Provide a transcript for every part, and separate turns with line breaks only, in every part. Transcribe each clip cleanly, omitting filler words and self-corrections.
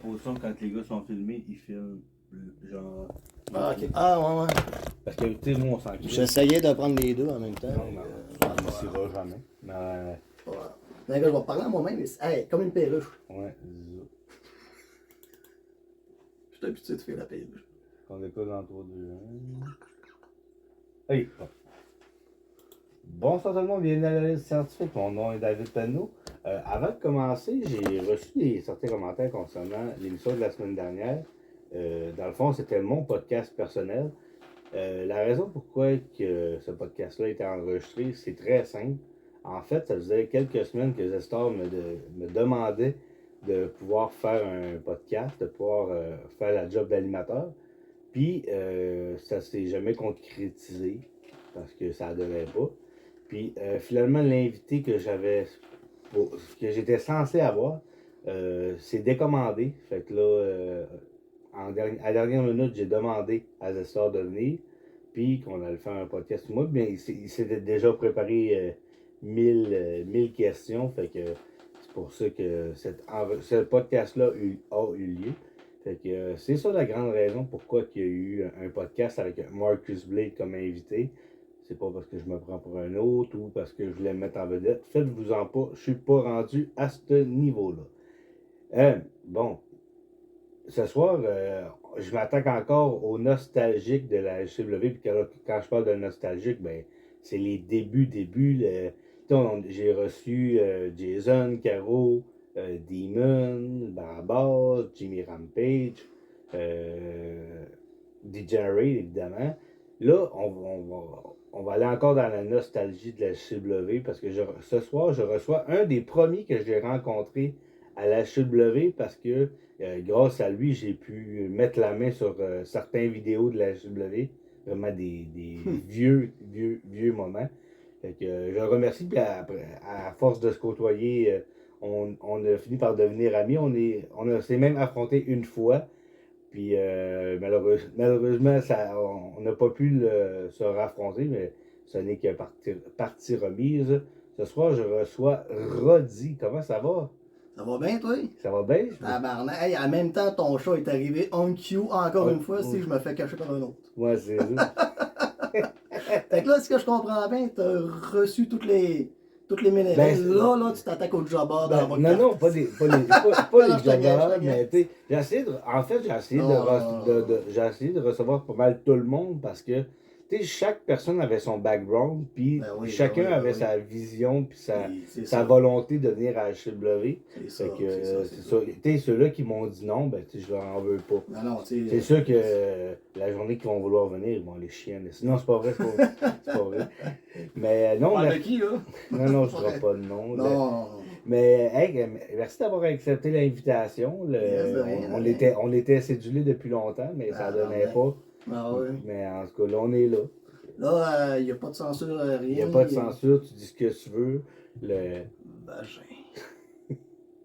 position quand les gars sont filmés, ils filment genre.
Ah, ok. Ah, ouais, ouais.
Parce que, tu sais, nous, on s'en crée.
J'essayais de prendre les deux en même temps.
Non, on n'essaiera jamais. Mais,
Ouais. Mais je vais parler à moi-même, mais hey, comme une perruche.
ouais,
Je suis habitué de faire la perruche.
on écoute dans 3, 2, 1. Hey! Bonsoir tout le monde, bienvenue à la liste scientifique. Mon nom est David Penneau. Avant de commencer, j'ai reçu certains commentaires concernant l'émission de la semaine dernière. Dans le fond, c'était mon podcast personnel. La raison pourquoi que ce podcast-là a été enregistré, c'est très simple. En fait, ça faisait quelques semaines que Zestor me demandait de pouvoir faire un podcast, de pouvoir faire la job d'animateur. Puis, ça s'est jamais concrétisé parce que ça ne donnait pas. Puis, finalement, l'invité que j'étais censé avoir, s'est décommandé. Fait que là, à la dernière minute, j'ai demandé à Zestor de venir, puis qu'on allait faire un podcast. Moi, bien, il s'était déjà préparé 1000 questions, fait que c'est pour ça que ce podcast-là a eu lieu. Fait que c'est ça la grande raison pourquoi il y a eu un podcast avec Marcus Blade comme invité. C'est pas parce que je me prends pour un autre ou parce que je voulais me mettre en vedette. Faites-vous-en pas, je suis pas rendu à ce niveau-là. Bon, ce soir, je m'attaque encore aux nostalgiques de la HCW. Puis quand je parle de nostalgique, ben, c'est les débuts. J'ai reçu Jason, Caro, Demon, Barabas, Jimmy Rampage, Degenerate, évidemment. Là, on va aller encore dans la nostalgie de la HCW parce que ce soir, je reçois un des premiers que j'ai rencontré à la HCW parce que grâce à lui, j'ai pu mettre la main sur certaines vidéos de la HCW, vraiment des vieux moments. Fait que, je le remercie, puis à force de se côtoyer, on a fini par devenir amis. On s'est même affronté une fois, puis malheureusement, on n'a pas pu se raffronter, mais ce n'est que partie remise. Ce soir, je reçois Roddy. Comment ça va?
Ça va bien, toi?
Ça va bien?
Tabarnak. Hey, en même temps, ton chat est arrivé on cue encore
Ouais,
une fois,
ouais.
si je me fais cacher par un autre.
Ouais, c'est ça.
Fait que là, ce que je comprends bien, t'as reçu toutes les mini là, tu t'attaques au jobber dans votre
non, pas les
Non, je te gagne,
jobbers, mais tu sais, j'ai essayé de recevoir pas mal tout le monde parce que, tu sais, chaque personne avait son background, puis
Ben oui,
chacun
ben oui,
avait
ben
sa vision, puis
c'est
sa
ça.
volonté de venir à HCW.
C'est ça,
Fait que,
c'est ça.
Tu sais, ceux-là qui m'ont dit non, ben, tu sais, je leur en veux pas.
Non, tu sais.
C'est sûr que la journée qu'ils vont vouloir venir, ils vont les chiens. Non, c'est pas vrai, c'est pas vrai. Mais non,
Parle de qui, là?
non, je ne dirai pas de nom.
Non.
Mais hey, merci d'avoir accepté l'invitation.
Yes, de rien,
on
de
était, on était cédulés depuis longtemps, mais ça ne donnait pas.
Ah oui.
Mais en tout cas, là, on est là.
Là, il n'y a pas de censure, rien.
Il n'y a pas de censure, tu dis ce que tu veux.
Vagin.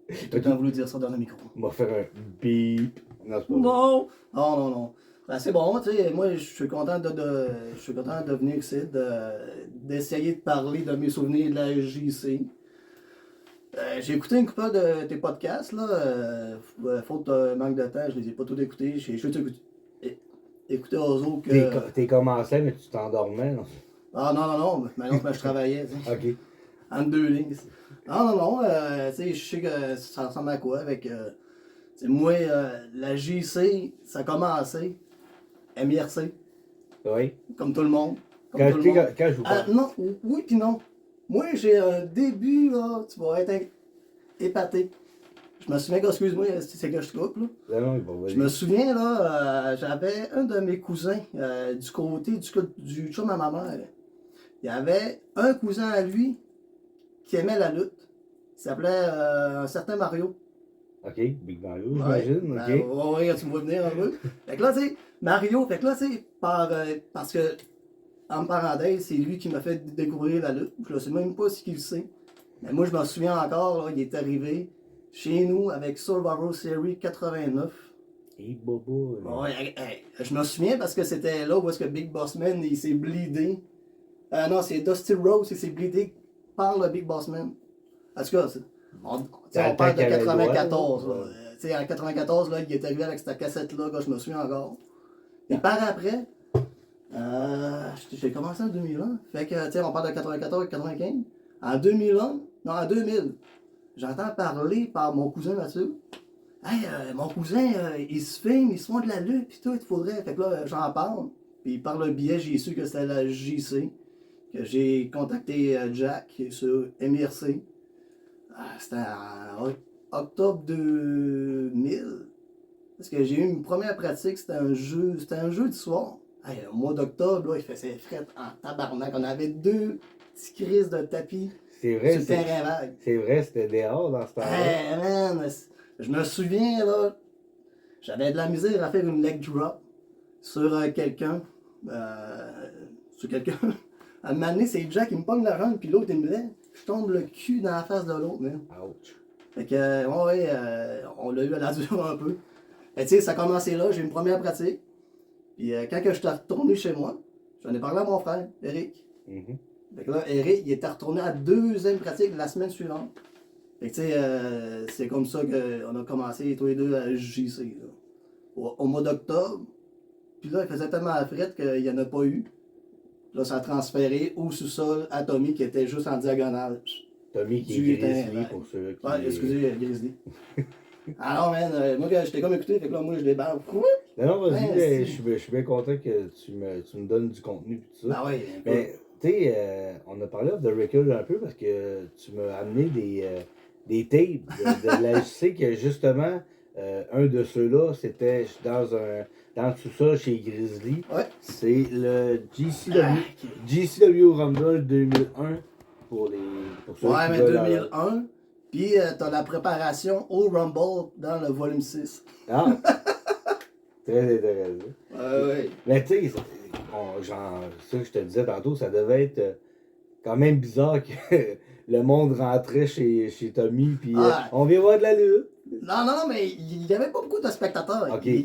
J'ai tout le temps voulu dire ça dans le micro.
On va faire un bip. Non, c'est pas
Non. Ben, c'est bon, tu sais, moi, je suis content de venir ici, d'essayer de parler de mes souvenirs de la JC. J'ai écouté une couple de tes podcasts, là. Faute de manque de temps, je les ai pas tous écoutés. J'ai juste écouté aux autres que...
T'es commencé, mais tu t'endormais, non?
Ah non, mais non, je travaillais, tu sais.
OK.
Entre deux lignes. Non, tu sais, je sais que ça ressemble à quoi avec... moi, la JC, ça a commencé MIRC,
Oui.
comme tout le monde.
Quand je vous parle.
Non, oui puis non. Moi, j'ai un début, là, tu vas être épaté. Je me souviens, excuse-moi, c'est que je te coupe, là.
Non, bon,
Je me souviens, là, j'avais un de mes cousins du côté du chum à ma mère. Il y avait un cousin à lui qui aimait la lutte. Il s'appelait un certain Mario.
OK, Big Mario, j'imagine.
Ouais,
OK.
ouais, tu me vois venir un peu. Fait que là, tu sais, Mario, fait que là, tu sais, parce que, en parenthèse, c'est lui qui m'a fait découvrir la lutte. Je ne sais même pas ce qu'il sait. Mais moi, je me souviens encore, là, il est arrivé chez nous avec Survivor Series 89.
Hey, bobo.
Ouais, je me souviens parce que c'était là où est-ce que Big Boss Man, il s'est bleedé. Non, c'est Dusty Rose, il s'est bleedé par le Big Boss Man. En tout cas, on parle de 94. sais, en 94, là, il est arrivé avec cette cassette-là, je me souviens encore. Et par après, j'ai commencé en 2001. Fait que, tu sais, on parle de 94 et 95. En 2001, non, en 2000, j'entends parler par mon cousin Mathieu. Hey, mon cousin, il se filme, ils se font de la lutte, pis tout, il faudrait. Fait que là, j'en parle. Puis par le biais, j'ai su que c'était la JC. Que j'ai contacté Jack sur MRC. C'était en octobre 2000. Parce que j'ai eu une première pratique, c'était un jeu du soir. Hey, au mois d'octobre, là, il faisait fret en tabarnak. On avait 2 petits crises de tapis
C'est vrai,
sur le terrain vague.
c'est vrai, c'était dehors dans ce temps-là.
Hey, man, je me souviens, là, j'avais de la misère à faire une leg drop sur quelqu'un. Sur quelqu'un. À un moment donné, c'est Jack qui me pogne la jambe, puis l'autre, il me lève. Je tombe le cul dans la face de l'autre, man.
Ouch.
Fait que, on l'a eu à la dure un peu. Et tu sais, ça a commencé là, j'ai eu une première pratique. Puis quand que je suis retourné chez moi, j'en ai parlé à mon frère, Eric.
Mhm.
Fait que là, Eric, il était retourné à la 2e pratique la semaine suivante. Fait que tu sais, c'est comme ça qu'on a commencé tous les deux à JC. Là. Au mois d'octobre. Puis là, il faisait tellement fret qu'il n'y en a pas eu. Là, ça a transféré au sous-sol à Tommy qui était juste en diagonale.
Tommy qui
Du
est
terrain
Grizzly
vague.
pour ceux qui...
Ouais, excusez, Grizzly. Alors, man, moi, j'étais comme écouté, fait que là, moi, je débarque.
Non, vas-y,
Ouais,
je suis bien content que tu me donnes du contenu et tout ça.
Ah oui,
Mais, tu sais, on a parlé de recul un peu parce que tu m'as amené des tapes de la SC que justement, un de ceux-là, c'était dans le sous-sol chez Grizzly.
Ouais.
C'est le GCW Rumble 2001 pour ceux
Ouais,
qui
mais
veulent...
2001. Puis, t'as la préparation au Rumble dans le volume 6.
Ah! Très intéressant.
Ouais.
Mais tu sais, ça que je te disais tantôt, ça devait être quand même bizarre que le monde rentrait chez Tommy, puis on vient voir de la lutte.
Non, mais il n'y avait pas beaucoup de spectateurs.
Okay.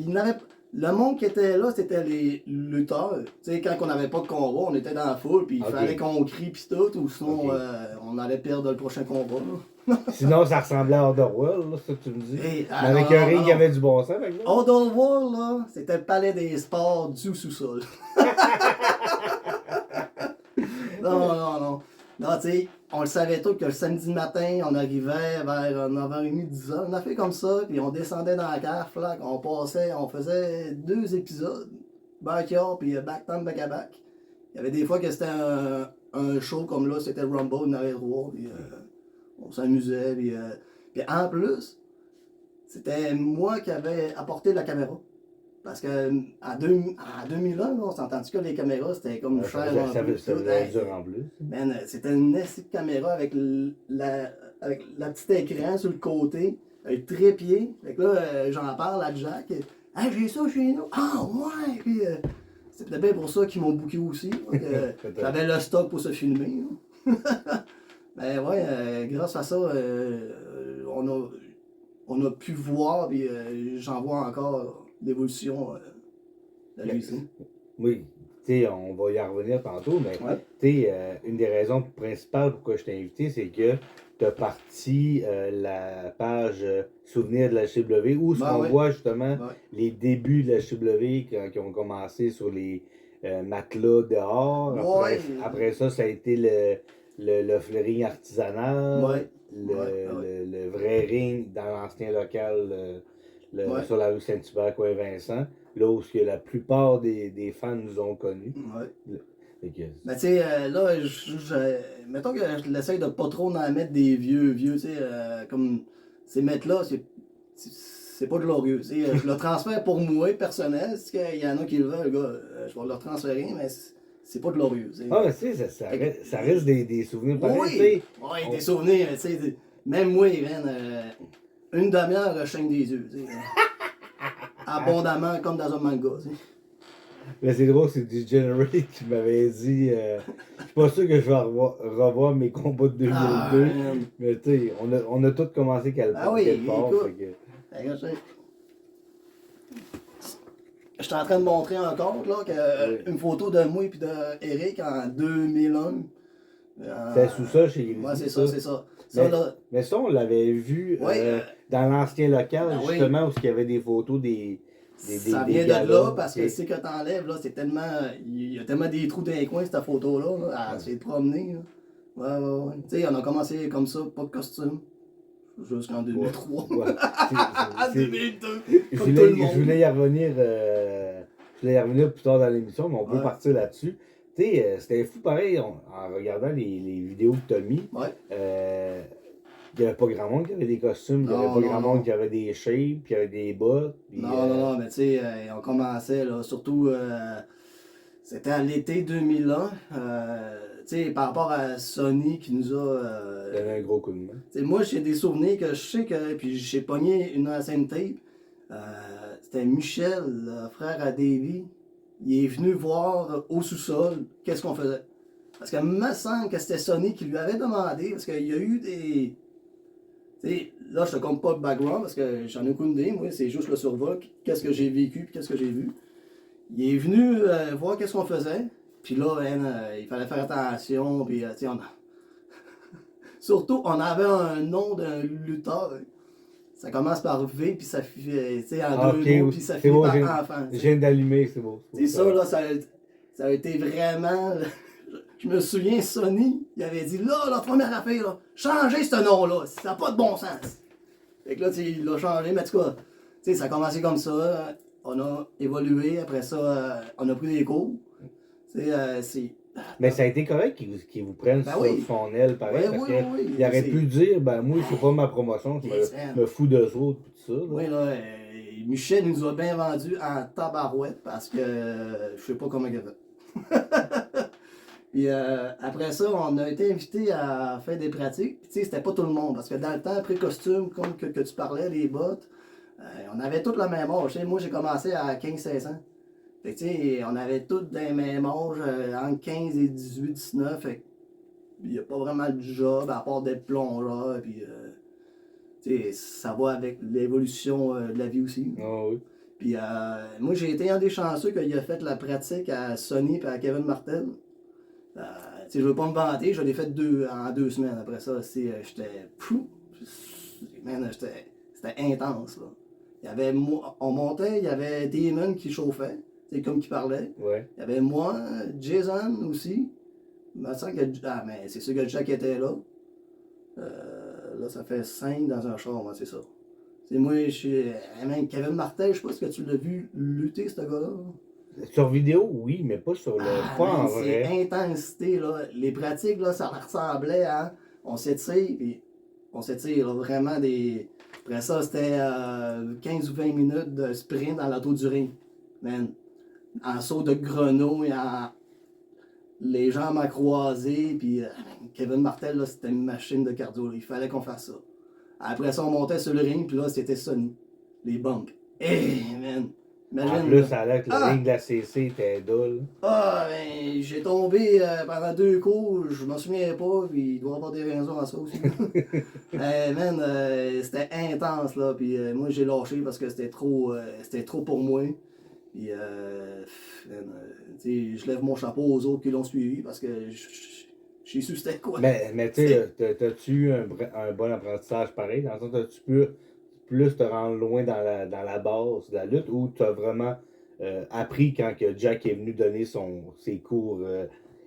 Le monde qui était là, c'était les lutteurs. Tu sais, quand on n'avait pas de combat, on était dans la foule, puis il fallait qu'on crie, puis tout, ou sinon on allait perdre le prochain combat.
Sinon, ça ressemblait à Otherworld, là, ça que tu me dis.
Mais
avec un ring qui avait du bon sens, maintenant.
Otherworld, là, c'était le palais des sports du sous-sol. Non. Non, tu sais, on le savait tout que le samedi matin, on arrivait vers 9h30, 10h. On a fait comme ça, puis on descendait dans la cave, on faisait 2 épisodes, backyard, puis back à back. Il y avait des fois que c'était un show comme là, c'était Rumble, on avait 3, puis on s'amusait, puis en plus, c'était moi qui avais apporté la caméra. Parce que en 2001, là, on s'est entendu que les caméras, c'était comme cher.
Ça veut dire en plus.
Man, c'était une petite caméra avec la petite écran sur le côté, un trépied. Fait que là, j'en parle à Jack. Hey, j'ai ça chez nous. Ah, ouais! Puis, c'est peut-être bien pour ça qu'ils m'ont booké aussi. J'avais le stock pour se filmer. Mais ouais, grâce à ça, on a pu voir, puis j'en vois encore l'évolution de la UC.
Oui, tu sais, on va y en revenir tantôt, mais tu sais, une des raisons principales pourquoi je t'ai invité, c'est que tu as parti la page Souvenirs de la HW où on voit justement les débuts de la HW qui ont commencé sur les matelas dehors. Après ça, ça a été le ring artisanal, le vrai ring dans l'ancien local sur la rue Saint-Hubert, coin Vincent, là où la plupart des fans nous ont connus.
Mais tu sais, là, mettons que je l'essaye de pas trop en mettre des vieux, tu sais, comme ces mètres-là, c'est pas glorieux. Je le transfère pour moi, personnel. Si il y en a qui le veulent, gars, je vais leur transférer, mais c'est pas glorieux.
Ah, mais tu sais, ça reste des souvenirs pareils.
Oui, des souvenirs, tu sais. Même moi, une demi-heure, je saigne des yeux. Abondamment, comme dans un manga.
Mais c'est drôle, c'est Degenerate qui m'avait dit je suis pas sûr que je vais revoir mes combats de 2002. Mais tu sais, on a tous commencé quelque part.
Je suis en train de montrer encore là, une photo de moi et de Eric en 2001.
C'est sous ça chez Grizzly.
Ouais, c'est ça.
Mais ça, on l'avait vu dans l'ancien local,
Ben oui.
justement, où il y avait des photos
Ça
des
vient de
galas,
là parce que
ok.
c'est que t'enlèves, là, c'est tellement. Il y a tellement des trous dans les coins, cette photo-là, là, à
Ouais.
essayer de promener. Là. Ouais. Tu sais, on a commencé comme ça, pas de costume, jusqu'en
Ouais.
2003.
Ouais.
En 2002,
Je
comme tout le
voulais, je voulais
monde.
y revenir, je voulais y revenir plus tard dans l'émission, mais on peut
Ouais,
partir là-dessus. Tu sais, c'était fou pareil, en regardant les vidéos que tu as mis.
ouais.
Il n'y avait pas grand monde qui avait des costumes, il n'y avait
Non,
pas
non,
grand monde
non.
qui avait des shapes, puis il y avait des bottes. Puis,
Non, mais tu sais, on commençait, là, surtout, c'était à l'été 2001. Tu sais, par rapport à Sony qui nous a.
donner un gros coup de main.
Tu sais, moi, j'ai des souvenirs que je sais que. Puis j'ai pogné une ancienne tape. C'était Michel, le frère à Davy. Il est venu voir au sous-sol qu'est-ce qu'on faisait. Parce que me semble que c'était Sony qui lui avait demandé, parce qu'il y a eu des. Tu sais, là, je te compte pas le background parce que j'en ai aucune idée, moi, c'est juste le survol, qu'est-ce que j'ai vécu puis qu'est-ce que j'ai vu. Il est venu voir qu'est-ce qu'on faisait, puis là, il fallait faire attention, puis tu sais, surtout, on avait un nom d'un lutteur. Ça commence par V, puis ça finit, tu sais, en
Ah,
deux
ok,
mots,
oui.
puis ça
C'est
finit
beau,
par enfant.
je viens d'allumer, c'est beau.
C'est ça, là, ça a été vraiment. Je me souviens, Sony, il avait dit là, la première affaire, là, changez ce nom-là, ça n'a pas de bon sens. Fait que là, il l'a changé, mais en tout cas, tu sais, ça a commencé comme ça, on a évolué, après ça, on a pris des cours. Tu sais, c'est.
Mais ça a été correct qu'ils vous prennent
Ben
sur
oui,
son aile, pareil,
oui,
parce
oui, oui,
qu'il aurait
c'est.
pu dire, ben moi, c'est pas ma promotion, je
Yes, man.
me fous d'eux autres, pis tout ça. Là.
Oui, là, Michel nous a bien vendu en tabarouette parce que je sais pas comment il a fait. Puis après ça, on a été invité à faire des pratiques. Puis tu sais, c'était pas tout le monde. Parce que dans le temps, après costume, comme que tu parlais, les bottes, on avait tous le même âge. Tu sais, moi, j'ai commencé à 15-16 ans. Fait que tu sais, on avait tous des mêmes âges, entre 15 et 18-19. Fait il n'y a pas vraiment de job à part d'être plongeur. Puis tu sais, ça va avec l'évolution de la vie aussi.
Ah oui.
Puis moi, j'ai été un des chanceux qu'il a fait la pratique à Sony et à Kevin Martel. Je ne veux pas me vanter, je l'ai fait en 2 semaines. Après ça, j'étais fou. C'était intense. Là. On montait, il y avait Damon qui chauffait, c'est comme qui parlait.
Ouais.
Il y avait moi, Jason aussi. Mais c'est sûr que Jack était là. Là, ça fait 5 dans un char, moi, c'est ça. C'est moi, même Kevin Martel, je sais pas si tu l'as vu lutter, ce gars-là.
Sur vidéo, oui, mais pas sur le. Pas en
C'est
vrai.
intensité, là. Les pratiques, là, ça ressemblait à. On s'étire, puis on s'étire, là, vraiment des. Après ça, c'était 15 ou 20 minutes de sprint dans l'auto du ring. Man. En saut de grenouille, les jambes à croiser, puis Kevin Martel, là, c'était une machine de cardio, là. Il fallait qu'on fasse ça. Après ça, on montait sur le ring, puis là, c'était Sony. Les bumps. Hey, man! Imagine,
En plus,
là.
ça a l'air que le ring de la CC était dull.
Ben, j'ai tombé pendant 2 cours, je m'en souviens pas, puis il doit y avoir des raisons à ça aussi. Man, c'était intense, là, puis moi j'ai lâché parce que c'était trop pour moi. Puis, je lève mon chapeau aux autres qui l'ont suivi parce que j'ai su c'était quoi.
Mais tu sais, t'as-tu eu un bon apprentissage pareil? Dans le sens, t'as-tu pu plus te rendre loin dans la base de la lutte ou t'as vraiment appris quand que Jack est venu donner ses cours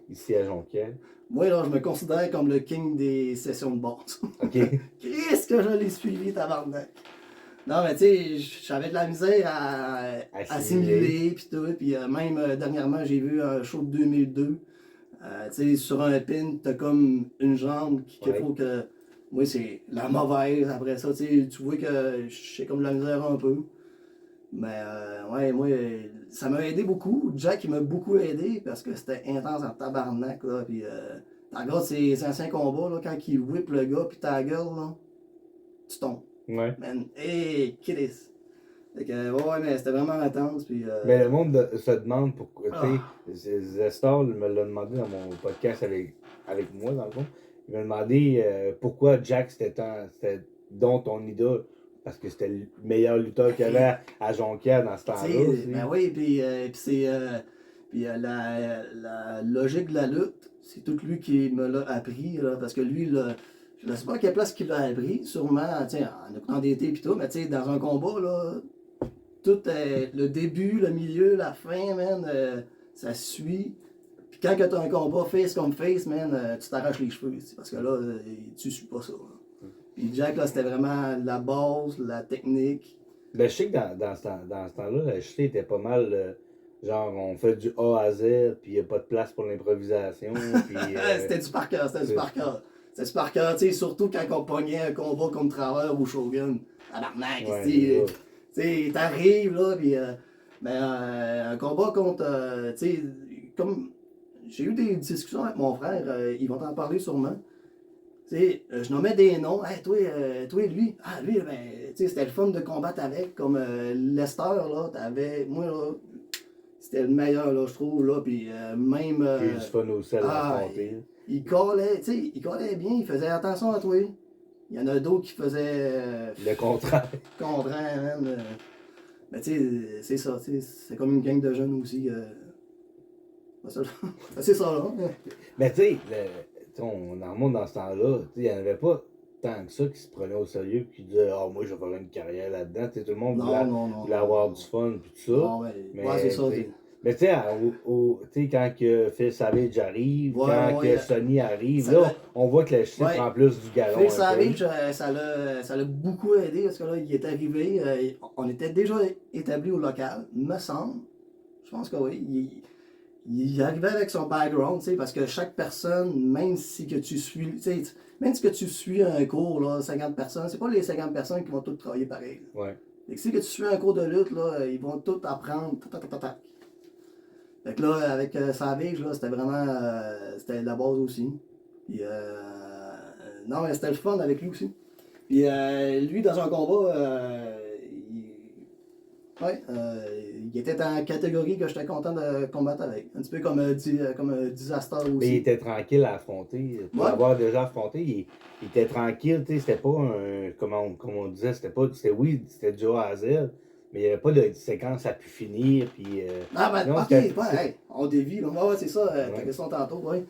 ici à Jonquière?
Moi, là, je me considère comme le king des sessions de base.
OK.
Qu'est-ce que je l'ai suivi, tabarnak? Non, mais tu sais, j'avais de la misère à assimiler, puis tout. Puis même dernièrement, j'ai vu un show de 2002. Tu sais, sur un pin, t'as comme une jambe qu'il faut que. Moi, c'est la mauvaise. Après ça, tu vois que j'ai comme de la misère un peu. Mais ouais, moi, ça m'a aidé beaucoup. Jack, il m'a beaucoup aidé parce que c'était intense en tabarnak. Là, puis, tu regardes ces anciens combats, là, quand il whip le gars, puis ta gueule, là, tu tombes.
Ouais.
Man, hey, Chris. Fait que, ouais, mais c'était vraiment intense. Puis,
Mais le monde se demande pourquoi. Tu sais, Zestor me l'a demandé dans mon podcast avec moi, dans le fond. Il m'a demandé pourquoi Jack c'était donc ton idole. Parce que c'était le meilleur lutteur qu'il y avait à Jonquière dans ce temps-là.
Ben oui, puis c'est. Puis la logique de la lutte, c'est tout lui qui me l'a appris. Là, parce que lui, là, Je sais pas à quelle place qu'il l'a appris, sûrement, en écoutant des tapes et tout, mais dans un combat, là, tout le début, le milieu, la fin, man, ça suit. Puis quand tu as un combat face comme face, man, tu t'arraches les cheveux, parce que là, tu suis pas ça. Là. Puis Jack, là, c'était vraiment la base, la technique.
Ben, je sais que dans ce temps-là, la JC était pas mal. Genre, on fait du A à Z, puis il n'y a pas de place pour l'improvisation. Puis,
C'était du par cœur, c'était du par cœur. C'était du par cœur, tu sais, surtout quand on pognait un combat contre Travers ou Shogun. Tabarnak,
ouais,
tu sais, t'arrives, là, puis un combat contre, tu sais, comme, j'ai eu des discussions avec mon frère, ils vont t'en parler sûrement. Tu sais, je nommais des noms, hey, toi, lui, lui, ben, tu sais, c'était le fun de combattre avec, comme Lester, là, t'avais, moi, là, c'était le meilleur, là, je trouve, là, puis même...
J'ai eu du fun aussi à l'affronter.
Il collait, tu sais, il collait bien, il faisait attention à toi. Il y en a d'autres qui faisaient...
le contraire.
Contraire, man. Mais tu sais, c'est ça, tu sais, c'est comme une gang de jeunes aussi. C'est ça, là.
Mais tu sais, on en remonte dans ce temps-là, il n'y en avait pas tant que ça qui se prenaient au sérieux et qui disaient « Ah, moi, je vais faire une carrière là-dedans. » Tout le monde voulait avoir du fun et tout ça.
Non, mais ouais, c'est ça.
Mais tu sais, quand que Phil Savage arrive, quand que Sonny arrive, là, on voit que le shit prend plus du galon.
Phil Savage, ça l'a beaucoup aidé parce que là, il est arrivé, on était déjà établi au local, me semble. Je pense que oui. Il arrivait avec son background, tu sais, parce que chaque personne, même si que tu suis, même si que tu suis un cours, là, 50 personnes, c'est pas les 50 personnes qui vont toutes travailler pareil.
Ouais.
Et si que tu suis un cours de lutte, là, ils vont tous apprendre. Fait que là, avec Savage, là, c'était vraiment, c'était la base aussi. Puis, non, mais c'était le fun avec lui aussi. Puis, lui, dans un combat, il était dans la catégorie que j'étais content de combattre avec. Un petit peu comme Disaster aussi.
Mais il était tranquille à affronter. Pour l'avoir déjà affronté, il était tranquille. C'était pas un. Comme on disait, c'était du A à Z. Mais il n'y avait pas de séquence à pu finir. Puis,
on dévie. Là. Ouais, c'est ça, ta question tantôt. Ouais.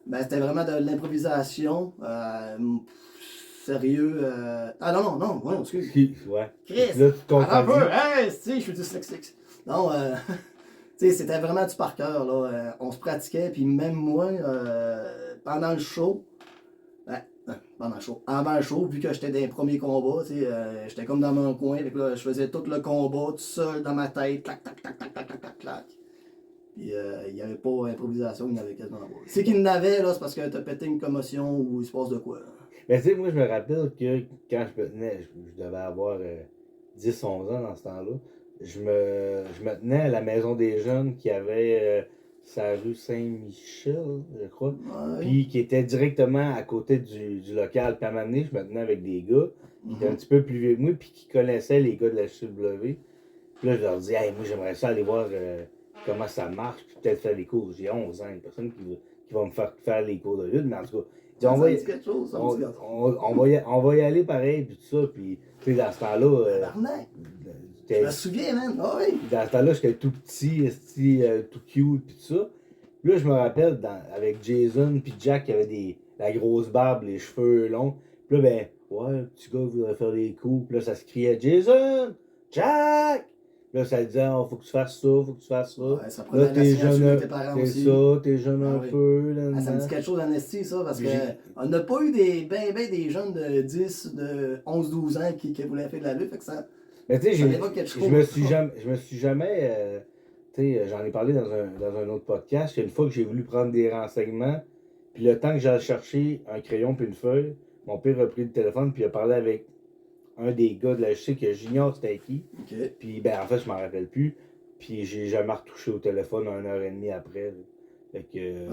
Ben, c'était vraiment de l'improvisation. Sérieux. Ah non, excuse.
Ouais.
Chris!
Là, tu
un peu, je suis dyslexique. Non, tu sais, c'était vraiment du par cœur, là. On se pratiquait, puis même moi, pendant le show, avant le show, vu que j'étais dans les premiers combats, j'étais comme dans mon coin, fait que là, je faisais tout le combat tout seul dans ma tête, clac. Puis il n'y avait pas d'improvisation, il n'y avait quasiment pas. C'est qu'il y en avait, là, c'est parce que t'as pété une commotion ou il se passe de quoi. Là.
Mais tu sais, moi, je me rappelle que quand je me tenais, je devais avoir 10-11 ans dans ce temps-là, je me tenais à la maison des jeunes qui avait sa rue Saint-Michel, je crois, puis qui était directement à côté du local. Puis à un moment donné, je me tenais avec des gars qui étaient un petit peu plus vieux que moi, puis qui connaissaient les gars de la CW. Puis là, je leur dis, hey, moi, j'aimerais ça aller voir comment ça marche, puis peut-être faire les cours. J'ai 11 ans, une personne qui va me faire les cours de lutte, mais en tout cas, on va y aller pareil, puis tout ça, puis tu sais, dans ce temps-là.
Je me souviens, man. Oh, oui.
Dans ce temps-là, j'étais tout petit, tout cute, puis tout ça. Puis là, je me rappelle, avec Jason, puis Jack, qui avait la grosse barbe, les cheveux longs. Puis là, ben, ouais, le petit gars voudrait faire des coups. Puis là, ça se criait Jason! Jack! Là, ça disait, oh, faut que tu fasses ça, faut que tu fasses ça.
Ouais, ça prenait la signature de tes parents aussi.
C'est ça, t'es jeune un peu. Là,
ça me dit quelque chose en esti, ça, parce qu'on n'a pas eu des jeunes de 10, de 11, 12 ans qui voulaient faire de la lutte. Fait que ça.
Mais tu sais, je me suis jamais. Tu sais, j'en ai parlé dans un autre podcast. Une fois que j'ai voulu prendre des renseignements, puis le temps que j'allais chercher un crayon puis une feuille, mon père a pris le téléphone puis il a parlé avec un des gars de la HC que j'ignore c'était qui.
Okay.
Puis ben en fait je m'en rappelle plus. Puis j'ai jamais retouché au téléphone 1h30 après. Là. Fait que.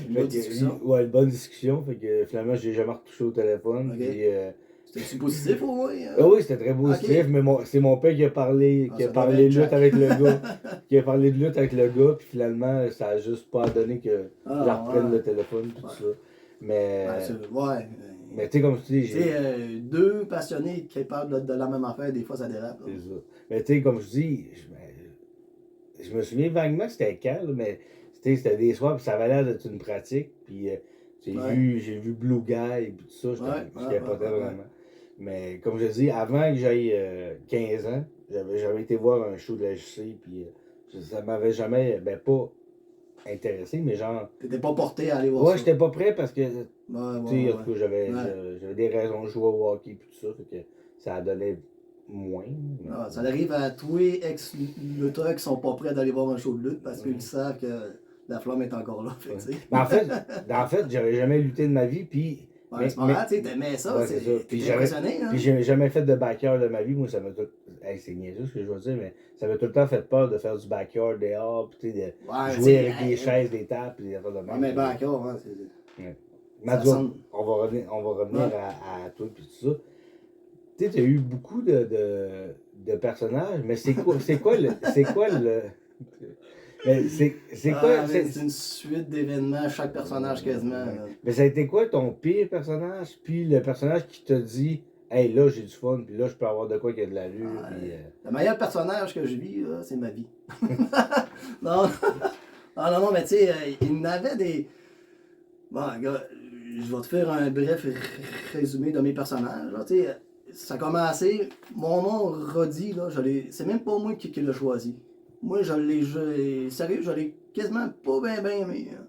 Une bonne discussion.
Ouais, une bonne discussion. Fait que finalement j'ai jamais retouché au téléphone.
Okay.
Puis,
c'était positif au moins?
Oui, c'était très positif, mais c'est mon père qui a parlé, de lutte avec le gars. Qui a parlé de lutte avec le gars, puis finalement, ça a juste pas donné que je reprenne le téléphone, tout ça. Mais. Mais tu sais, comme tu dis.
Tu sais, deux passionnés qui parlent de la même affaire, des fois ça dérape.
C'est ça. Mais tu sais, comme je dis, je me souviens vaguement que c'était quand, là, mais c'était des soirs, puis ça avait l'air d'être une pratique, puis J'ai vu Blue Guy et tout ça, je capotais vraiment. Mais comme je dis, avant que j'aille 15 ans, j'avais jamais été voir un show de la JC, puis ça m'avait jamais, pas intéressé, mais genre.
T'étais pas porté à aller voir ça?
Ouais, j'étais pas prêt parce que, tu sais, en tout cas, j'avais des raisons de jouer au hockey et tout ça, fait que ça a donné moins.
Ça arrive à tous les ex-lutteurs qui sont pas prêts d'aller voir un show de lutte parce qu'ils savent que la flamme est encore là. Fait,
en fait, j'avais jamais lutté de ma vie, puis.
Ouais, c'est pas grave, tu t'aimais ça, t'es impressionné. Puis
j'ai jamais fait de backyard de ma vie, moi ça m'a tout. Hey, c'est niaiseux ce que je veux dire, mais ça m'a tout le temps fait peur de faire du backyard dehors, puis de jouer avec des chaises, des tables, puis des affaires de même.
Mais backyard, hein, c'est.
Madou, on va revenir à toi puis tout ça. Tu sais, tu as eu beaucoup de personnages, mais c'est quoi le. C'est quoi?
C'est une suite d'événements, chaque personnage quasiment.
Mais ça a été quoi ton pire personnage? Puis le personnage qui t'a dit, hey, là, j'ai du fun, puis là, je peux avoir de quoi qu'il y a de l'allure.
Le meilleur personnage que je vis, c'est ma vie. non, mais tu sais, il n'avait des. Bon, gars, je vais te faire un bref résumé de mes personnages. Là, ça a commencé. Mon nom, Roddy, là, c'est même pas moi qui l'ai choisi. Moi, sérieux, je l'ai quasiment pas bien aimé. Hein.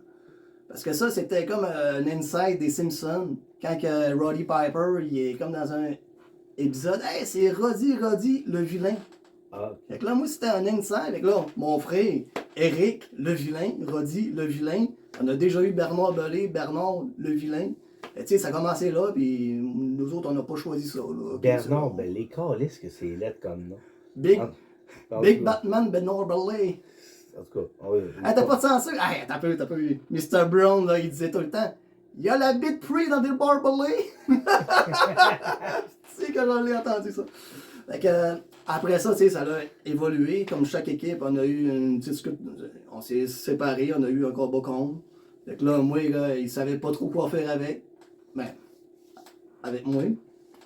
Parce que ça, c'était comme un inside des Simpsons. Quand Roddy Piper, il est comme dans un épisode. Hey, c'est Roddy le vilain.
Ah.
Fait que là, moi, c'était un inside. Fait que là, mon frère, Eric le vilain, Roddy le vilain. On a déjà eu Bernard Belé, Bernard le vilain. Tu sais, ça a commencé là, puis nous autres, on n'a pas choisi ça. Là.
Bernard Belé, calisse que c'est lettre comme nom.
Big Batman Bernard Belé.
En tout cas, oui.
T'as pas de censure? T'as peu. Mr. Brown, là, il disait tout le temps, il y a la bite free dans des barbelés. Tu sais que j'en ai entendu ça. Fait que, après ça, tu sais, ça a évolué. Comme chaque équipe, on a eu une petite. On s'est séparés, on a eu un combat contre. Fait que là, moi, là, ils savaient pas trop quoi faire avec. Ben, avec moi.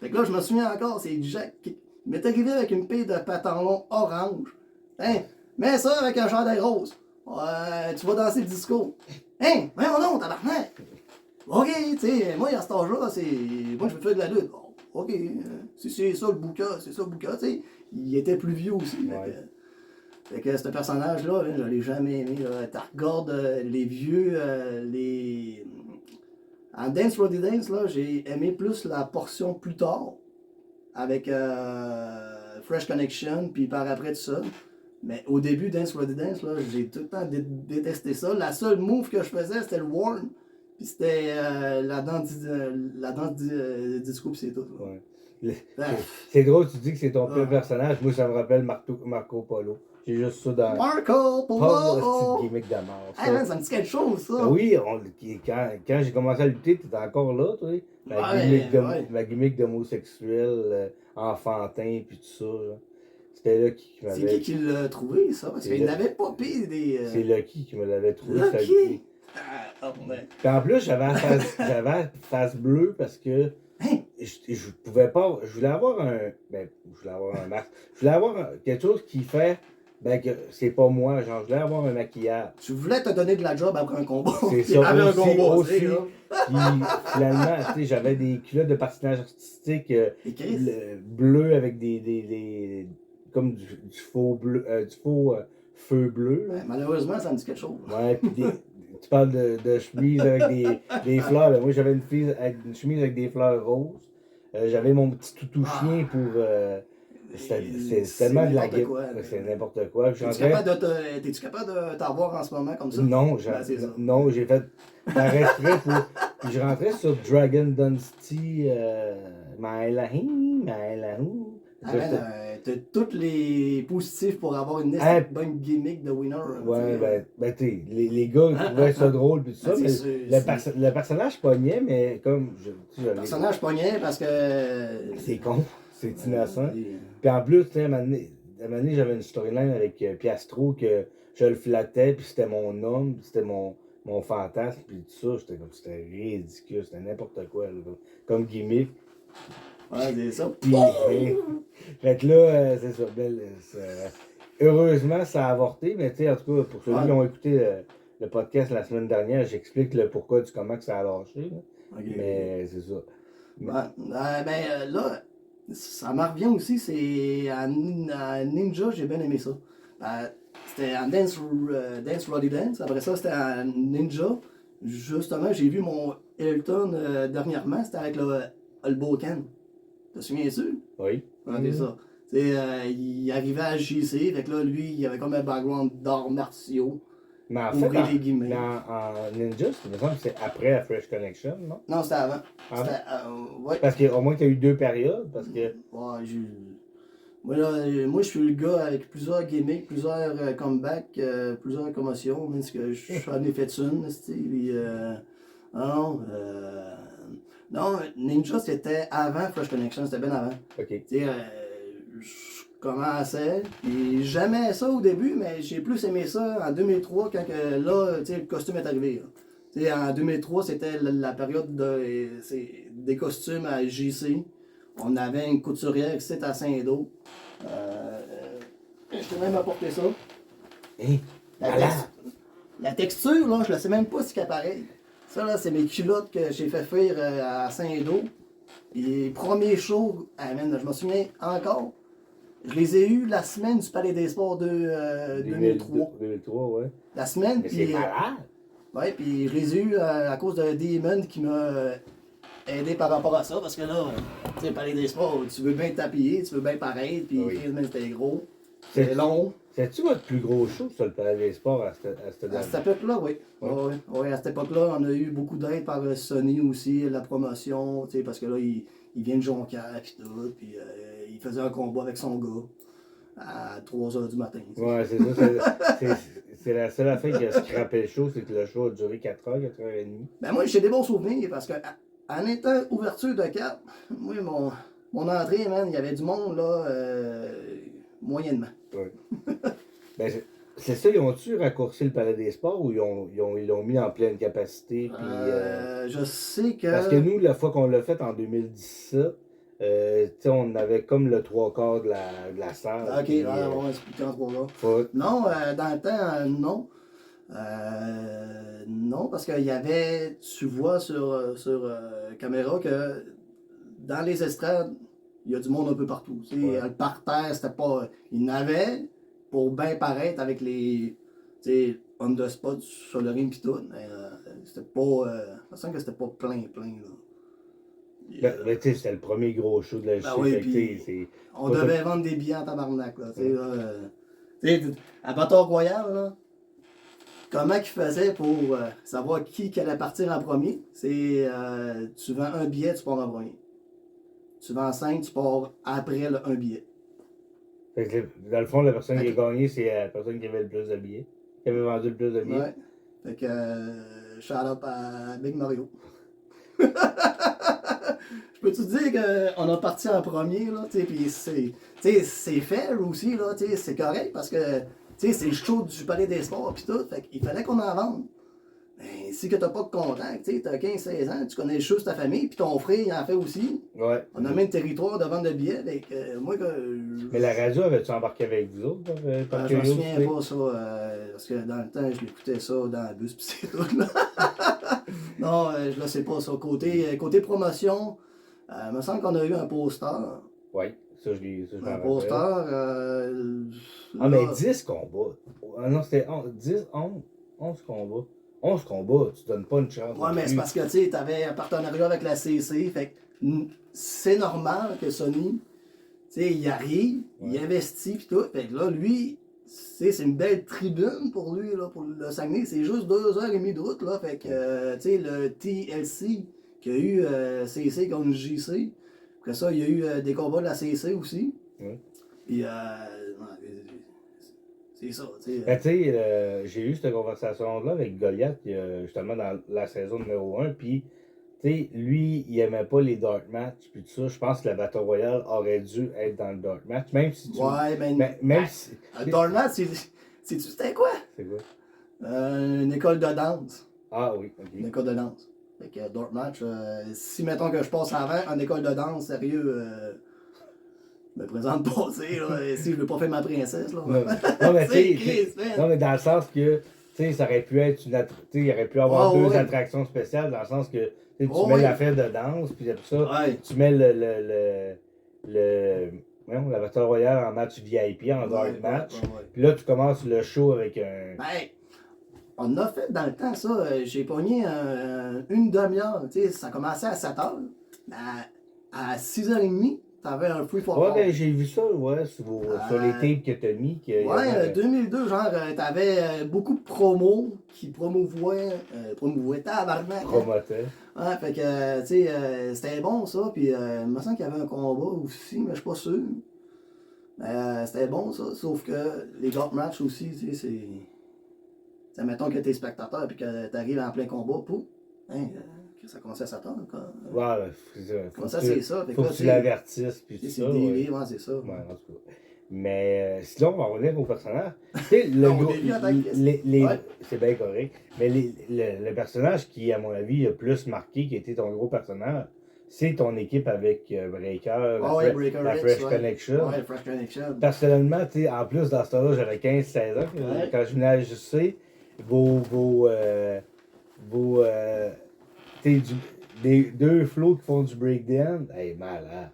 Fait que là, je me souviens encore, c'est Jack qui m'est arrivé avec une paire de pantalons orange. Hein? Mets ça avec un chandail rose. Tu vas danser le disco. Hein? Mais non, tabarnak! Ok, tu sais, moi, à cet âge-là, moi, je veux faire de la lutte. Bon, ok, si c'est ça le bouquin, tu sais. Il était plus vieux aussi.
Ouais.
Fait que ce personnage-là, je l'ai jamais aimé. Tu regardes les vieux, En Dance Roddy Dance, là, j'ai aimé plus la portion plus tard, avec Fresh Connection, puis par après tout ça. Mais au début, Dance Roddy Dance, là, j'ai tout le temps détesté ça. La seule move que je faisais, c'était le Warm. Puis c'était la danse disco, puis c'est tout.
Ouais. C'est drôle, tu dis que c'est ton pire personnage. Moi, ça me rappelle Marco Polo. J'ai juste ça dans.
Marco Polo!
Oh, c'est gimmick de mort.
Ça me dit quelque chose, ça.
Oui, quand j'ai commencé à lutter, t'étais encore là, tu sais. Ma gimmick d'homosexuel, enfantin, puis tout ça. Là. C'était Lucky qui m'avait.
C'est qui l'a trouvé, ça? Parce qu'il n'avait pas pire des.
C'est Lucky qui me l'avait trouvé.
Lucky?
Puis en plus, j'avais la face bleue parce que je pouvais pas. Je voulais avoir un. Je voulais avoir un masque. Je voulais avoir quelque chose qui fait. Que c'est pas moi, genre, je voulais avoir un maquillage.
Tu voulais te donner de la job après un combat.
C'est ça, aussi. Puis finalement, tu sais, j'avais des culottes de patinage artistique bleu avec des comme du faux bleu, du faux feu bleu.
Ouais, malheureusement, ça me dit quelque chose.
Ouais, puis tu parles de chemise avec des fleurs. Là. Moi, j'avais une chemise avec des fleurs roses. J'avais mon petit toutou chien pour. C'est tellement de la gueule. C'est n'importe quoi.
T'es-tu capable de t'avoir en ce moment comme ça?
Non, j'ai fait par exprès pour. Puis je rentrais sur Dragon Dynasty, Maëlahin.
T'as tous les positifs pour avoir une bonne gimmick de winner.
Ouais, tu les gars trouvaient ça drôle pis tout ça, mais le personnage pognait, mais comme.
Le personnage pognait parce que.
C'est con, c'est innocent. Puis en plus, tu sais, à un moment donné, j'avais une storyline avec Piastro que je le flattais, puis c'était mon homme, puis c'était mon fantasme, puis tout ça. C'était ridicule, c'était n'importe quoi, là, comme gimmick.
Ouais, c'est ça.
Puis, fait que là, c'est ça. Heureusement, ça a avorté, mais tu sais, en tout cas, pour ceux qui ont écouté le podcast la semaine dernière, j'explique le pourquoi du comment que ça a lâché. Là.
Ok.
Mais c'est ça.
Là, ça m'en revient aussi, c'est à Ninja, j'ai bien aimé ça. C'était en Dance Roddy Dance, après ça c'était en Ninja. Justement, j'ai vu mon Elton dernièrement, c'était avec le Boken. Te souviens-tu?
Oui.
C'est ça. Il arrivait à JC, fait que là, lui, il avait comme un background d'arts martiaux.
Mais en fait,
Ouvrez les guillemets.
en Ninja, il me semble que c'est après la Fresh Connection, non?
Non, c'était avant.
Avant?
Ouais.
Parce qu'au moins, tu as eu 2 périodes. Parce que...
Ouais, moi, je suis le gars avec plusieurs gimmicks, plusieurs comebacks, plusieurs commotions, même si que j'en ai fait une, puis, non, Ninja, c'était avant Fresh Connection, c'était bien avant.
OK.
Je commençais, et j'aimais ça au début, mais j'ai plus aimé ça en 2003, quand le costume est arrivé. En 2003, c'était la période des costumes à JC. On avait une couturière ici à Saint-Do. Je t'ai même apporté ça.
Hein?
La texture, là, je ne sais même pas si c'est pareil. Ça, là, c'est mes culottes que j'ai fait faire à Saint-Do. Les premiers shows, je me souviens encore. Je les ai eus la semaine du Palais des Sports de 2003.
2003, ouais.
La semaine,
Mais c'est
puis.
malade!
Ouais, puis je les ai eus à cause d'un Demon qui m'a aidé par rapport à ça, parce que là, tu sais, Palais des Sports, tu veux bien t'appuyer, tu veux bien paraître, puis
Oui.
c'était gros, c'était long.
C'est-tu votre plus gros show sur le Palais des Sports à cette
À cette époque-là, oui.
Ouais.
Ouais, à cette époque-là, on a eu beaucoup d'aide par Sony aussi, la promotion, tu sais, parce que là, il vient de Jonquière, puis tout, puis il faisait un combat avec son gars à 3h du matin. T'sais.
Ouais, c'est ça. C'est la seule affaire qui a scrappé le show, c'est que le show a duré 4h, 4h30.
Ben moi, j'ai des bons souvenirs, parce que en étant ouverture de cap, moi, mon entrée, man, il y avait du monde, là, moyennement.
Ouais. Ben, c'est ça, ils ont-tu raccourci le Palais des Sports ou ils l'ont mis en pleine capacité? Puis,
Je sais que...
Parce que nous, la fois qu'on l'a fait en 2017, on avait comme le 3/4 de la salle.
Ok,
puis,
on va expliquer en 3 gars.
Faut...
Non, dans le temps, non. Non, parce qu'il y avait, tu vois sur caméra que dans les estrades, il y a du monde un peu partout.
Ouais.
Le parterre, c'était pas. Il y en avait pour bien paraître avec les. On the spot sur le ring pis tout, mais c'était pas. Ça semble que c'était pas plein, là.
Ben, tu sais, c'était le premier gros show de la
Ben oui,
fait que,
puis
c'est...
on devait vendre des billets en tabarnak, là. À Bâton Royal, là, comment ils faisaient pour savoir qui allait partir en premier? C'est tu vends un billet, tu pars en premier. Tu vends 5, tu pars après un billet.
Fait que, dans le fond, la personne qui a gagné, c'est la personne qui avait le plus de billets. Qui avait vendu le plus de billets.
Ouais. Fait que shout out à Big Mario. Je peux te dire qu'on a parti en premier, là, puis c'est fair aussi, là, c'est correct parce que c'est le show du Palais des Sports pis tout, fait qu'il fallait qu'on en vende. Ben, si que t'as pas de contact, t'as 15-16 ans, tu connais le show de ta famille, puis ton frère il en fait aussi.
Ouais.
On a même le territoire de vente de billets, fait moi
Mais la radio avait-tu embarqué avec vous autres?
je me souviens pas ça, parce que dans le temps, je l'écoutais ça dans le bus pis c'est tout, là. Non, je le sais pas ça. Côté promotion, il me semble qu'on a eu un poster.
Oui, ça je m'en
Un
rappelle.
poster.
Ah, mais 10 combats. Ah non, c'était 11 combats. 11 combats, tu donnes pas une chance.
Ouais, mais c'est parce que tu avais un partenariat avec la CC. Fait que c'est normal que Sony, il arrive, il investit pis tout. Fait que là, lui, c'est une belle tribune pour lui, là, pour le Saguenay. C'est juste 2h30 de route, là. Fait que, le TLC qu'il y a eu CC contre JC. Après ça, il y a eu des combats de la CC aussi.
Oui.
Puis, c'est ça,
Ben, j'ai eu cette conversation-là avec Goliath, justement, dans la saison numéro 1. Puis, lui, il aimait pas les dark matchs. Puis tout ça, je pense que la Battle Royale aurait dû être dans le dark match. Même si tu.
Ouais, mais.
Même si.
Le dark match, c'était quoi?
C'est quoi?
Une école de danse.
Ah oui, ok.
Une école de danse. Fait que dark match, si mettons que je passe avant en école de danse, sérieux, je me présente pas, tu sais, si je veux pas faire ma princesse, là.
Non, mais tu sais, non, mais dans le sens que, tu sais, ça aurait pu être il aurait pu avoir
Ouais,
deux
ouais.
attractions spéciales dans le sens que tu
Ouais,
mets
ouais.
l'affaire de danse, puis après ça,
Ouais.
tu mets la Battle Royale en match VIP, en dark match.
Ouais.
Puis là, tu commences le show avec un.
Ben, on a fait dans le temps ça. J'ai pogné une demi-heure. Tu sais, ça commençait à 7h. Ben, à 6h30, t'avais un free for
Ouais,
all.
ben j'ai vu ça, ouais, sur les tapes que t'as mis.
Ouais, 2002, genre, t'avais beaucoup de promos qui promouvaient tabarnak.
Promotait.
Ouais, fait que, tu sais, c'était bon ça. Puis, il me semble qu'il y avait un combat aussi, mais je suis pas sûr. Mais c'était bon ça. Sauf que les gauntlet matchs aussi, tu sais, c'est. Ça, mettons que t'es spectateur et que t'arrives en plein combat, pouf, hein, que ça commence à s'attendre.
Ouais, c'est ça.
Comment ça, c'est ça? Fait
Faut
là,
que tu l'avertisses, puis tout
c'est
ça.
délire, ouais, c'est ça.
Ouais, en tout cas. Mais sinon, on va revenir au personnage. Tu sais, le
On
gros.
dévie en tant que
Ouais. C'est bien correct. Mais le personnage qui, à mon avis, a plus marqué, qui a été ton gros personnage, c'est ton équipe avec Breaker,
Breaker
la
X,
Fresh
ouais.
Connection.
Ouais, Fresh Connection.
Personnellement, tu sais, en plus, dans ce temps-là, j'avais 15-16 ans.
Ouais.
Quand je venais à ajuster, tu sais, des deux flots qui font du breakdown, hey, malade.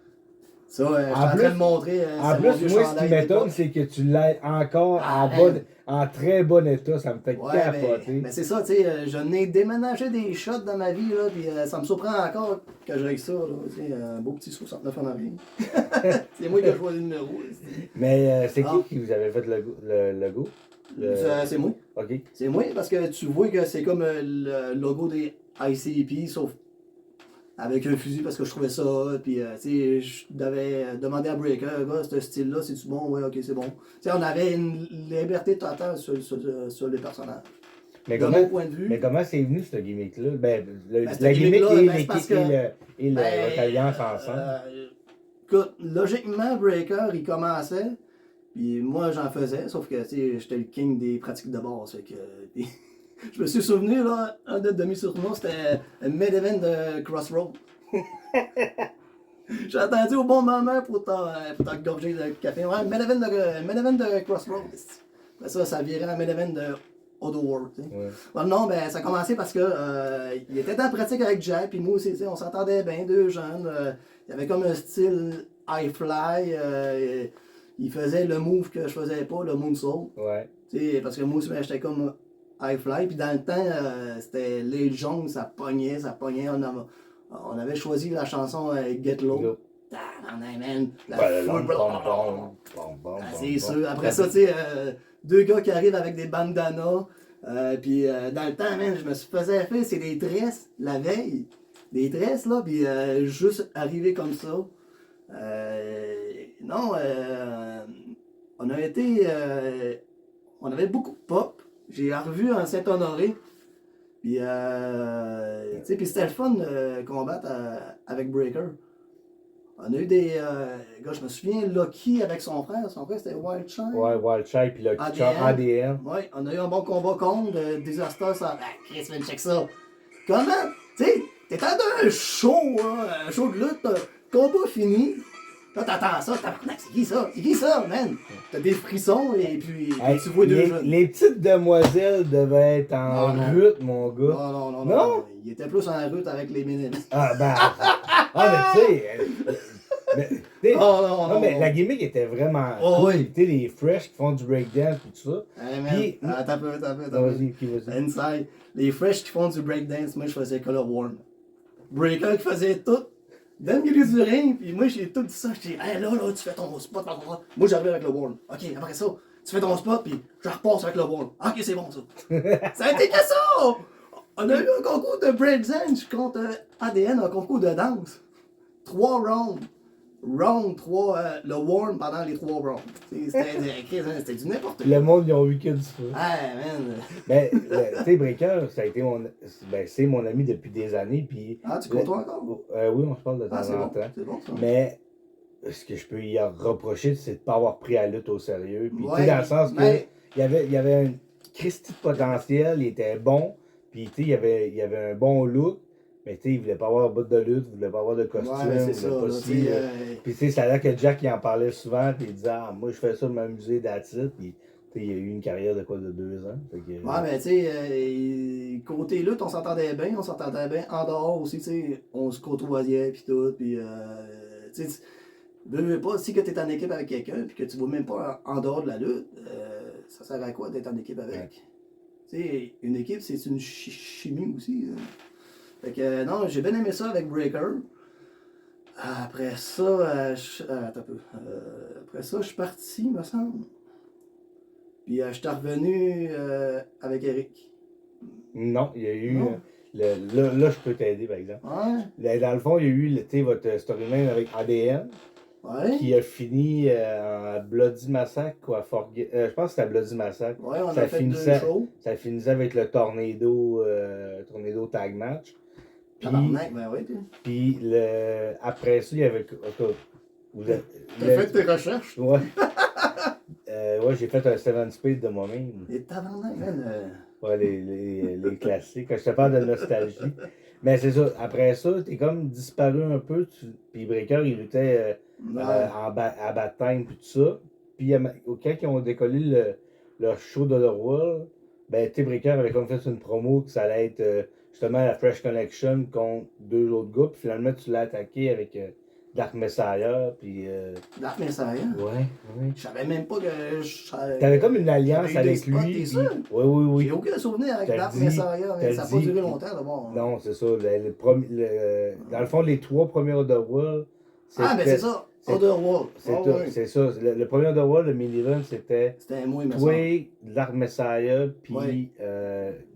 Ça, je suis en train de montrer.
En
c'est
plus,
mon vieux
moi, ce
chandail
qui m'étonne,
d'époque.
c'est que tu l'aies encore
Ah,
en très bon état. Ça me fait
Ouais,
capoter.
mais c'est ça, tu sais, je n'ai déménagé des shots dans ma vie, là, puis ça me surprend encore que j'aille ça, là, tu sais, un beau petit 69 en arrière. C'est moi qui ai choisi le numéro.
Mais c'est qui vous avait fait le logo?
C'est moi.
OK.
C'est moi, parce que tu vois que c'est comme le logo des ICP, sauf avec un fusil, parce que je trouvais ça hot, puis tu sais, je devais demander à Breaker, gars, ce style-là, c'est-tu bon? Ouais, ok, c'est bon. Tu sais, on avait une liberté totale sur les personnages.
Mais
de mon point de vue.
Mais comment c'est venu, ce gimmick-là?
cette
La gimmick
gimmick-là,
et
c'est parce que-
l'alliance ensemble.
Écoute, logiquement, Breaker, il commençait, puis moi, j'en faisais, sauf que, tu sais, j'étais le king des pratiques de base, fait que... puis je me suis souvenu, là, un de demi-tournoi, c'était un main event de Crossroad. J'ai attendu au bon moment pour t'engorger le café. Ouais, main event de Crossroad. Après ça virait un main event de Otherworld.
Ouais.
Bon, non, ben ça a commencé parce que il était en pratique avec Jack, puis moi aussi, on s'entendait bien, deux jeunes. Il y avait comme un style high fly. Il faisait le move que je faisais pas, le moonsault.
Ouais.
T'sais, parce que moi aussi, j'étais comme high fly. Puis dans le temps, c'était les Jones, ça pognait. On avait choisi la chanson Get Low. Man, c'est sûr. Après ça, tu sais, deux gars qui arrivent avec des bandanas. Puis dans le temps, man, je me faisais faire, c'est des tresses la veille. Des tresses, là, puis juste arriver comme ça. Non, on a été. On avait beaucoup de pop. J'ai revu en Saint-Honoré. Puis, tu sais, puis c'était le fun de combattre avec Breaker. On a eu des. Gars, je me souviens, Lucky avec son frère. Son frère, c'était Wild Child.
Ouais, Wild Child, puis le ADN.
Ouais, on a eu un bon combat contre Disaster. Ça... Ah, Chris, man, check ça. Comment? Tu sais, t'es dans un show, hein, un show de lutte. Combat fini. Là, t'attends ça, tabarnak, c'est qui ça? C'est qui ça, man? T'as des frissons et puis
Hey,
tu vois deux jeunes.
les petites demoiselles devaient être en rut, mon gars.
Non. Il était plus en route avec les minimes.
Ah, ben. Mais tu sais. Mais la gimmick était vraiment cool.
Oui.
Tu sais, les fresh qui font du breakdance et tout ça.
Hey, man.
Puis-
Attends un peu.
Vas-y.
Inside, les fresh qui font du breakdance, moi je faisais Color Warm. Breaker qui faisait tout dans le milieu du ring, puis moi j'ai tout dit ça. Je dis, hey, là, tu fais ton spot. Moi j'arrive avec le Warm. Ok, après ça, tu fais ton spot, puis je repasse avec le Warm. Ok, c'est bon ça. Ça a été que ça! On a eu un concours de breakdance contre ADN, un concours de danse. 3 rounds. Round 3, le Warm pendant les 3 rounds. C'était du n'importe quoi.
Le monde, ils ont vu que du feu.
Hey, man.
Ben, tu sais, Breaker, ça a été c'est mon ami depuis des années. Puis,
Ah, tu côtoies encore?
Oui, on se parle de temps
Ah, c'est
en
bon.
temps.
C'est bon, ça.
Mais ce que je peux y reprocher, c'est de ne pas avoir pris la lutte au sérieux. Puis, tu
Ouais,
sais, dans le sens
mais-
que il y avait un Christy de potentiel, il était bon. Puis, tu sais, il y avait un bon look. Mais tu sais, il voulait pas avoir de bout de lutte, il voulait pas avoir de costume,
Ouais, c'est
il
ça.
voulait pas
là,
ci,
tu sais,
Puis tu sais, c'est là que Jack il en parlait souvent, puis il disait, ah, moi je fais ça pour m'amuser, that's it. Puis il a eu une carrière de quoi, de 2 ans. Fait que,
Ouais, mais tu sais, côté lutte, on s'entendait bien en dehors aussi, tu sais, on se côtoyait pis tout, pis tu sais, veux pas, si que t'es en équipe avec quelqu'un pis que tu vas même pas en dehors de la lutte, ça sert à quoi d'être en équipe avec?
Ouais.
Tu sais, une équipe, c'est une chimie aussi. Fait que non, j'ai bien aimé ça avec Breaker. Après ça, attends un peu. Après ça, je suis parti, me semble. Puis je suis revenu avec Eric.
Non, il y a eu.
Non?
Là, je peux t'aider, par exemple.
Ouais,
Dans le fond, il y a eu tu sais, votre storyline avec ADN
ouais.
qui a fini en Bloody Massacre ou à je pense que c'était à Bloody Massacre.
Ouais, on
Ça
a fait 2
finissait,
shows.
ça finissait avec le Tornado Tag Match. Puis,
Tabarnak, ben oui.
puis après ça, il y avait. Vous avez-
T'as fait tes recherches?
Ouais. Ouais, j'ai fait un 7 speed de moi-même.
Et tabarnak, man.
Ouais, les classiques. Je te parle de nostalgie. Mais c'est ça. Après ça, t'es comme disparu un peu. Puis Breaker, il luttait
Ouais.
à Bad Time puis tout ça. Puis quand ils ont décollé leur show de World, ben, Breaker avait comme fait une promo que ça allait être justement la Fresh Connection contre 2 autres gars. Puis finalement, tu l'as attaqué avec Dark Messiah. Puis.
Dark Messiah?
Ouais, ouais.
Je savais même pas que
T'avais comme une alliance
j'avais eu des
avec
spots,
lui.
t'es
puis-
sûr?
Oui, oui, oui.
J'ai aucun souvenir avec
T'as
Dark
dit-
Messiah, mais
t'as
ça n'a pas
dit-
duré longtemps d'abord.
Non, c'est ça. Dans le fond, les 3 premiers Otherworld,
Ah, ben c'est ça, Otherworld.
C'est ça. Le premier Otherworld, le mini-event, c'était
C'était moi, il me
toi,
semble.
Dark Messiah, puis
Ouais.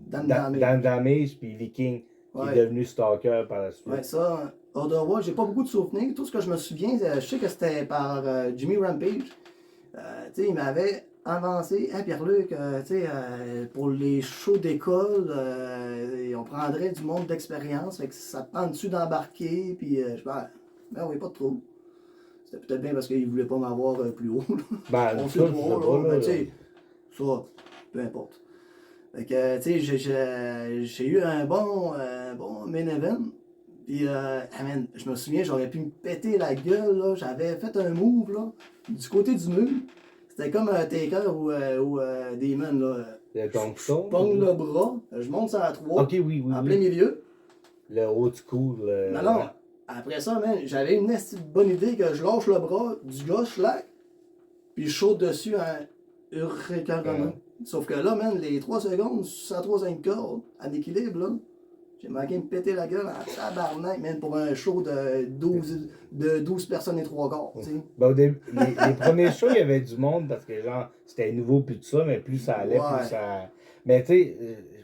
Dan Damage.
Dan Damage, puis Viking, qui
Ouais.
est devenu Stalker par la suite.
Ouais, ça, Otherworld, j'ai pas beaucoup de souvenirs. Tout ce que je me souviens, je sais que c'était par Jimmy Rampage. Tu sais, il m'avait avancé, hein, Pierre-Luc, tu sais, pour les shows d'école, on prendrait du monde d'expérience, fait que ça te tente dessus d'embarquer, puis je ben oui, pas de trouble. C'était peut-être bien parce qu'il voulait pas m'avoir plus haut, là.
Ben,
On
ça,
sait
je
pas,
sais
là,
pas,
mais
là.
tu sais, ça, peu importe. Fait que, tu sais, j'ai eu un bon main event. Puis, man, je me souviens, j'aurais pu me péter la gueule, là. J'avais fait un move, là, du côté du mur. C'était comme un Taker ou Demon, là.
Le
Je
Tombstone.
pogne le bras, je monte sur la 3,
Ok, oui, oui,
en
oui.
plein milieu.
Le old school.
Non, non, après ça, man, j'avais une bonne idée que je lâche le bras du gars, schlack, puis je saute dessus en hurricanant. Sauf que là, man, les 3 secondes, sur la 3-5 cordes, en équilibre, là, j'ai manqué de me péter la gueule en tabarnak, man, pour un show de 12 personnes et 3 quarts, tu sais.
Ben, au début, les premiers shows, il y avait du monde parce que genre, c'était nouveau puis tout ça, mais plus ça allait,
Ouais.
plus ça. Mais tu sais,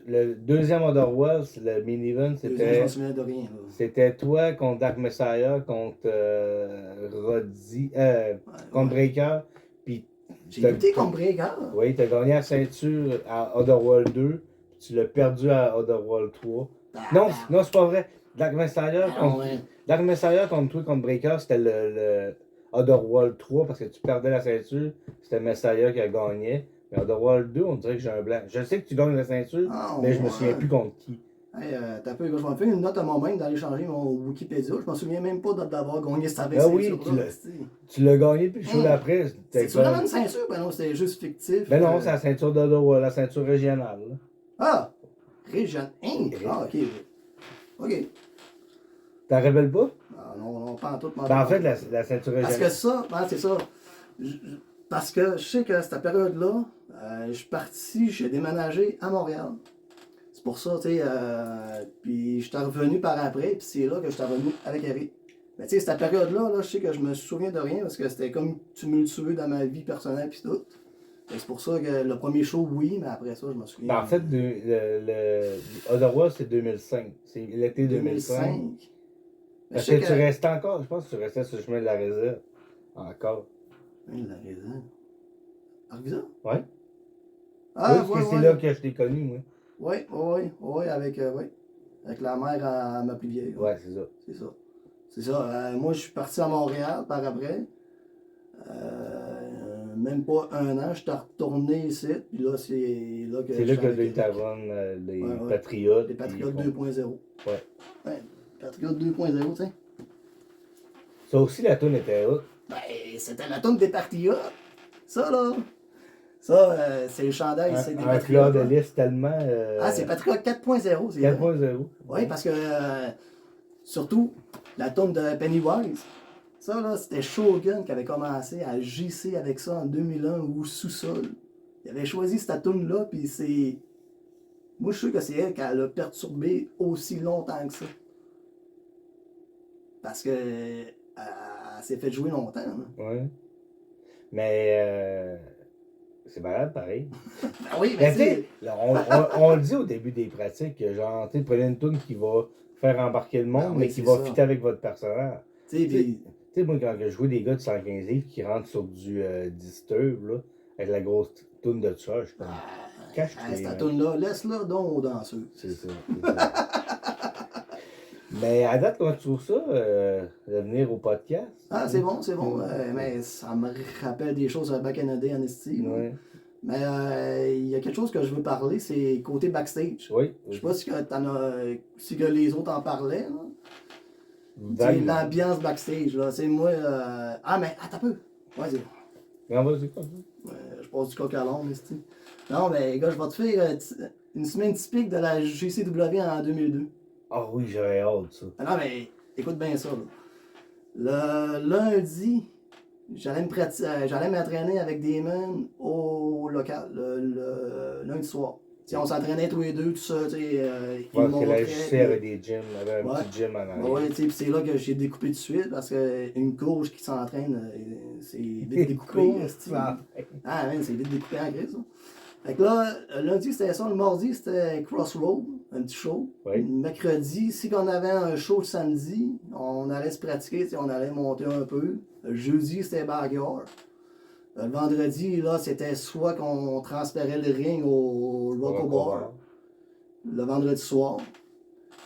le deuxième Otherworld, le mini-event,
Je me
c'était.
souviens de rien, là.
C'était toi contre Dark Messiah, contre Roddy, contre Breaker, puis
J'ai lutté contre Breaker.
oui, t'as gagné la ceinture à Otherworld 2, puis tu l'as perdu à Otherworld 3. Non, non, c'est pas vrai. Dark Messiah contre,
ouais.
Dark Messiah contre toi, contre Breaker, c'était le Otherworld 3 parce que tu perdais la ceinture, c'était Messiah qui a gagné. Mais Otherworld 2, on dirait que j'ai un blanc. Je sais que tu gagnes la ceinture,
Ah,
mais je me
ouais.
souviens plus contre qui.
Hey, t'as peu, je vais me faire une note à moi-même d'aller changer mon Wikipédia. Je m'en souviens même pas d'avoir gagné cette
Ah oui,
ceinture-là.
tu l'as gagné, puis le show d'après,
C'est vraiment une ceinture? Ben non, c'était juste fictif.
Ben non, c'est la ceinture d'Otherworld, la ceinture régionale. Là.
Ah! Région. Hein? Ah, ok. Ok.
T'en rappelles pas?
Ah, non, pas en tout.
Ben, en fait, la ceinture régionale.
Parce que ça, ben, c'est ça. Parce que je sais que cette période-là, je suis parti, j'ai déménagé à Montréal. C'est pour ça, tu sais, puis je suis revenu par après, puis c'est là que je suis revenu avec Eric. Mais tu sais, cette période-là, là, je sais que je me souviens de rien parce que c'était comme tumultueux dans ma vie personnelle puis tout. C'est pour ça que le premier show, oui, mais après ça, je me souviens.
Ben, en fait, le Otherworld, c'est 2005. C'est l'été 2005. Parce que tu restais encore, je pense que tu restais sur le chemin de la réserve. Encore.
Oui, la réserve. Arvisa?
Ouais.
Ah,
oui, parce que c'est là que je t'ai connu, moi.
Oui, avec la mère à ma plus vieille.
Ouais, c'est ça.
C'est ça. C'est ça. Moi, je suis parti à Montréal par après. Même pas un an, je suis retourné ici. Puis là, c'est là que.
C'est là que les Tavon, les Patriotes.
Les Patriotes 2.0.
Ouais.
Patriotes 2.0, tu sais.
Ça aussi, la toune était haute.
Ben, c'était la toune des Patriotes. Ça, là. Ça, c'est le chandail, c'est des
Un fleur
Patriotes.
de liste tellement.
Ah, c'est Patriote 4.0, c'est vrai.
4.0.
Oui, parce que surtout, la tombe de Pennywise, ça là, c'était Shogun qui avait commencé à JC avec ça en 2001 ou Sous-sol. Il avait choisi cette tune-là, puis c'est. Moi, je suis sûr que c'est elle qui l'a perturbé aussi longtemps que ça. Parce que elle s'est fait jouer longtemps. Là.
Ouais. Mais c'est malade pareil.
Ben oui,
Mais
mais
tu sais,
c'est.
on le dit au début des pratiques, genre, tu sais, prenez une tune qui va faire embarquer le monde,
Ben oui,
mais qui
c'est
va
ça.
fitter avec votre personnage.
Tu sais,
Tu sais,
puis.
tu sais, moi, quand je jouais des gars de 115 livres qui rentrent sur du Disturb, là, avec la grosse tune de ça, je suis comme, cache-les,
Cette
man.
tune-là, laisse-la donc aux danseuses.
C'est ça. Mais à date, comment tu trouves ça, de venir au podcast?
Ah, c'est bon. Mais ça me rappelle des choses back in the day en estime.
Ouais.
Mais il y a quelque chose que je veux parler, c'est côté backstage.
Oui.
Je sais pas si que les autres en parlaient. Là. C'est
Vaguement.
l'ambiance backstage. Là. C'est moi. Ah, mais attends un peu. Vas-y.
Mais on va dire quoi, ça?
Je passe du coq à l'ombre, esti. Non, mais gars, je vais te faire une semaine typique de la GCW en 2002.
Ah oui, j'aurais hâte, ça.
Ah non, mais écoute bien ça. Là. Le lundi, j'allais m'entraîner avec Damon au local, le lundi soir. T'sais, on s'entraînait tous les deux, tout ça. Il
Parce que
montrait.
la JC avait des gyms, avait un
Ouais.
petit gym en arrière.
Ouais, puis c'est là que j'ai découpé tout de suite parce qu'une coach qui s'entraîne, c'est vite découpé. esti. Ah, man, c'est vite découpé en gris, ça. Fait que là, lundi c'était ça, le mardi c'était Crossroad, un petit show.
Oui.
Mercredi, si on avait un show le samedi, on allait se pratiquer, on allait monter un peu. Le jeudi c'était Backyard. Le vendredi, là, c'était soit qu'on transférait le ring au Rocco Bar le vendredi soir.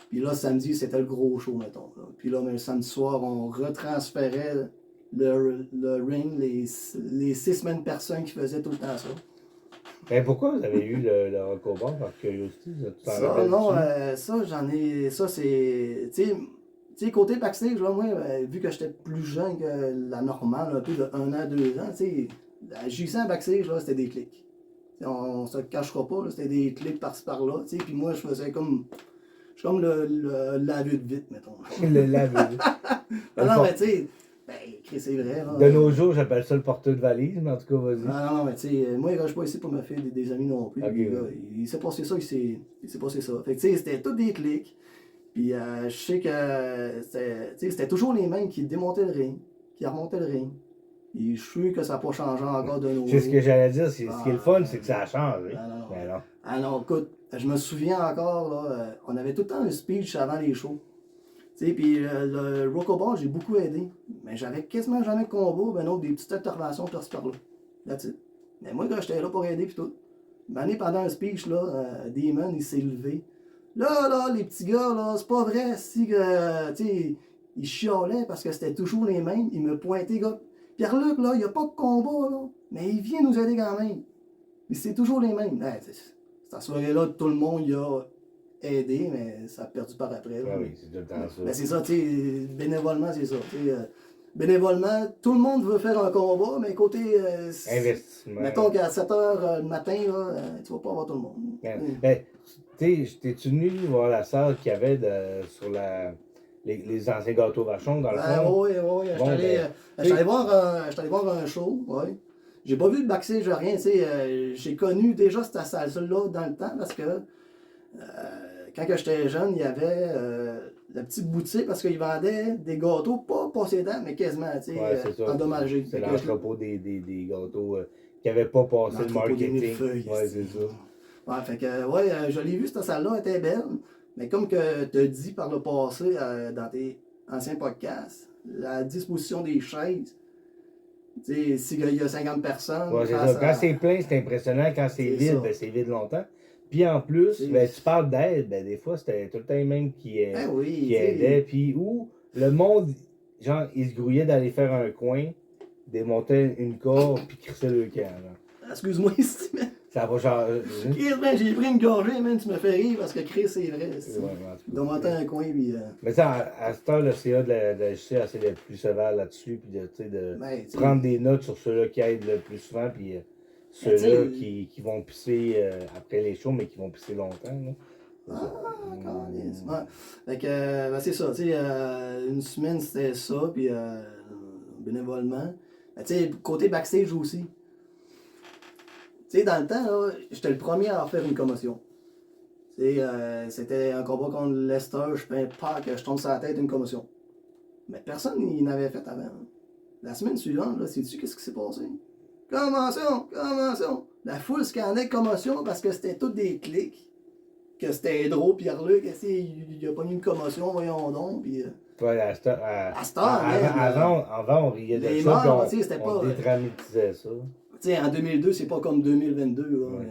Puis là, samedi, c'était le gros show, mettons. Là. Puis là, mais le samedi soir, on retransférait le ring, les 6 semaines personnes qui faisaient tout le temps ça.
Mais pourquoi vous avez eu le Rocobar par curiosité? Tu t'en
Ça,
rappelles-tu?
non, ça, j'en ai. Ça, c'est. Tu sais, côté backstage, là, moi, vu que j'étais plus jeune que la normale, un peu de 1 an, 2 ans, tu sais, la JC en backstage, là, c'était des clics. T'sais, on se cachera pas, là, c'était des clics par-ci par-là, tu sais, puis moi, je faisais comme. Je suis comme le laveux de vite, mettons.
Le laveux.
Non, mais tu sais, ben, c'est vrai, là.
De nos jours, j'appelle ça le porteur de valise, mais en tout cas, vas-y.
Non, mais tu sais, moi, je suis pas ici pour me faire des amis non plus.
Ok,
Puis,
ouais.
là, il s'est passé ça, il s'est passé ça. Fait que, tu sais, c'était tous des clics. Puis, je sais que c'était toujours les mêmes qui démontaient le ring, qui remontaient le ring. Et je suis sûr que ça n'a pas changé encore de nos
C'est ce
jours.
que j'allais dire, ce qui est le fun, c'est que ça a changé.
Non.
Mais non.
Ah non, écoute, je me souviens encore, là, on avait tout le temps un speech avant les shows. Tu sais, puis le Rocco Bar, j'ai beaucoup aidé. Mais j'avais quasiment jamais de combat, ben non, des petites interventions par-ci par-là. That's it. Mais moi, quand j'étais là pour aider, puis tout. Une année, pendant un speech, là, Damon, il s'est levé. Là, les petits gars, là, c'est pas vrai, si que, tu sais, ils chialaient parce que c'était toujours les mêmes. Il me pointait, gars. Pierre-Luc, là, il n'y a pas de combat, là. Mais il vient nous aider quand même. Mais c'est toujours les mêmes. Hey, cette soirée-là, tout le monde y a aidé, mais ça a perdu par après. Là.
Ah oui, c'est tout le temps ça.
Mais c'est ça, tu sais, bénévolement, c'est ça. Bénévolement, tout le monde veut faire un combat, mais côté.
Investissement.
Mettons qu'à 7h le matin, là, tu vas pas avoir tout le monde.
Mais, tu sais, t'es-tu venu voir la salle qu'il y avait sur les anciens gâteaux vachons, dans le fond?
Oui.
Bon,
J'étais allé voir un show, oui. J'ai pas vu de backstage, rien, tu sais. J'ai connu déjà cette salle-là dans le temps parce que quand j'étais jeune, il y avait la petite boutique parce qu'ils vendaient des gâteaux, pas possédants, mais quasiment, tu sais, endommagés.
C'est l'entrepôt des gâteaux qui n'avaient pas passé le marketing.
Ouais,
c'est ça.
Ouais, fait que, je l'ai vu, cette salle-là était belle, mais comme que tu as dit par le passé dans tes anciens podcasts, la disposition des chaises, tu sais, s'il y a 50 personnes.
Ouais, c'est ça. Quand c'est plein, c'est impressionnant. Quand c'est vide, ben, c'est vide longtemps. Puis en plus, ben, tu parles d'aide, ben, des fois, c'était tout le temps les mêmes qui aidaient. Puis où le monde, genre, il se grouillait d'aller faire un coin, démonter une corde, puis crisser le camp.
Excuse-moi ici, mais.
Ça va changer.
J'ai pris une gorgée, man, tu me fais rire parce que Chris, c'est vrai.
Ouais,
monter un coin, puis.
Mais ça, à ce temps, le CA de la JC essaie d'être plus sévère là-dessus, puis de prendre des notes sur ceux-là qui aident le plus souvent, puis ceux-là qui vont pisser après les shows, mais qui vont pisser longtemps. Là.
Câlisse. Ouais. Fait que, c'est ça, tu sais, une semaine c'était ça, puis bénévolement. Tu sais, côté backstage aussi. Tu sais, dans le temps, là, j'étais le premier à avoir fait une commotion. Tu sais, c'était un combat contre Lester, je fais pas que je tombe sur la tête une commotion. Mais personne n'avait fait avant. Hein. La semaine suivante, là, sais-tu qu'est-ce qui s'est passé? Commotion! La foule scannait commotion parce que c'était toutes des clics. Que c'était drôle, Pierre-Luc, il a pas eu une commotion, voyons donc, puis...
Ouais,
à cette heure,
avant, on riait de
les
ça,
morts,
puis
c'était
on
pas...
dédramatisait ça.
Tu sais, en 2002, c'est pas comme 2022, là,
Ouais.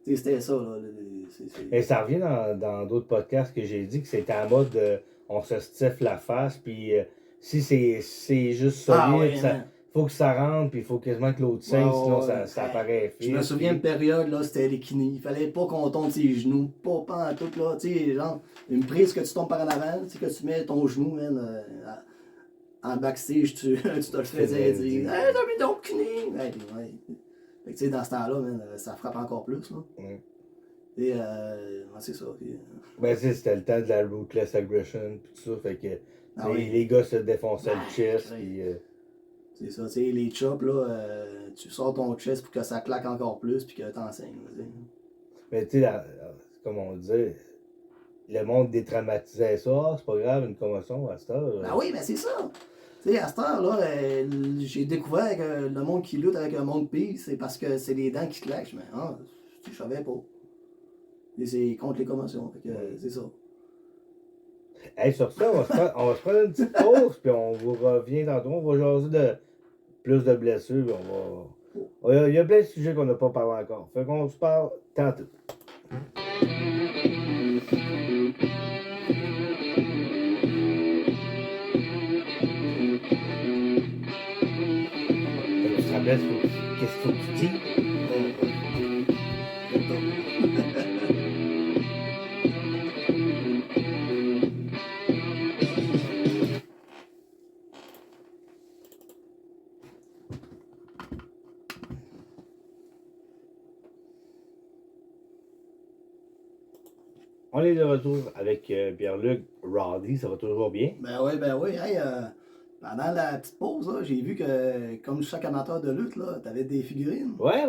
tu sais, c'était ça, là.
Et ça revient dans d'autres podcasts que j'ai dit que c'était en mode on se stiffe la face, puis si c'est juste solide,
ouais,
ça, faut que ça rentre, puis il faut quasiment que l'autre saigne, sinon ça paraît
Je me souviens d'une période, là, c'était les kinés. Il fallait pas qu'on tombe ses genoux, pas en tout, là, tu sais, genre, une prise que tu tombes par en avant, tu sais, que tu mets ton genou, man, en backstage, tu te le faisais dire, hey, t'as mis ton kiné! Ouais, puis ouais. Fait que, tu sais, dans ce temps-là, man, ça frappe encore plus, là.
Ouais.
Et, c'est ça. Puis,
Ben, c'était le temps de la ruthless aggression, pis tout ça, fait que les gars se défonçaient le chest, puis...
C'est ça, tu sais, les chops, là, tu sors ton chest pour que ça claque encore plus, puis que t'enseignes.
Mais tu sais, comme on disait, le monde détraumatisait ça, c'est pas grave, une commotion à cette heure.
Ben oui, mais c'est ça. Tu sais, à cette heure, là, j'ai découvert que le monde qui lutte avec un monde pire, c'est parce que c'est les dents qui claquent. Mais je savais pas. Et c'est contre les commotions, fait que c'est ça.
Hey, sur ça, on va se prendre une petite pause, puis on vous revient tantôt. On va jaser de plus de blessures. Il y a plein de sujets qu'on n'a pas parlé encore. Fait qu'on se parle tantôt. Tu te rappelles qu'est-ce qu'il faut que tu dis? On est de retour avec Pierre-Luc Roddy, ça va toujours bien?
Ben oui. Hey, pendant la petite pause, là, j'ai vu que, comme chaque amateur de lutte, là, t'avais des figurines.
Ouais.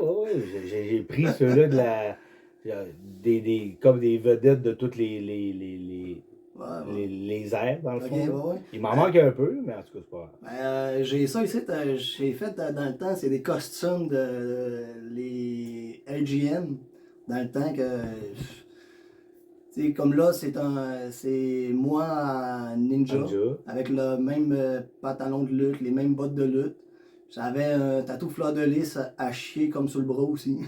J'ai pris ceux-là de la. Comme des vedettes de toutes les airs, dans le fond.
Ouais.
Il m'en manque un peu, mais en tout cas, c'est pas grave.
J'ai ça ici, j'ai fait dans le temps, c'est des costumes de les LGN. Dans le temps que. Tu sais, comme là, c'est moi en ninja, avec le même pantalon de lutte, les mêmes bottes de lutte. J'avais un tatou fleur de lys à chier comme sur le bras aussi.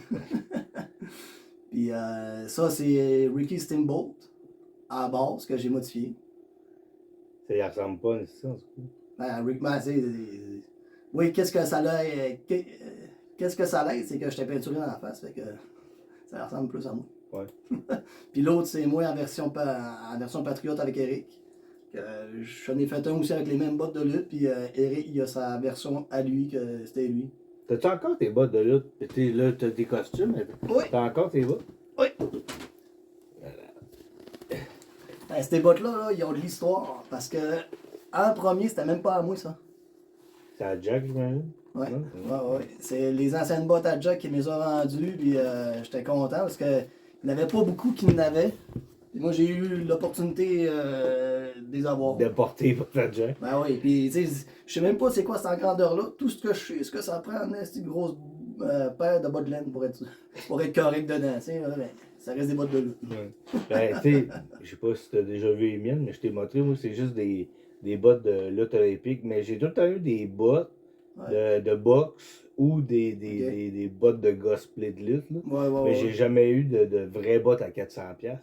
Puis ça, c'est Ricky Steamboat à la base que j'ai modifié.
Ça y ressemble pas nécessairement,
Rick, oui, qu'est-ce que ça l'a. Qu'est-ce que ça l'aide, c'est que j'étais peinturé dans la face, fait que ça ressemble plus à moi.
Ouais.
Puis l'autre, c'est moi en version patriote avec Eric. J'en ai fait un aussi avec les mêmes bottes de lutte, puis Eric, il a sa version à lui, que c'était lui.
T'as-tu encore tes bottes de lutte? Là, t'as tes costumes, mais
oui.
T'as encore tes bottes?
Oui. Ces bottes-là, là, ils ont de l'histoire, parce que en premier, c'était même pas à moi, ça.
C'est à Jack, j'imagine?
Ouais. C'est les anciennes bottes à Jack qui me les ont vendues, puis j'étais content, parce que il n'y en avait pas beaucoup qui n'avaient. Moi, j'ai eu l'opportunité de les avoir.
De porter bottes à Jack.
Ben oui, puis tu sais, je sais même pas c'est quoi cette grandeur-là. Tout ce que je sais, ce que ça prend, c'est une grosse paire de bottes de laine pour être correct dedans. Tu sais, ben, ça reste des bottes de lutte.
Ouais. Ben, tu sais, je sais pas si tu as déjà vu les miennes, mais je t'ai montré, moi, c'est juste des bottes de lutte olympique, mais j'ai tout le temps eu des bottes de boxe ou des bottes de cosplay de lutte. Là. Mais j'ai jamais eu de vraies bottes à 400$.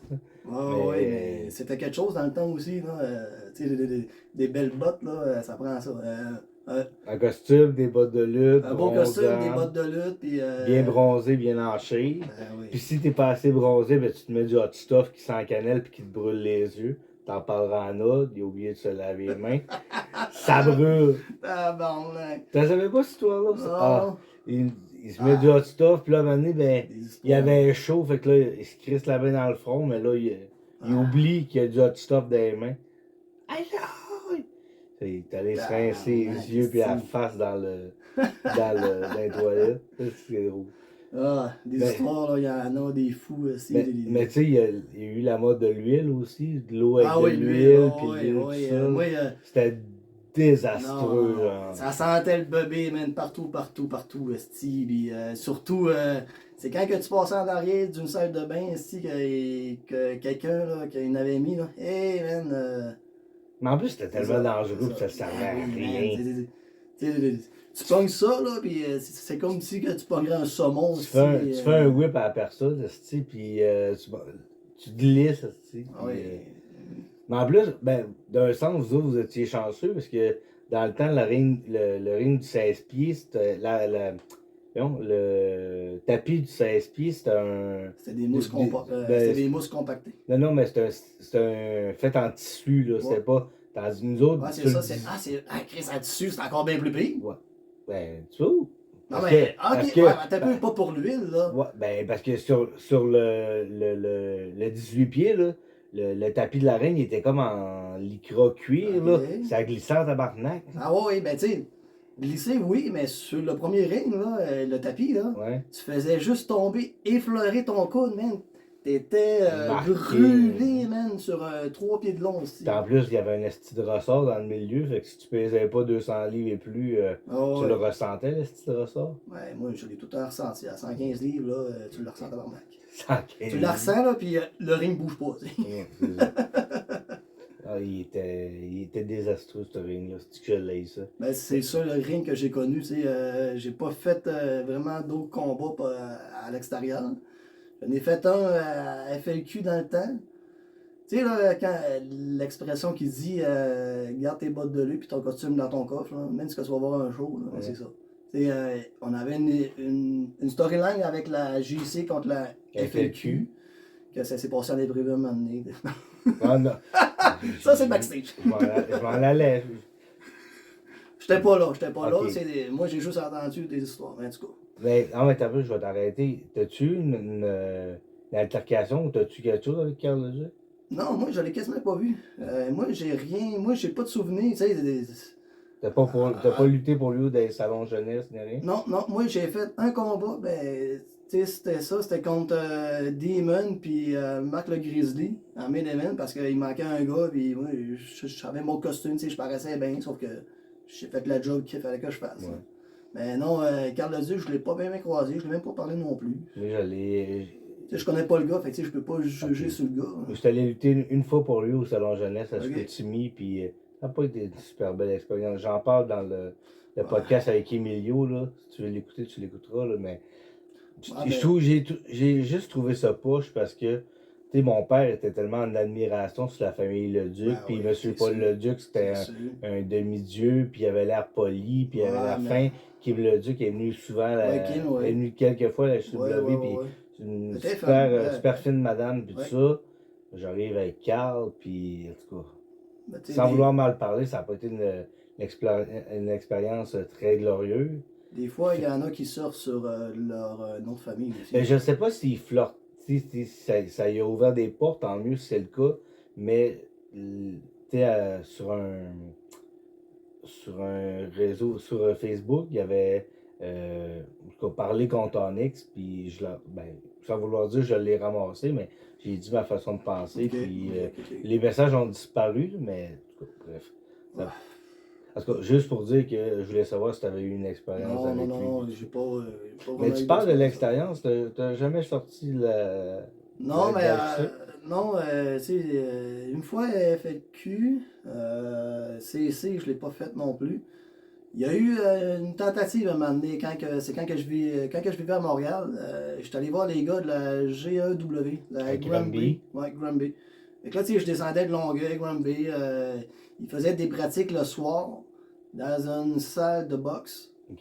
Mais c'était quelque chose dans le temps aussi. Là, tu sais, des belles bottes, là, ça prend ça.
Un costume, des bottes de lutte.
Un bon costume, des bottes de lutte. Puis,
bien bronzé, bien hanché.
Oui.
Puis si t'es pas assez bronzé, ben, tu te mets du hot stuff qui sent cannelle puis qui te brûle les yeux. T'en parleras en autre, il a oublié de se laver les mains. Ça brûle.
Ah bon, là.
T'en savais pas cette histoire-là?
Ah.
il se met du hot stuff, puis là, à un moment donné, ben,
Des
il
histoires.
avait chaud, fait que là, il se crisse la main dans le front, mais là, il oublie qu'il y a du hot stuff dans les mains. Aïe, aïe! Il est allé se rincer les yeux puis la face dans les toilettes. C'est drôle.
Ah, des
Mais-
histoires, là, il y en a des fous aussi.
Mais tu sais, il y a eu la mode de l'huile aussi, de l'eau avec
Ah
de
oui,
l'huile, puis
oui,
l'huile
oui,
tout ça.
moi,
C'était désastreux,
non,
genre.
ça sentait le bébé, man, partout, esti, puis surtout, c'est quand que tu passais en arrière d'une salle de bain, esti, que quelqu'un, là, qui en avait mis, là, hey, man,
Mais en plus, c'était
c'est
tellement
ça,
dangereux
c'est
que ça servait à
Ben oui, man,
rien.
tu pognes ça, là, puis c'est comme si que tu pognerais un saumon,
Tu
esti,
fais un whip à la personne, esti, puis tu glisses, esti.
Ah oui.
Mais en plus, ben, d'un sens, vous étiez chanceux parce que dans le temps, le ring du 16 pieds, c'était le tapis du 16 pieds, c'était un.
C'était des mousses,
ben,
c'était des mousses compactées.
Non, mais c'était un fait en tissu, là. C'était pas. Dans nous autres.
Ouais, c'est ça, Chris, en tissu, c'est encore bien plus pire.
Ouais. Ben, tu vois.
Non,
Parce
mais,
que-
ok,
parce que-
ouais, mais t'as pas pour l'huile, là.
Ouais, ben, parce que sur le 18 pieds, là, le tapis de la reine, il était comme en lycra cuir, là.
Ok.
Ça glissait en tabarnak.
Ah ouais, ben, tu sais, glisser, oui, mais sur le premier ring, là, le tapis, là,
Ouais.
tu faisais juste tomber, effleurer ton coude, man. T'étais
Marqué.
brûlé, man, sur 3 pieds de long aussi.
Puis en plus, il y avait un esti de ressort dans le milieu, fait que si tu pesais pas 200 livres et plus,
Ah
tu
ouais.
le ressentais, l'esti de ressort.
Ouais, moi, je l'ai tout le temps ressenti. À 115 livres, là, tu le ressens tabarnak.
115.
Tu le ressens, là, puis le ring bouge pas, tu sais.
Ouais, c'est ça. Ah, il était désastreux, ce ring-là. C'est que je l'ai, ça.
Ben, c'est ça le ring que j'ai connu. Tu sais, j'ai pas fait vraiment d'autres combats à l'extérieur. J'en ai fait un à FLQ dans le temps. Tu sais, là, quand l'expression qui dit garde tes bottes de lui puis ton costume dans ton coffre, là, même si tu vas voir un show, là,
Ouais.
c'est ça. Tu sais, on avait une storyline avec la JC contre la FLQ, que ça s'est passé à l'imprévu un moment donné.
Ah, non.
Ça, c'est backstage.
Je m'en allais.
J'étais pas là.
Ok.
Moi, j'ai juste entendu des histoires, en tout cas.
Mais t'as vu, je vais t'arrêter. T'as-tu une altercation ou t'as-tu quelque chose avec Carl Leger?
Non, moi, je l'ai quasiment pas vu. Moi, j'ai rien. Moi, j'ai pas de souvenirs. Tu sais,
T'as pas lutté pour lui dans les salons jeunesse ni rien?
Non, moi, j'ai fait un combat. Ben, tu sais, c'était ça. C'était contre Demon puis Marc le Grizzly en main event parce qu'il manquait un gars. Puis moi, j'avais mon costume. Tu sais, je paraissais bien. Sauf que j'ai fait la job qu'il fallait que je fasse.
Ouais.
Mais non, Carl Leduc, je l'ai pas bien croisé. Je l'ai même pas parlé non plus.
Mais je l'ai.
Tu sais, je connais pas le gars. Fait que tu sais, je peux pas juger
Ok.
sur le gars.
Je suis allé lutter une fois pour lui au salon jeunesse à
Ok.
Chicoutimi, puis ça n'a pas été une super belle expérience. J'en parle dans le podcast avec Emilio, là. Si tu veux l'écouter, tu l'écouteras, là, mais je trouve, j'ai juste trouvé ça poche parce que, tu sais, mon père était tellement en admiration sur la famille Leduc,
Ben
puis
oui,
Monsieur
c'est
Paul
sûr.
Leduc, c'était
C'est sûr.
un demi-dieu, puis il avait l'air poli, puis il avait
Ouais,
l'air
mais-
fin. Kim Leduc est venu souvent,
Ouais, Kim, ouais.
est venu quelques fois à la CW,
Ouais,
puis
ouais.
c'est une
C'était
super,
fun, ouais.
super fine madame, puis
Ouais.
tout ça. J'arrive avec Carl, puis en tout cas,
Ben, tu sais,
sans
des-
vouloir mal parler, ça n'a pas été une expérience très glorieuse.
Des fois, il y en a qui sortent sur leur nom de famille aussi.
Mais je ne sais pas s'il flirte, si ça y a ouvert des portes, tant mieux si c'est le cas, mais tu sais, sur un réseau, sur Facebook, il y avait en tout cas, parlé contre Onyx, puis sans vouloir dire je l'ai ramassé, mais j'ai dit ma façon de penser,
Ok,
puis
ok.
les messages ont disparu, mais en tout cas, bref. En tout cas, juste pour dire que je voulais savoir si tu avais eu une expérience avec lui.
Non, j'ai pas
Mais
vraiment
tu
eu
parles de
d'expérience.
l'expérience, t'as jamais sorti la.
Non, mais
la-
non, tu sais, une fois FLQ, CC, je l'ai pas fait non plus. Il y a eu une tentative à un moment donné, quand que je vivais à Montréal. J'étais allé voir les gars de la GEW, la
Avec
Granby. Ouais, Granby. Fait que là, tu sais, je descendais de Longueuil, Granby. Ils faisaient des pratiques le soir dans une salle de boxe.
Ok.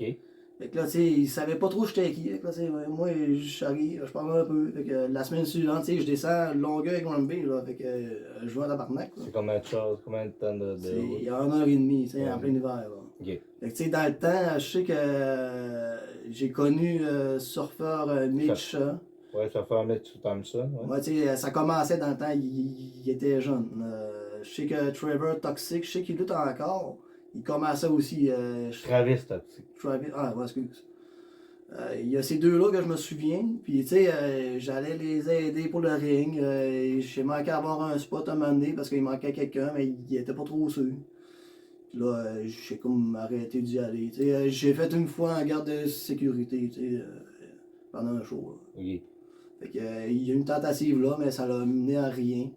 Fait que là, tu sais, ils savaient pas trop j'étais qui. Fait que là, tu sais, moi, j'arrive, je parle un peu. Fait que la semaine suivante, tu sais, je descends Longueuil, Granby, là. Fait que je joue à tabarnak, là.
C'est combien de temps
C'est en 1h30, tu sais, en plein hiver, là.
Ok.
Fait que, tu sais, dans le temps, je sais que j'ai connu surfeur Mitch.
Ouais, ça fait un Mitch Thompson. Ouais.
Ouais, tu sais, ça commençait dans le temps, il était jeune. Je sais que Trevor Toxic, je sais qu'il lutte encore. Il commençait aussi.
Travis Toxic.
Ah, ouais, excuse. Il y a ces deux-là que je me souviens. Puis, tu sais, j'allais les aider pour le ring. J'ai manqué à avoir un spot à un moment donné parce qu'il manquait quelqu'un, mais il était pas trop sûr. Puis là, j'ai comme arrêté d'y aller. Tu sais, j'ai fait une fois en garde de sécurité, tu sais, pendant un show. Là.
Ok.
Fait que, il y a eu une tentative là, mais ça l'a mené à rien.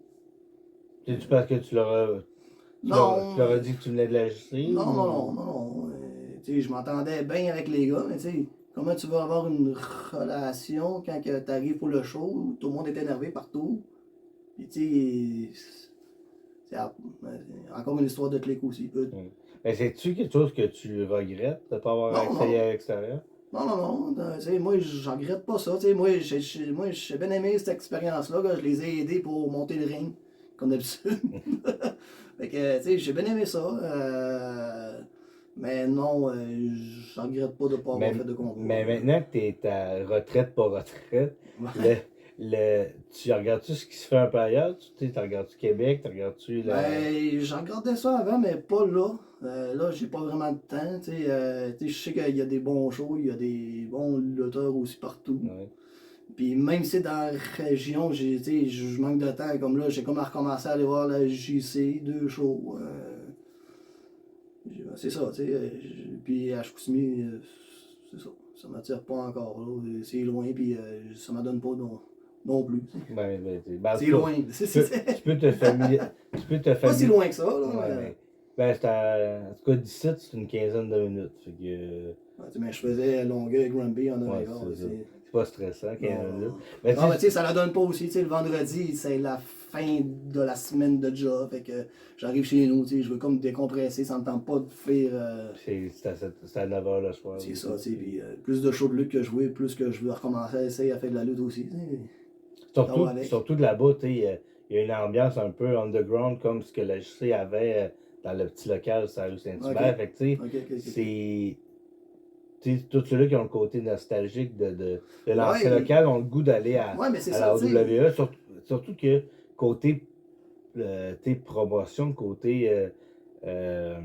C'est-tu parce que tu leur
Non.
as dit que tu venais de la JC?
Non. Tu sais, je m'entendais bien avec les gars, mais tu sais, comment tu vas avoir une relation quand tu arrives pour le show, tout le monde est énervé partout. Puis tu sais, c'est encore une histoire de clic aussi.
Mais c'est-tu quelque chose que tu regrettes de ne pas avoir essayé à l'extérieur?
Non. Tu sais, moi, j'en regrette pas ça. Tu sais, moi, j'ai bien aimé cette expérience-là. Je les ai aidés pour monter le ring, comme d'habitude. Fait que, tu sais, j'ai bien aimé ça. Mais non, je regrette pas de ne pas avoir fait de concours.
Mais maintenant que tu es à retraite, pas retraite, tu regardes-tu ce qui se fait un peu ailleurs? Tu regardes-tu Québec? Tu regardes-tu
Ben, j'en regardais ça avant, mais pas là. Là, j'ai pas vraiment de temps. Je sais qu'il y a des bons shows, il y a des bons lutteurs aussi partout.
Ouais.
Puis même si dans la région, je manque de temps, comme là, j'ai comme à recommencer à aller voir la JC, 2 shows. C'est ça, tu sais. Puis à Chicoutimi, c'est ça. Ça m'attire pas encore. Là. C'est loin, puis ça m'adonne pas non plus. C'est loin.
Tu peux te familiariser.
Pas si loin que ça, là.
Ouais, mais c'est en tout cas, d'ici, c'est une quinzaine de minutes. Fait que,
mais je faisais Longueuil, Granby en Oregon.
C'est pas stressant, 15 minutes.
Mais tu sais, ça la donne pas aussi. Le vendredi, c'est la fin de la semaine de job. Fait que j'arrive chez nous, je veux comme décompresser, ça me tente pas de faire.
C'est à 9h le soir.
C'est ça, puis plus de shows de lutte que jouer, plus que je veux recommencer à essayer à faire de la lutte aussi.
Surtout de là-bas, il y a une ambiance un peu underground comme ce que la JC avait dans le petit local sur la rue Saint-Hubert. Fait que c'est. Tous ceux-là qui ont le côté nostalgique de l'ancien local ont le goût d'aller à la OWE. Surtout que côté promotion, côté le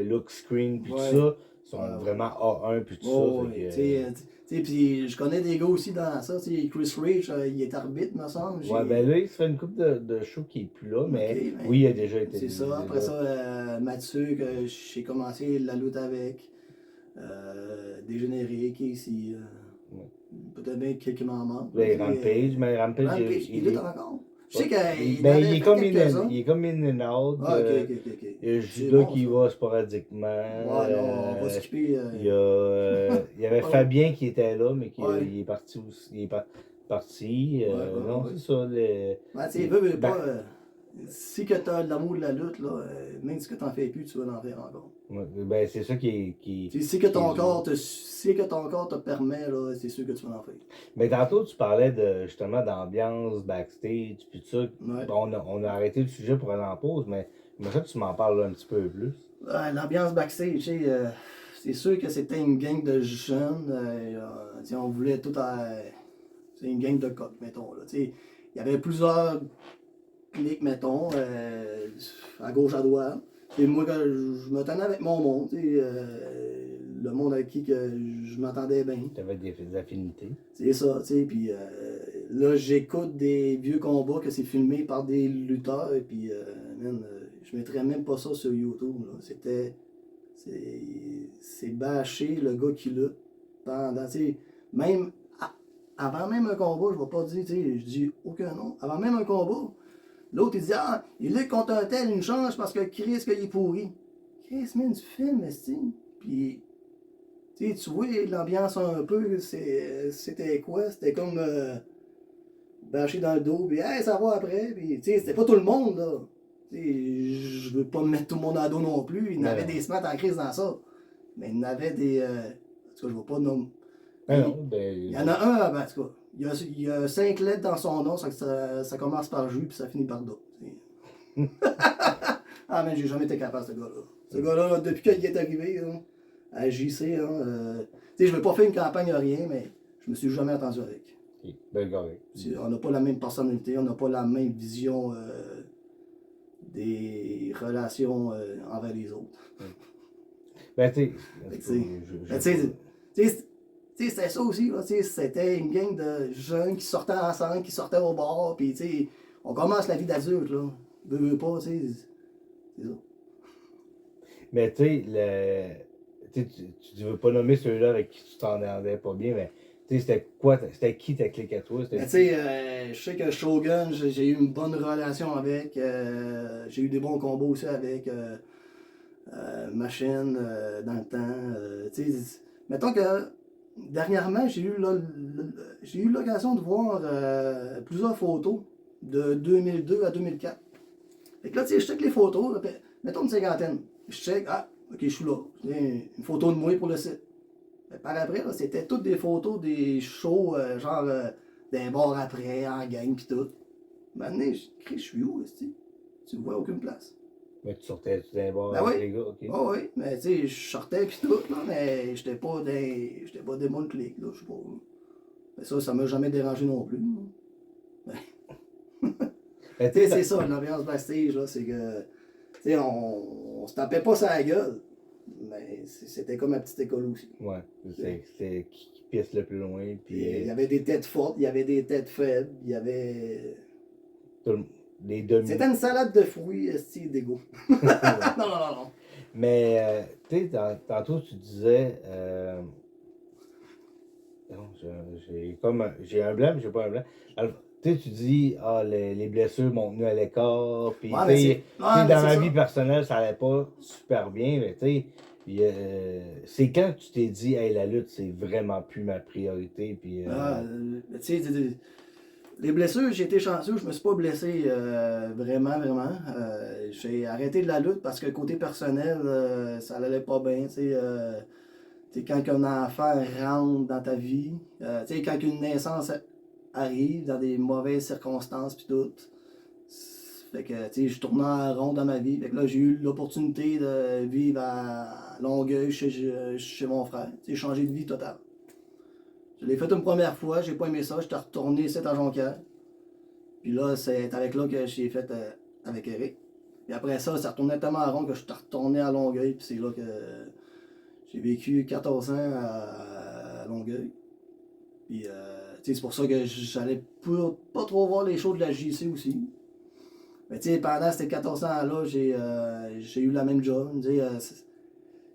look screen puis tout ça sont vraiment A1 puis tout ça.
Puis je connais des gars aussi dans ça. Chris Rich, il est arbitre, me semble.
Ouais, ben là, il se fait une coupe de show qui est plus là, mais oui, il a déjà été.
C'est ça. Après ça, Mathieu, que j'ai commencé la lutte avec. Des génériques ici. Peut-être bien quelques m'en manquent.
Rampage, mais Rampage,
il lutte encore. Je sais qu'il
il est comme in and out. Il y a Judas qui va sporadiquement.
Ouais, on va skipper.
Il y avait Fabien qui était là, mais il est parti aussi. Il est parti. Non, c'est ça.
Tu pas. Si que tu as l'amour de la lutte, là, même si que tu n'en fais plus, tu vas en faire encore.
Ben, c'est ça qui
si que ton corps te permet, là, c'est sûr que tu vas en faire.
Mais tantôt, tu parlais justement d'ambiance, backstage, puis tout ça.
Ouais.
On a arrêté le sujet pour aller en pause, mais j'aimerais que tu m'en parles un petit peu plus.
L'ambiance backstage, c'est sûr que c'était une gang de jeunes. On voulait tout c'est une gang de coqs, mettons. Il y avait plusieurs clics, mettons, à gauche, à droite. Et moi, je me tenais avec mon monde, le monde avec qui que je m'entendais bien.
Tu avais des affinités.
C'est ça, puis là, j'écoute des vieux combats que c'est filmé par des lutteurs, et puis, je mettrais même pas ça sur YouTube, là. C'est bâcher le gars qui lutte pendant, même, avant même un combat, je vais pas dire, je dis aucun nom, avant même un combat, l'autre, il dit, il lutte contre un tel, une chance parce que Chris, qu'il est pourri. Chris, man, du film, estime. Puis, tu vois, l'ambiance un peu, c'était quoi? C'était comme bâcher dans le dos, puis, hey, ça va après. Puis, c'était pas tout le monde, là. Je veux pas me mettre tout le monde à dos non plus. Il y en avait des smats en crise dans ça. Mais il y en avait des. En tout cas, je vois pas de nom. Il y en a un, en tout cas. Il y a 5 lettres dans son nom, ça commence par J puis ça finit par Do. Ah, mais j'ai jamais été capable, ce gars-là. Ce gars-là, là, depuis qu'il est arrivé, là, à JC, là, tu sais, je veux pas faire une campagne à rien, mais je me suis jamais entendu avec.
Ok, ben correct.
On n'a pas la même personnalité, on n'a pas la même vision des relations envers les autres.
Ben, tu
Fait que,
sais,
tu sais, tu sais, c'était ça aussi, là, tu sais, c'était une gang de jeunes qui sortaient ensemble, qui sortaient au bar, puis tu sais, on commence la vie d'adulte, là. Veux pas, tu sais, c'est ça.
mais tu sais, tu veux pas nommer ceux-là avec qui tu t'entendais pas bien, mais tu sais, c'était qui ta clique à toi?
Mais tu sais, je sais que Shogun, j'ai eu une bonne relation avec, j'ai eu des bons combos aussi avec Machine dans le temps. Tu sais, mettons que dernièrement, j'ai eu l'occasion de voir plusieurs photos de 2002 à 2004. Fait que là, tu sais, je check les photos, là, mettons une cinquantaine. Je check, ah, ok, je suis là. J'ai une photo de moi pour le site. Mais par après, là, c'était toutes des photos des shows, genre d'un bar après, en gang pis tout. Maintenant, je suis où, est-ce tu me vois aucune place.
Mais tu sortais d'un bar
Ben
avec
oui.
les gars, ok.
Oh oui, mais tu sais, je sortais pis tout, là, mais j'étais pas des bons clics, là, je sais pas. Mais ça m'a jamais dérangé non plus.
Ben,
Tu sais, c'est ça, l'ambiance backstage, là, c'est que, tu sais, on se tapait pas sur la gueule, mais c'était comme ma petite école aussi.
ouais, c'était qui pisse le plus loin, puis
Il y avait des têtes fortes, il y avait des têtes faibles, il y avait...
les demi.
C'était une salade de fruits, style d'égo. Non, non, non, non.
Mais, tu sais, tantôt, tu disais. Non, j'ai un blanc, mais j'ai pas un blanc. Alors, tu sais, tu dis, ah, les blessures m'ont tenu à l'écart, puis
Ouais,
tu
mais
sais,
c'est...
tu
Ouais,
sais,
mais
dans
c'est
ma
ça.
vie personnelle, ça allait pas super bien, mais tu sais, puis, c'est quand que tu t'es dit, hey, la lutte, c'est vraiment plus ma priorité, puis.
Tu sais, les blessures, j'ai été chanceux, je me suis pas blessé vraiment, vraiment. J'ai arrêté de la lutte parce que côté personnel, ça allait pas bien. Tu sais, quand un enfant rentre dans ta vie, tu sais, quand une naissance arrive dans des mauvaises circonstances puis tout. Fait que, tu sais, je tournais en rond dans ma vie. Fait que là, j'ai eu l'opportunité de vivre à Longueuil chez mon frère. Tu sais, changer de vie totale. Je l'ai fait une première fois, j'ai pas aimé ça, j'étais retourné ici à Jonquière. Puis là, c'est avec là que j'ai fait avec Eric. Puis après ça, ça retournait tellement en rond que je suis retourné à Longueuil. Puis c'est là que j'ai vécu 14 ans à Longueuil. Puis tu sais, c'est pour ça que j'allais pas trop voir les shows de la JC aussi. Mais tu sais, pendant ces 14 ans-là, j'ai eu la même job. Tu sais,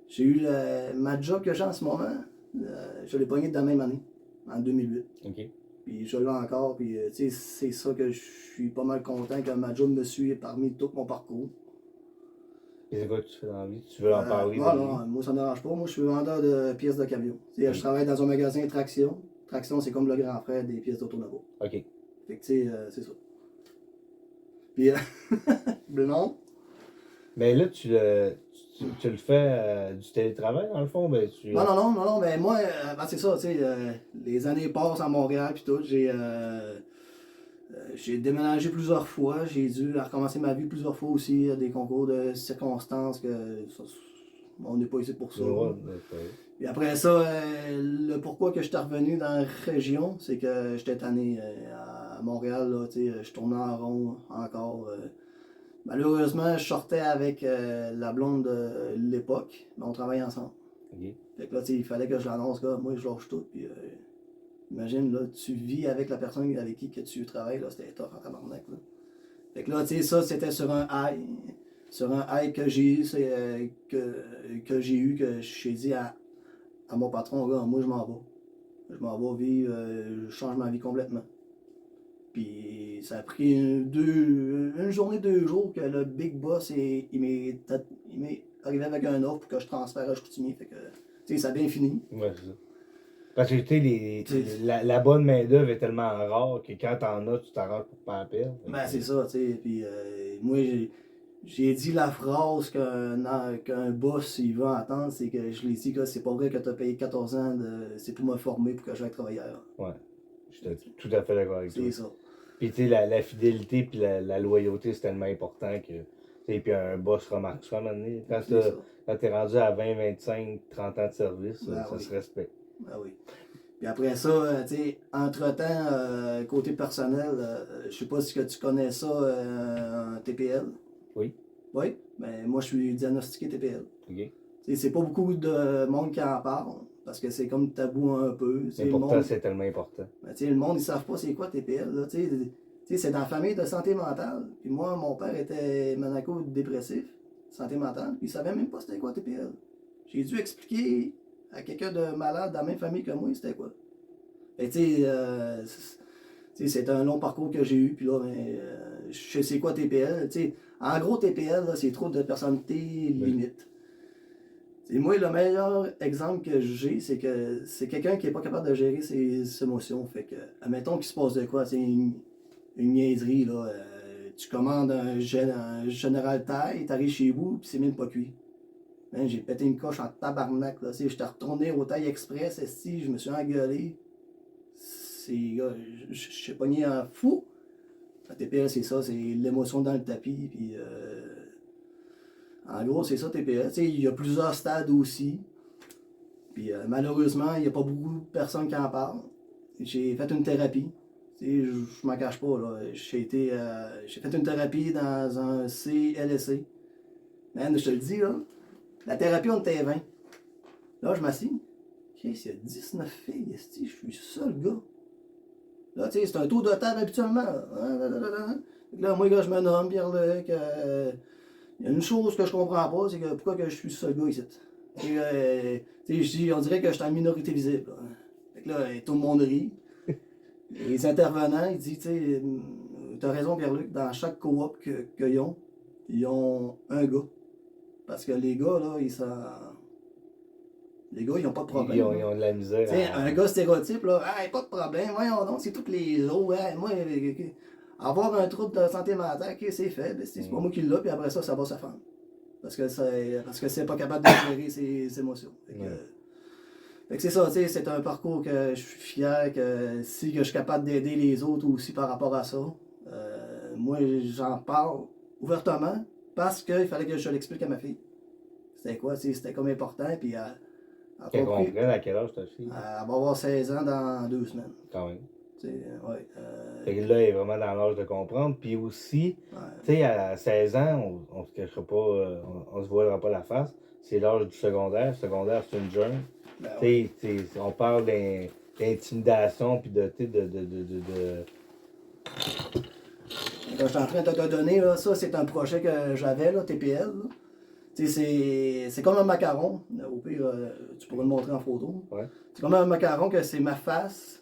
j'ai eu ma job que j'ai en ce moment, je l'ai pogné de la même année, en 2008.
OK.
Puis je l'ai encore, puis tu sais, c'est ça que je suis pas mal content que ma job me suit parmi tout mon parcours.
Et c'est quoi que tu fais dans la vie? Tu veux en parler?
Non, non, moi ça me dérange pas. Moi je suis vendeur de pièces de camion. Tu sais, je travaille dans un magasin Traction. Traction, c'est comme le grand frère des pièces d'auto-nouveau.
OK.
Fait que tu sais, c'est ça. Puis, non.
Mais là, tu le fais du télétravail, dans le fond? Ben,
Non, mais moi, ben, c'est ça, tu sais, les années passent à Montréal, puis tout, j'ai déménagé plusieurs fois, j'ai dû recommencer ma vie plusieurs fois aussi, des concours de circonstances, on n'est pas ici pour ça. Puis après ça, le pourquoi que je suis revenu dans la région, c'est que j'étais tanné à Montréal, là, tu sais, je tournais en rond encore. Malheureusement, je sortais avec la blonde de l'époque, mais on travaillait ensemble.
OK.
Fait que là, il fallait que je l'annonce, gars, moi je lâche tout, puis imagine, là, tu vis avec la personne avec qui que tu travailles, là, c'était tough en tabarnak, là. Fait que là, tu sais, ça, c'était sur un high que j'ai eu, que j'ai eu, que j'ai dit à mon patron, gars, moi je m'en vais. Je m'en vais vivre, je change ma vie complètement. Puis ça a pris une journée, 2 jours que le big boss, il m'est arrivé avec un offre pour que je transfère à Chicoutimi. Fait que, tu sais, ça a bien fini.
Ouais, c'est ça. Parce que, tu sais, la bonne main-d'œuvre est tellement rare que quand t'en as, tu t'arranges pour pas la perdre.
Ben, c'est ça, tu sais. Puis moi, j'ai dit la phrase qu'un boss, il va entendre, c'est que je l'ai dit que c'est pas vrai que tu as payé 14 ans, c'est pour me former pour que j'aille travailler ailleurs.
Ouais, je suis tout à fait d'accord avec toi.
C'est ça.
Puis tu sais, la fidélité puis la loyauté, c'est tellement important que Puis un boss remarque ça à un moment donné. Quand t'es rendu à 20, 25, 30 ans de service,
Ben
ça
oui.
se respecte.
Ben oui. Puis après ça, tu sais, entre-temps, côté personnel, je sais pas si que tu connais ça, un TPL.
Oui.
Oui? Ben moi, je suis diagnostiqué TPL.
OK.
C'est pas beaucoup de monde qui en parle, parce que c'est comme tabou un peu.
Mais pourtant, c'est tellement important.
Ben, le monde, ils savent pas c'est quoi TPL. Là, c'est dans la famille de santé mentale. Puis moi, mon père était maniaco-dépressif, santé mentale, puis il savait même pas c'était quoi TPL. J'ai dû expliquer à quelqu'un de malade dans la même famille que moi c'était quoi. Fait que, c'est un long parcours que j'ai eu, puis là, je sais c'est quoi TPL. En gros, TPL, là, c'est trouble de personnalité limite. Et moi, le meilleur exemple que j'ai, c'est que c'est quelqu'un qui n'est pas capable de gérer ses émotions. Fait que, admettons qu'il se passe de quoi, c'est une niaiserie, là. Tu commandes un Général Taille, t'arrives chez vous, puis c'est même pas cuit. Man, j'ai pété une coche en tabarnak, là. J'étais retourné au Taille Express, je me suis engueulé. J'ai pogné un fou. La TPL, c'est ça, c'est l'émotion dans le tapis, puis en gros, c'est ça, TPL. Il y a plusieurs stades aussi. Puis malheureusement, il n'y a pas beaucoup de personnes qui en parlent. J'ai fait une thérapie. Je m'en cache pas, là. J'ai fait une thérapie dans un CLSC. Man, je te le dis, là. La thérapie, on était 20. Là, je m'assieds. Chris, il y a 19 filles, je suis seul gars. Là, tu sais, c'est un tour de table habituellement. Là, moi, je me nomme Pierre-Luc. Il y a une chose que je comprends pas, c'est que pourquoi que je suis seul gars ici. On dirait que je suis en minorité visible. Là. Fait que là, tout le monde rit. Les intervenants, ils disent, t'as raison, Pierre-Luc, dans chaque coop qu'ils ont, ils ont un gars. Parce que les gars, là, les gars, ils n'ont pas de problème.
Ils ont de la misère.
Un gars stéréotype, là, hey, pas de problème, voyons donc, c'est tous les autres. Hey, moi, avoir un trouble de santé mentale, okay, c'est fait, c'est pas moi qui l'ai, puis après ça va sa femme. Parce que c'est pas capable de gérer ses émotions. Fait que c'est ça, c'est un parcours que je suis fier que si que je suis capable d'aider les autres aussi par rapport à ça. Moi, j'en parle ouvertement parce qu'il fallait que je l'explique à ma fille. C'était quoi, c'était comme important, puis
Qu'elle comprenne à quel âge ta fille?
Elle va avoir 16 ans dans 2 semaines.
Quand même.
Ouais,
Fait que là, elle est vraiment dans l'âge de comprendre. Puis aussi, tu sais, à 16 ans, on se cachera pas, on se voilera pas la face. C'est l'âge du secondaire. Le secondaire, c'est une jeune. Ben on parle d'intimidation, puis de.
Quand je suis en train de te donner, là, ça, c'est un projet que j'avais, là, TPL. C'est comme un macaron. Au pire, tu pourrais le montrer en photo.
Ouais.
C'est comme un macaron que c'est ma face,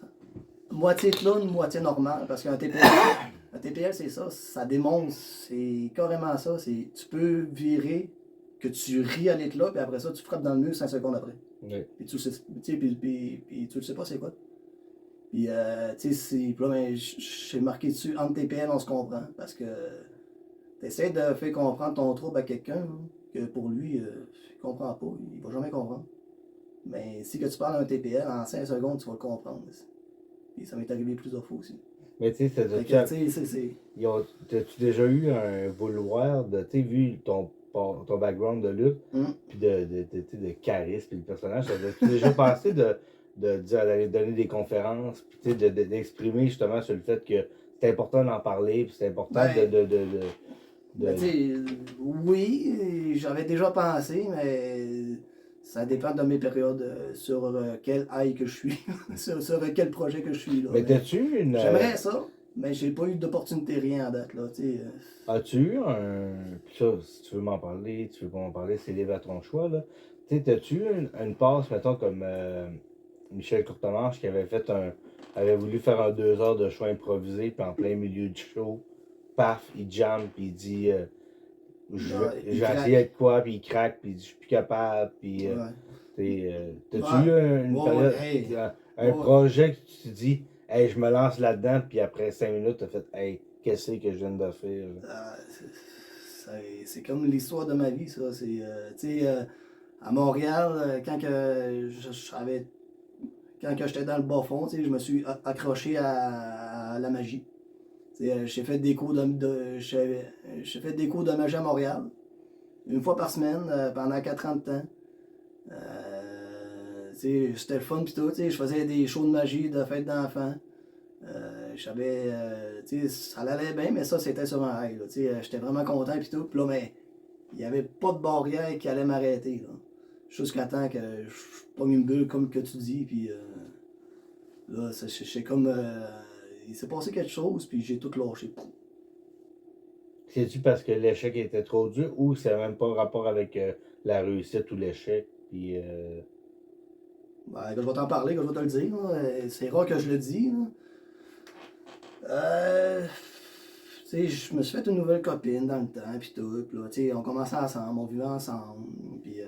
moitié clown, moitié normale. Parce qu'un TPL, c'est ça. Ça démontre, c'est carrément ça. Tu peux virer que tu ris à l'éclat, puis après ça, tu frappes dans le mur 5 secondes après.
Oui.
Puis tu sais, puis tu le sais pas c'est quoi. Puis, tu sais, j'ai marqué dessus, entre TPL, on se comprend. Parce que tu essaies de faire comprendre ton trouble à quelqu'un, que pour lui, il comprend pas, il va jamais comprendre. Mais si que tu parles d'un TPL, en 5 secondes, tu vas le comprendre. Puis ça m'est arrivé plusieurs fois aussi.
Mais tu sais, t'as-tu déjà eu un vouloir de, tu sais, vu ton background de lutte, puis de charisme, puis le personnage, t'as déjà pensé d'aller donner des conférences, puis d'exprimer justement sur le fait que c'est important d'en parler, puis c'est important
oui, j'avais déjà pensé, mais ça dépend de mes périodes sur quel high que je suis, sur quel projet que je suis. Là.
Mais t'as-tu une.
J'aimerais ça, mais j'ai pas eu d'opportunité rien à date. Là,
As-tu eu un. Puis ça, si tu veux m'en parler, tu veux pas m'en parler, c'est libre à ton choix. Là. T'as-tu eu une passe, mettons, comme Michel Courtemanche qui avait voulu faire un 2 heures de show improvisé, puis en plein milieu du show, paf, il jamme, puis il dit je vais essayer de quoi, puis il craque, puis il dit je suis plus capable, puis t'as-tu eu une période, un projet que tu te dis hey, je me lance là-dedans, puis après 5 minutes, t'as fait hey, qu'est-ce que je viens de faire?
C'est comme l'histoire de ma vie, ça. À Montréal, quand j'étais dans le bas fond, je me suis accroché à la magie. J'ai fait des cours j'ai fait des cours de magie à Montréal, une fois par semaine, pendant 4 ans de temps. C'était le fun pis tout, je faisais des shows de magie, de fêtes d'enfants. Ça allait bien, mais ça c'était sur un high. J'étais vraiment content pis tout. Pis là, mais il n'y avait pas de barrière qui allait m'arrêter. Jusqu'à temps que je pogne une bulle comme que tu dis, puis là, c'est comme. Il s'est passé quelque chose, puis j'ai tout lâché.
C'est-tu parce que l'échec était trop dur ou c'est même pas rapport avec la réussite ou l'échec? Puis,
Ben, que je vais t'en parler, que je vais te le dire. C'est rare que je le dis. Je me suis fait une nouvelle copine dans le temps, puis tout. Pis là, on commençait ensemble, on vivait ensemble. Puis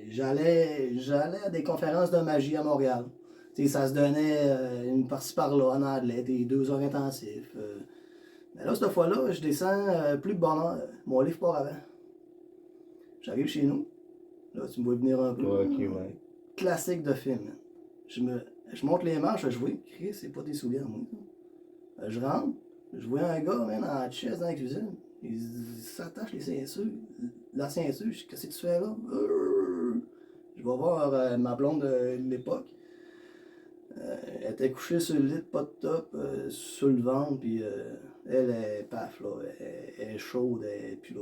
j'allais à des conférences de magie à Montréal. Ça se donnait une partie par là en anglais, des 2 heures intensifs. Mais là, cette fois-là, je descends plus de bonheur. Mon livre part avant. J'arrive chez nous. Là, tu me vois venir un peu.
ok, ouais.
Classique de film. Je monte les marches, je vois, Chris, c'est pas des souliers à moi. Je rentre, je vois un gars, man, en chaise dans la cuisine. Il s'attache les ceintures. La ceinture, je dis, qu'est-ce que tu fais là? Je vais voir ma blonde de l'époque. Elle était couchée sur le lit, pas de top, sur le ventre, puis elle est paf, là, elle est chaude, et puis là.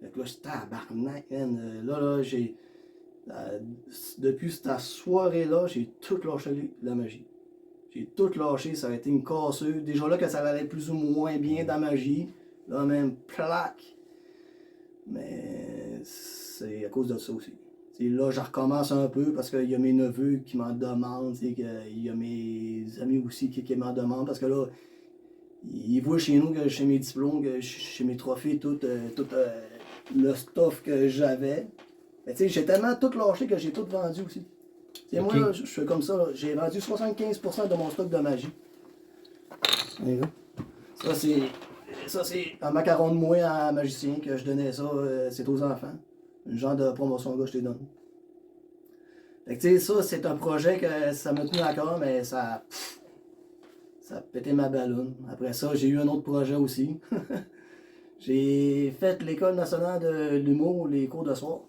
Fait que là, je tabarnak, man. Là, j'ai. Depuis cette soirée-là, j'ai tout lâché la magie. J'ai tout lâché, ça a été une casseuse. Déjà là que ça allait plus ou moins bien dans la magie. Là, même plaque. Mais c'est à cause de ça aussi. Là, je recommence un peu parce qu'il y a mes neveux qui m'en demandent. Il y a mes amis aussi qui m'en demandent. Parce que là, ils voient chez nous, que chez mes diplômes, que chez mes trophées, tout le stuff que j'avais. Mais j'ai tellement tout lâché que j'ai tout vendu aussi. Okay. Moi, là, je suis comme ça. Là, j'ai vendu 75% de mon stock de magie. Ça, c'est un macaron de moi à un magicien que je donnais ça, c'est aux enfants. Une genre de promotion que je te donne. Fait que ça, c'est un projet que ça m'a tenu à cœur, mais ça a pété ma balloune. Après ça, j'ai eu un autre projet aussi. J'ai fait l'École nationale de l'humour, les cours de soir,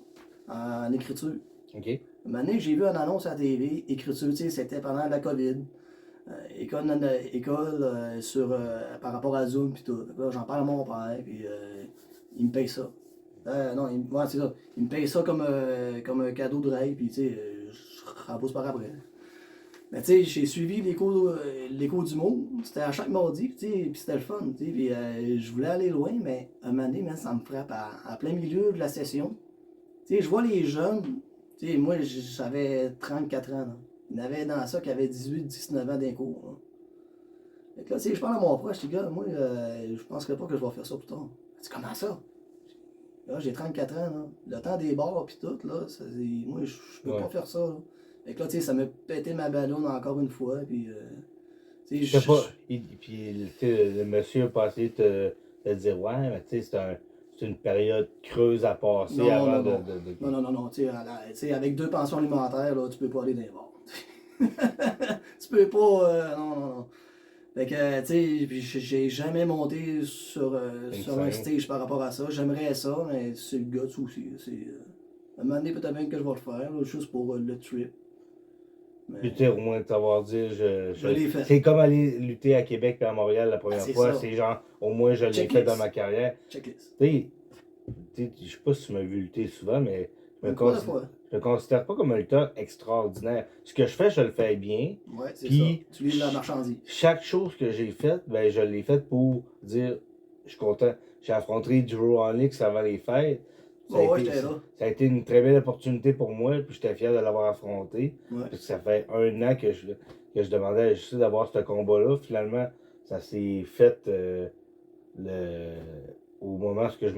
en écriture.
OK.
Un moment donné, j'ai vu une annonce à la TV, écriture, c'était pendant la COVID. École par rapport à Zoom, puis tout. Là, j'en parle à mon père, puis il me paye ça. Ouais, c'est ça. Il me paye ça comme un cadeau de rêve, puis je rembourse par après. Mais j'ai suivi les cours d'humour, c'était à chaque mardi, puis c'était le fun, puis je voulais aller loin, mais un moment donné, ça me frappe à plein milieu de la session. Je vois les jeunes, moi j'avais 34 ans, là. Il y en avait dans ça qui avaient 18-19 ans d'un cours. Là. Fait que là, je parle à mon proche, je dis, gars, moi, je penserais pas que je vais faire ça plus tard. Il dit, comment ça? Là, j'ai 34 ans, là. Le temps des bars pis tout, là, moi, je peux pas faire ça, là. Fait que là, ça m'a pété ma ballonne encore une fois, puis
puis le monsieur a passé te dire, ouais, mais tu sais, c'est une période creuse à passer
non,
avant
non,
de...
Non, avec 2 pensions alimentaires, là, tu peux pas aller dans les bars. Tu peux pas, non. Fait que, j'ai jamais monté sur un stage par rapport à ça. J'aimerais ça, mais c'est le guts aussi. À un moment donné, peut-être bien que je vais le faire, là, juste pour le trip.
Mais... Puis au moins de savoir dire,
je l'ai fait.
C'est comme aller lutter à Québec et à Montréal la première fois. Ça. C'est genre, au moins je l'ai fait dans ma carrière.
Checklist.
Je sais pas si tu m'as vu lutter souvent, mais je me
je
me considère pas comme un lutteur extraordinaire. Ce que je fais, je le fais bien.
Ouais, c'est ça. Tu lis la marchandise.
Chaque chose que j'ai faite, ben, je l'ai faite pour dire, je suis content. J'ai affronté Drew Onyx avant les fêtes. Ça a été une très belle opportunité pour moi, puis j'étais fier de l'avoir affronté.
Ouais.
Parce que ça fait 1 an que je demandais juste d'avoir ce combat-là. Finalement, ça s'est fait au moment où je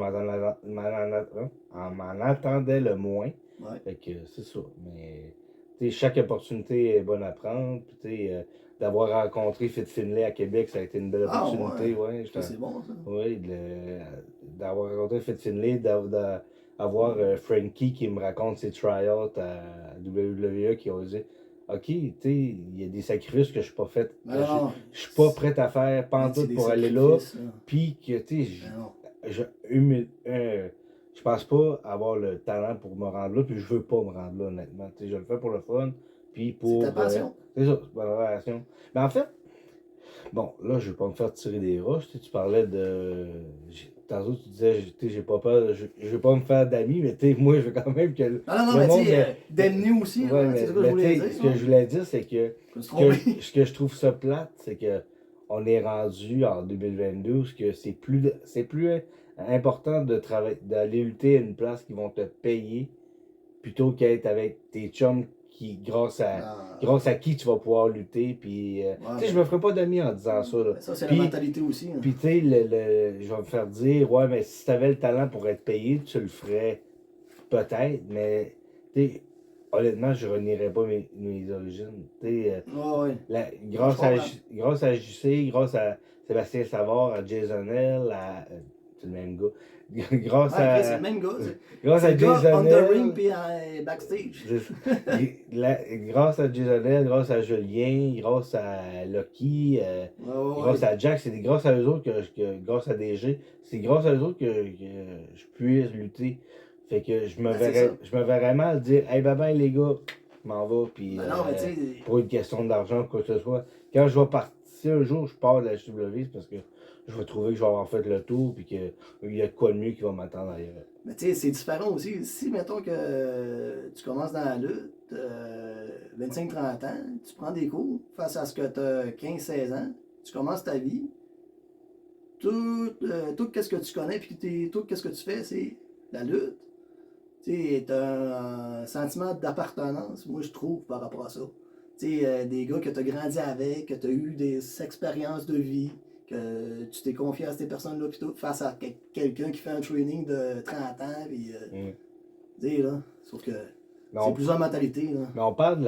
m'en attendais le moins.
Ouais.
Fait que c'est ça. Mais chaque opportunité est bonne à prendre. Puis d'avoir rencontré Fit Finlay à Québec, ça a été une belle opportunité.
Ouais. C'est bon, ça.
Oui, d'avoir rencontré Fit Finlay, d'avoir Frankie qui me raconte ses tryouts à WWE qui a osé OK, tu sais, il y a des sacrifices que je suis pas fait.
Non,
Je suis pas prêt à faire
c'est
pantoute
des
pour aller là.
sacrifices, là.
Puis que, tu sais,
Non.
je pense pas avoir le talent pour me rendre là, puis je veux pas me rendre là, honnêtement. Tu sais, je le fais pour le fun, puis
C'est ta
pour.
passion.
C'est ça, c'est ma relation. Mais en fait, bon, là, je vais pas me faire tirer des roches. Tu sais, tu parlais de. Tantôt, tu disais, tu sais, j'ai pas peur, je vais pas me faire d'amis, mais tu sais, moi, je veux quand même que
Non,
le
mais tu
monde.
sais, d'amener aussi,
Ouais,
là, c'est ce que je voulais
tu sais,
dire.
ce que je voulais dire, c'est que
Je me suis trompé.
ce que je trouve ça plate, c'est que on est rendu en 2022, que c'est plus important de travailler, d'aller lutter à une place qui vont te payer plutôt qu'être avec tes chums qui, grâce à qui tu vas pouvoir lutter. Puis,
Ouais,
tu sais, je me ferai pas d'amis en disant ça. Là.
mais ça, c'est la
Puis,
mentalité aussi. Hein.
puis tu sais, je vais me faire dire, ouais, mais si tu avais le talent pour être payé, tu le ferais peut-être, mais tu sais, honnêtement, je renierais pas mes origines. Tu sais,
Ouais.
grâce à JC, grâce à Sébastien Savard, à Jason L, c'est le même gars. grâce
Ouais, Chris, c'est
à,
le même gars.
grâce
C'est
à
le gars
Jason
on the ring
L,
puis backstage.
grâce à Jason L, grâce à Julien, grâce à Lucky, grâce à Jack, c'est grâce à eux autres grâce à DG, c'est grâce à eux autres que je puisse lutter. Fait que je me verrais mal dire, hey bye bye les gars, je m'en vais, puis
Ben non, mais tu sais,
pour une question d'argent ou quoi que ce soit. Quand je vais partir, si un jour je pars de la HW, c'est parce que je vais trouver que je vais avoir fait le tour, puis qu'il y a de quoi de mieux qui va m'attendre ailleurs.
mais tu sais, c'est différent aussi. Si, mettons que tu commences dans la lutte, 25-30 ans, tu prends des cours face à ce que tu as 15-16 ans, tu commences ta vie, tout ce que tu connais, puis tout ce que tu fais, c'est la lutte. Tu sais, t'as un sentiment d'appartenance, moi je trouve, par rapport à ça. Tu sais, des gars que tu as grandi avec, que tu as eu des expériences de vie, que tu t'es confié à ces personnes-là, puis tout, face à quelqu'un qui fait un training de 30 ans, puis, tu sais, là, sauf que
Mais
c'est
on,
plusieurs mentalités, là.
mais on parle de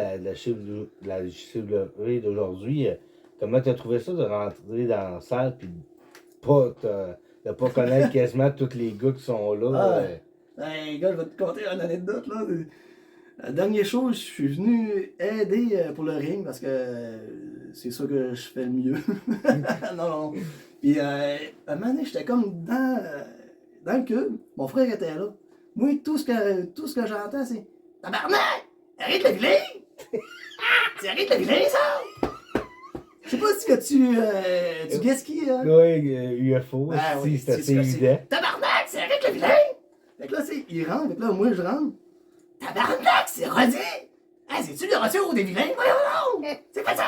la JCW d'aujourd'hui. Comment tu as trouvé ça de rentrer dans la salle, puis de pas connaître quasiment tous les gars qui sont là?
Ah, hey, gars, je vais te conter une anecdote, là. La dernière chose, je suis venu aider pour le ring parce que c'est ça que je fais le mieux. Non, non. Puis, un moment donné, j'étais comme dans le cube. Mon frère était là. Moi, tout ce que j'entends, c'est Tabarnak! Arrête le vilain! Tu arrêtes le vilain, ça! Je sais pas si que tu guesses qui, hein?
Oui, UFO,
Ah,
si,
oui,
c'est
c'est
assez
ce que
évident.
c'est. Tabarnak, c'est arrête le vilain! Fait que là, c'est, il rentre, fait que là, moi, je rentre. Tabarnak, c'est Roddy! Ah, c'est-tu le retour des vilains? Voyons donc! C'est pas ça!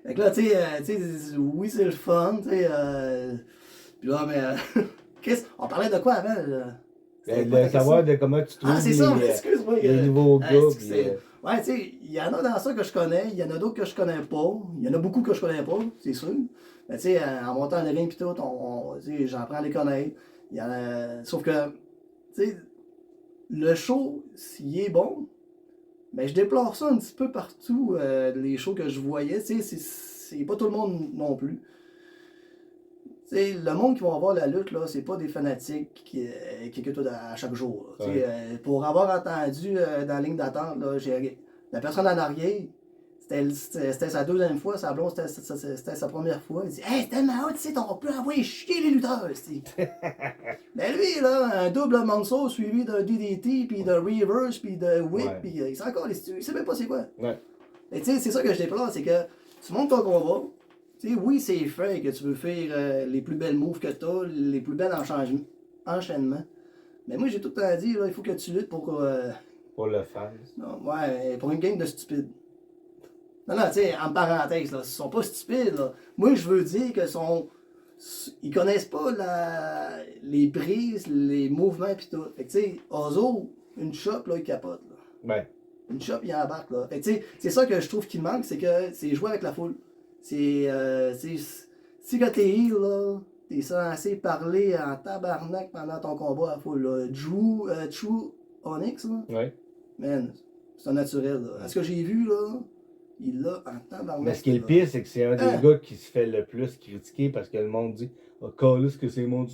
Fait que là, tu sais, oui, c'est le fun, tu sais. Puis là, mais. On parlait de quoi avant? Là?
De savoir de comment tu trouves
Ah, c'est ça, excuse-moi.
les nouveaux gars. Puis,
ouais, tu sais, il y en a dans ça que je connais, il y en a d'autres que je connais pas. Il y en a beaucoup que je connais pas, c'est sûr. Mais tu sais, en montant le ring pis tout, j'apprends à les connaître. Il y en a, sauf que, tu sais, le show, s'il est bon, mais je déplore ça un petit peu partout, les shows que je voyais. Tu sais, c'est pas tout le monde non plus. Tu sais, le monde qui va voir la lutte, là, c'est pas des fanatiques qui écoutent à chaque jour. Là. Ouais. Pour avoir entendu dans la ligne d'attente, là, la personne en arrière, c'était sa deuxième fois, sa blonde, c'était sa première fois. Il dit Hey, c'est tellement hot, tu sais, on peut envoyer chier les lutteurs. Mais lui, là, un double moonsault suivi d'un DDT, puis de reverse, puis de whip, ouais. Puis il sait encore il sait même pas c'est quoi. Ouais. Et tu sais, c'est ça que je déplore, c'est que tu montes ton combat. Tu sais, oui, c'est fait que tu veux faire les plus belles moves que tu as, les plus belles enchaînements. Mais moi, j'ai tout le temps dit, là, il faut que tu luttes pour
le fan.
Non, ouais, pour une game de stupides. Non, tu sais, en parenthèse, là, ils sont pas stupides, là. Moi, je veux dire que ils connaissent pas les prises, les mouvements, pis tout. Fait que, tu sais, Ozo, une shop, là, il capote, là.
Ouais.
Une shop, il embarque, là. Fait que, tu sais, c'est ça que je trouve qu'il manque, c'est que c'est jouer avec la foule. Si quand t'es heal, là, t'es censé parler en tabarnak pendant ton combat à la foule, là. True Onyx, là.
Ouais.
Man, c'est un naturel, là. À ce que j'ai vu, là, il l'a en tabarnak.
Mais ce qui est le pire, c'est que c'est un des gars qui se fait le plus critiquer parce que le monde dit oh, calisse que ses moves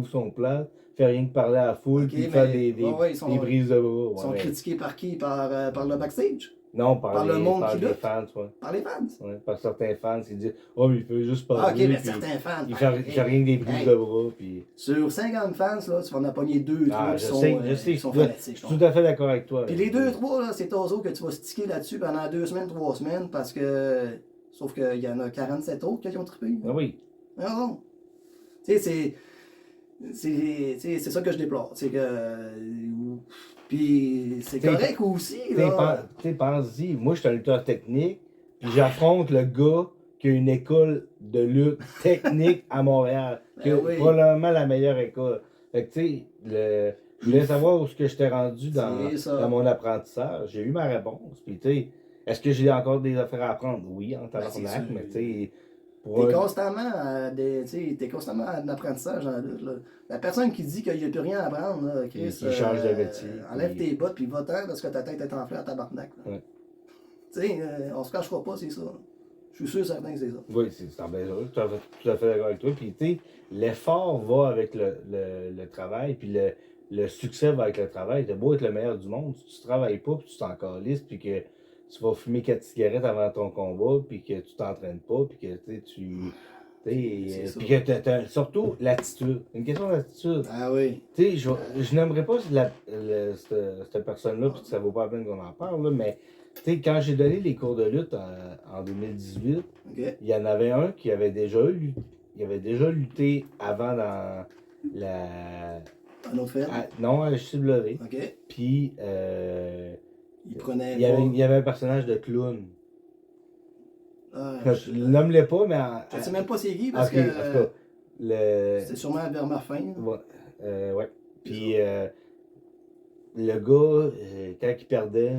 sont plats, fait rien que parler à la foule, puis faire des brises de bras.
Ils sont critiqués par qui? Par le backstage?
Non,
Par le monde
par
qui
les
lutte?
fans, ouais.
Par les fans?
Ouais, par certains fans qui disent oh, mais il fait juste
Ah,
parler.
ok, mais
puis
certains fans.
il fait rien que des prises
hey,
de bras. Puis...
Sur 50 fans, là, tu vas en pogner 2 3
Ah,
qui
je sais,
qui sont
je
fanatiques.
suis tout à fait d'accord avec toi.
Puis les 2 3 là, c'est oiseaux que tu vas sticker là-dessus pendant 2 semaines, 3 semaines, parce que. Sauf qu'il y en a 47 autres qui ont trippé.
Ah oui.
Non, non. Tu sais, c'est ça que je déplore. C'est que. Puis c'est correct aussi, là.
Tu sais, pense-y, moi je suis un lutteur technique, puis j'affronte le gars qui a une école de lutte technique à Montréal, qui est
oui.
probablement la meilleure école. Fait que tu sais, je voulais savoir où est-ce que j'étais rendu dans mon apprentissage. J'ai eu ma réponse. Puis tu sais, est-ce que j'ai encore des affaires à apprendre? Oui, en tabarnak, mais tu sais.
T'es constamment en apprentissage dans la lutte. Là. La personne qui dit qu'il n'y a plus rien à apprendre, là, Chris,
qui change de métier.
Enlève tes bottes puis va-t'en parce que ta tête est enflée à tabarnak.
Ouais.
Tu sais, on se cachera pas, c'est ça. Je suis sûr certain que c'est ça.
Oui, c'est en bien sûr, tout à fait d'accord avec toi. Puis tu sais, l'effort va avec le travail, puis le succès va avec le travail. T'as beau être le meilleur du monde, si tu travailles pas, puis tu t'en calisses, puis que tu vas fumer 4 cigarettes avant ton combat, puis que tu t'entraînes pas, puis que tu sais, puis que t'as surtout l'attitude. Une question d'attitude.
Ah oui.
Tu sais, je n'aimerais pas cette personne-là, puis ça vaut pas la peine qu'on en parle, là, mais tu sais, quand j'ai donné les cours de lutte en 2018,
okay.
Il y en avait un qui avait déjà lutté avant dans la.
Un autre fait?
Non, à HCW.
OK.
Puis,
il
y avait un personnage de clown. Je
ne
nomme-le pas, mais.
Je sais même pas c'est qui parce que. C'était sûrement vers ma fin.
Ouais. Puis, le gars, quand il perdait,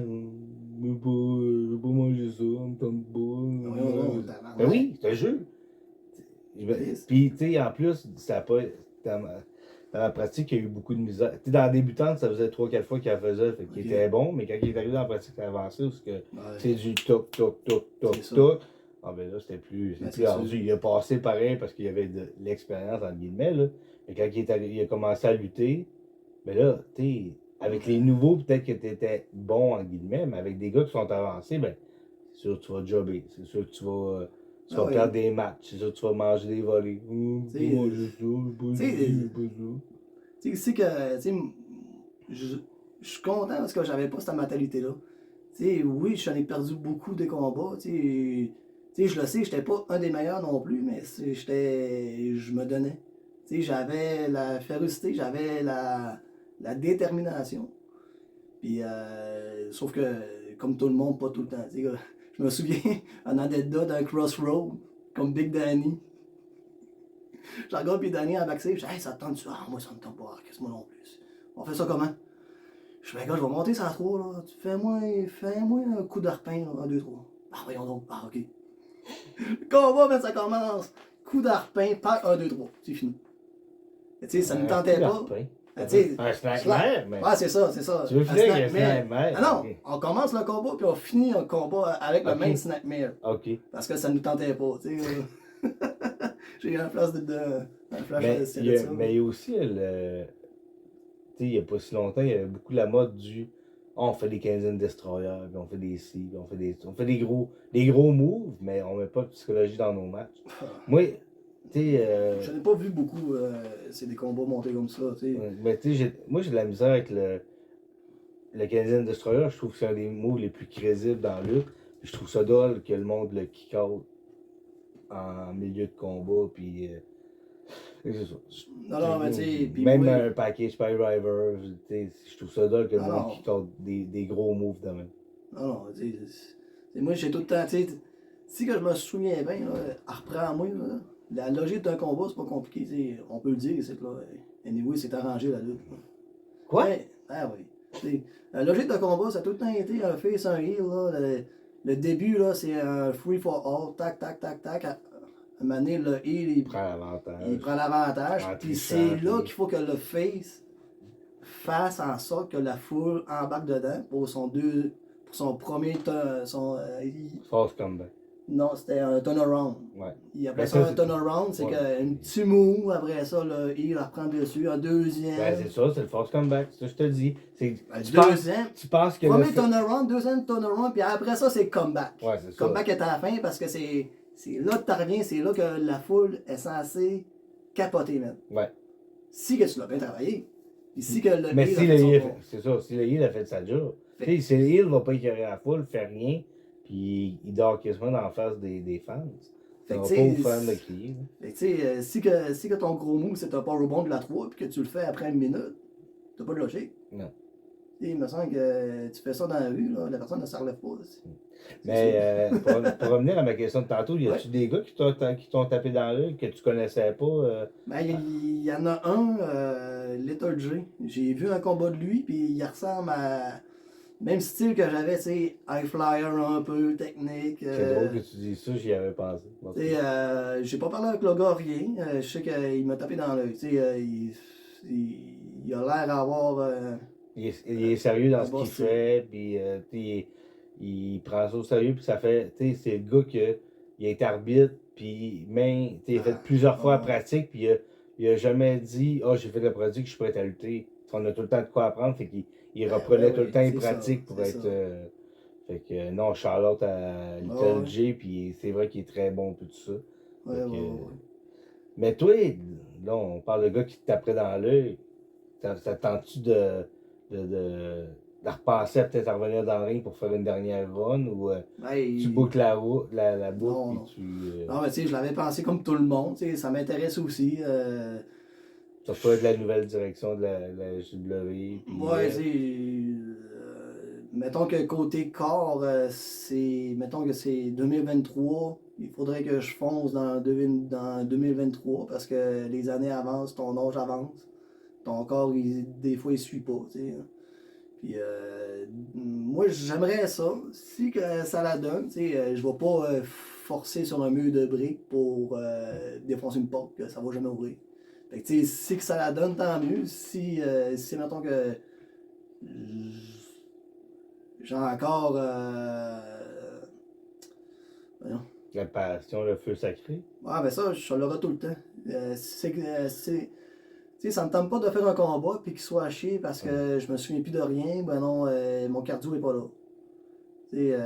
je veux pas manger ça, on me tombe pas. Ben oui, c'est un jeu. Puis, tu sais, en plus, ça a pas. Dans ma pratique, il y a eu beaucoup de misère. Tu sais, dans la débutante, ça faisait 3-4 fois qu'il la faisait, fait qu'il était bon, mais quand il est arrivé dans la pratique avancée, parce que c'est du toc, toc, toc, toc, toc. Ah ben là, c'était plus ardu. Il a passé pareil parce qu'il y avait de l'expérience, entre guillemets, là. Mais quand il a commencé à lutter, ben là, tu sais, avec les nouveaux, peut-être que tu étais bon, en guillemets, mais avec des gars qui sont avancés, ben, c'est sûr que tu vas jobber. C'est sûr que tu vas perdre des matchs. C'est sûr que tu vas manger des volets.
Tu sais que, je suis content parce que j'avais pas cette mentalité-là. Tu sais, oui, j'en ai perdu beaucoup de combats. Tu sais, je le sais, j'étais pas un des meilleurs non plus, mais je me donnais. Tu sais, j'avais la férocité, j'avais la détermination. Puis, sauf que, comme tout le monde, pas tout le temps. Je me souviens, en Adeda, d'un crossroad, comme Big Danny. Je regarde Big Danny en backstage, je dis, hey, ça te tente-tu? Ah, moi, ça me tente pas, qu'est-ce que moi non plus. On fait ça comment? Je fais, gars, je vais monter ça à 3, là. Fais-moi un coup d'arpin, 1, 2, 3. Ah, voyons donc. Ah, ok. Le combat, mais ça commence. Coup d'arpin, par 1, 2, 3. C'est fini. Tu sais, ça ne me tentait pas.
Un snack mais...
Ah, c'est ça.
Tu veux finir avec un snack mare?
Ah non, okay. On commence le combat, puis on finit le combat avec le même snack mare.
OK.
Parce que ça ne nous tentait pas, tu sais. J'ai eu un flash
mais il y a aussi tu sais, il n'y a pas si longtemps, il y avait beaucoup la mode du on fait des quinzaines destroyers, puis on fait des si, puis on fait des gros moves, mais on met pas de psychologie dans nos matchs. Moi, tu sais.
Je n'ai pas vu beaucoup c'est des combats montés comme ça, tu sais.
Mais tu sais, moi j'ai de la misère avec le Canadian Destroyer. Je trouve que c'est un des moves les plus crédibles dans le lutte. Puis je trouve ça drôle que le monde le kick out en milieu de combat. Puis c'est ça.
Non, mais tu sais.
Même un package Pile-Driver, je trouve ça drôle que le monde kick out des gros moves de même.
Non, tu sais. Moi j'ai tout le temps, tu sais. Si que je me souviens bien, reprends-moi, là. La logique d'un combat, c'est pas compliqué, t'sais. On peut le dire, c'est que là, anyway, c'est arrangé la lutte.
Quoi?
Ouais, ah oui. T'sais, la logique d'un combat, ça a tout le temps été un face, un heel, là. Le début, là, c'est un free for all, tac, tac, tac, tac. À un moment donné, le heel, il prend l'avantage. Puis c'est là qu'il faut que le face fasse en sorte que la foule embarque dedans pour son premier
False comeback.
Non, c'était un turnaround.
Ouais.
Il appelait
Ben,
ça
ça,
un turnaround, c'est
ouais.
qu'un petit move, après ça, le heel reprend dessus, un deuxième.
Ben, c'est ça, c'est le force comeback, c'est ça que je te dis.
Un
Tu
deuxième.
tu penses que
Premier turnaround, deuxième turnaround, puis après ça, c'est comeback.
Ouais, c'est ça.
Comeback est à la fin parce que c'est là que tu reviens, c'est là que la foule est censée capoter, man.
Ouais.
Si que tu l'as bien travaillé. Puis si que le
Mais
heel
si
a
le
fait son
heel,
bon.
c'est ça, si le heel a fait sa job.
Fait-
Tu sais, si le heel va pas écœurer la foule, fait rien, puis il dort quasiment dans la face des fans.
Fait
Ça
que,
va
tu
pas aux
sais,
fans de crier. Là.
Fait que, tu sais, si que ton gros move c'est un powerbomb de la 3 puis que tu le fais après une minute, t'as pas de logique.
Non.
Tu sais, il me semble que tu fais ça dans la rue, là, la personne ne se relève pas.
Mais pour revenir à ma question de tantôt, y a-tu
Ouais.
des gars qui t'ont tapé dans l'œil que tu connaissais pas?
Ben, il y en a un, Little J. J'ai vu un combat de lui, puis il ressemble à. Même style que j'avais, tu sais, high flyer un peu, technique.
C'est drôle que tu dises ça, j'y avais pensé. Bon,
Tu sais, j'ai pas parlé avec le gars, rien. Je sais qu'il m'a tapé dans l'œil. Tu sais, il a l'air d'avoir.
il est sérieux dans
un
ce
bon
qu'il
style.
fait, puis il prend ça au sérieux, puis ça fait, tu sais, c'est le gars il a été arbitre, puis même, il a fait plusieurs fois la pratique, puis il a jamais dit, oh, j'ai fait la pratique, je suis prêt à lutter. On a tout le temps de quoi apprendre, fait qu'il reprenait tout le temps les pratiques pour être. Fait que non, Charlotte à Little J, puis c'est vrai qu'il est très bon, puis tout ça.
Ouais,
Fait
ouais,
que,
ouais.
mais toi, là, on parle de gars qui te taperait dans l'œil. Ça tente-tu de repasser à peut-être à revenir dans le ring pour faire une dernière run ou tu boucles la boucle
Non,
puis
non.
tu.
Non, mais tu sais, je l'avais pensé comme tout le monde. Tu sais, ça m'intéresse aussi.
Ça peut être la nouvelle direction de la JW. Puis,
Ouais, tu sais, mettons que côté corps, mettons que c'est 2023. Il faudrait que je fonce dans 2023 parce que les années avancent, ton âge avance. Ton corps, des fois, il suit pas. Tu sais. Puis, moi, j'aimerais ça. Si que ça la donne, tu sais, je vais pas forcer sur un mur de briques pour défoncer une porte que ça va jamais ouvrir. Fait que, tu sais, si que ça la donne, tant mieux. Si mettons que j'ai encore. Voyons.
la passion, le feu sacré.
Ah, ben ça, je l'aurai tout le temps. Tu sais, ça me tente pas de faire un combat puis qu'il soit à chier parce que je me souviens plus de rien. Ben non, mon cardio est pas là. Tu sais,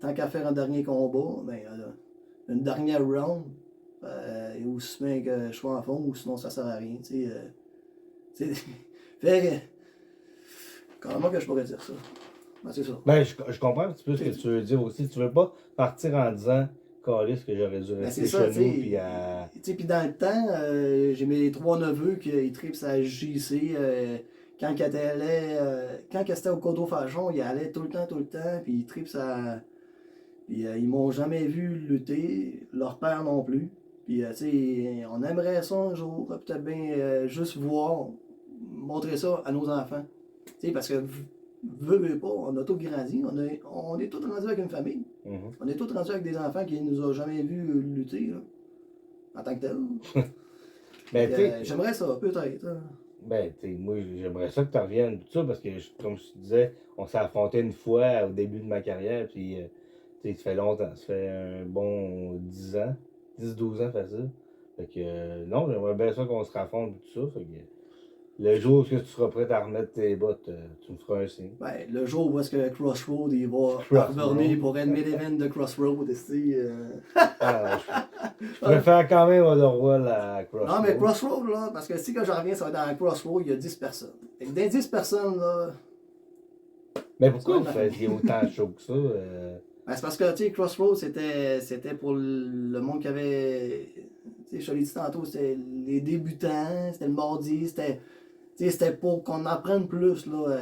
tant qu'à faire un dernier combat, ben, une dernière round, ou si bien que je sois en fond, ou sinon ça sert à rien. Tu sais, fait comment que je pourrais dire ça? Ben, c'est ça.
Ben, je comprends un petit peu ce que tu veux dire aussi. Tu veux pas partir en disant, Calisse, que j'aurais dû rester
C'est ça,
chez nous. Puis à.
Puis dans le temps, j'ai mes 3 neveux qui tripent sa JC. Quand c'était au Codo Fashion, ils allaient tout le temps, puis ils tripent sa. Puis ils m'ont jamais vu lutter, leur père non plus. Puis tu sais, on aimerait ça un jour, peut-être bien juste voir, montrer ça à nos enfants. Tu sais, parce que veux pas, on a tous grandi, on est tous rendus avec une famille.
Mhm.
On est tous rendus avec des enfants qui nous ont jamais vu lutter, là, en tant que tel.
Ben, tu sais,
J'aimerais ça, peut-être. Hein.
ben, tu sais, moi, j'aimerais ça que tu reviennes, tout ça, parce que, comme je te disais, on s'est affronté une fois au début de ma carrière, puis, tu sais, ça fait longtemps, ça fait un bon 10 ans, 10-12 ans facile. Fait que, non, j'aimerais bien ça qu'on se raffronte, tout ça. Fait que, le jour où tu seras prêt à remettre tes bottes, tu me feras un signe.
Ben, le jour où est-ce que Crossroad il va
Crossroad.
revenir pour être main-event de Crossroad,
Ah, je préfère quand même Otherwell à Crossroad.
Non, mais Crossroad, là, parce que si que je reviens, ça va être dans Crossroad, il y a 10 personnes. Fait que dans 10 personnes, là.
Mais pourquoi vous faisiez autant de shows que ça?
Ben, c'est parce que, tu sais, Crossroad, c'était pour le monde qui avait. Tu sais, je te l'ai dit tantôt, c'était les débutants, c'était le mardi, c'était pour qu'on apprenne plus. Là.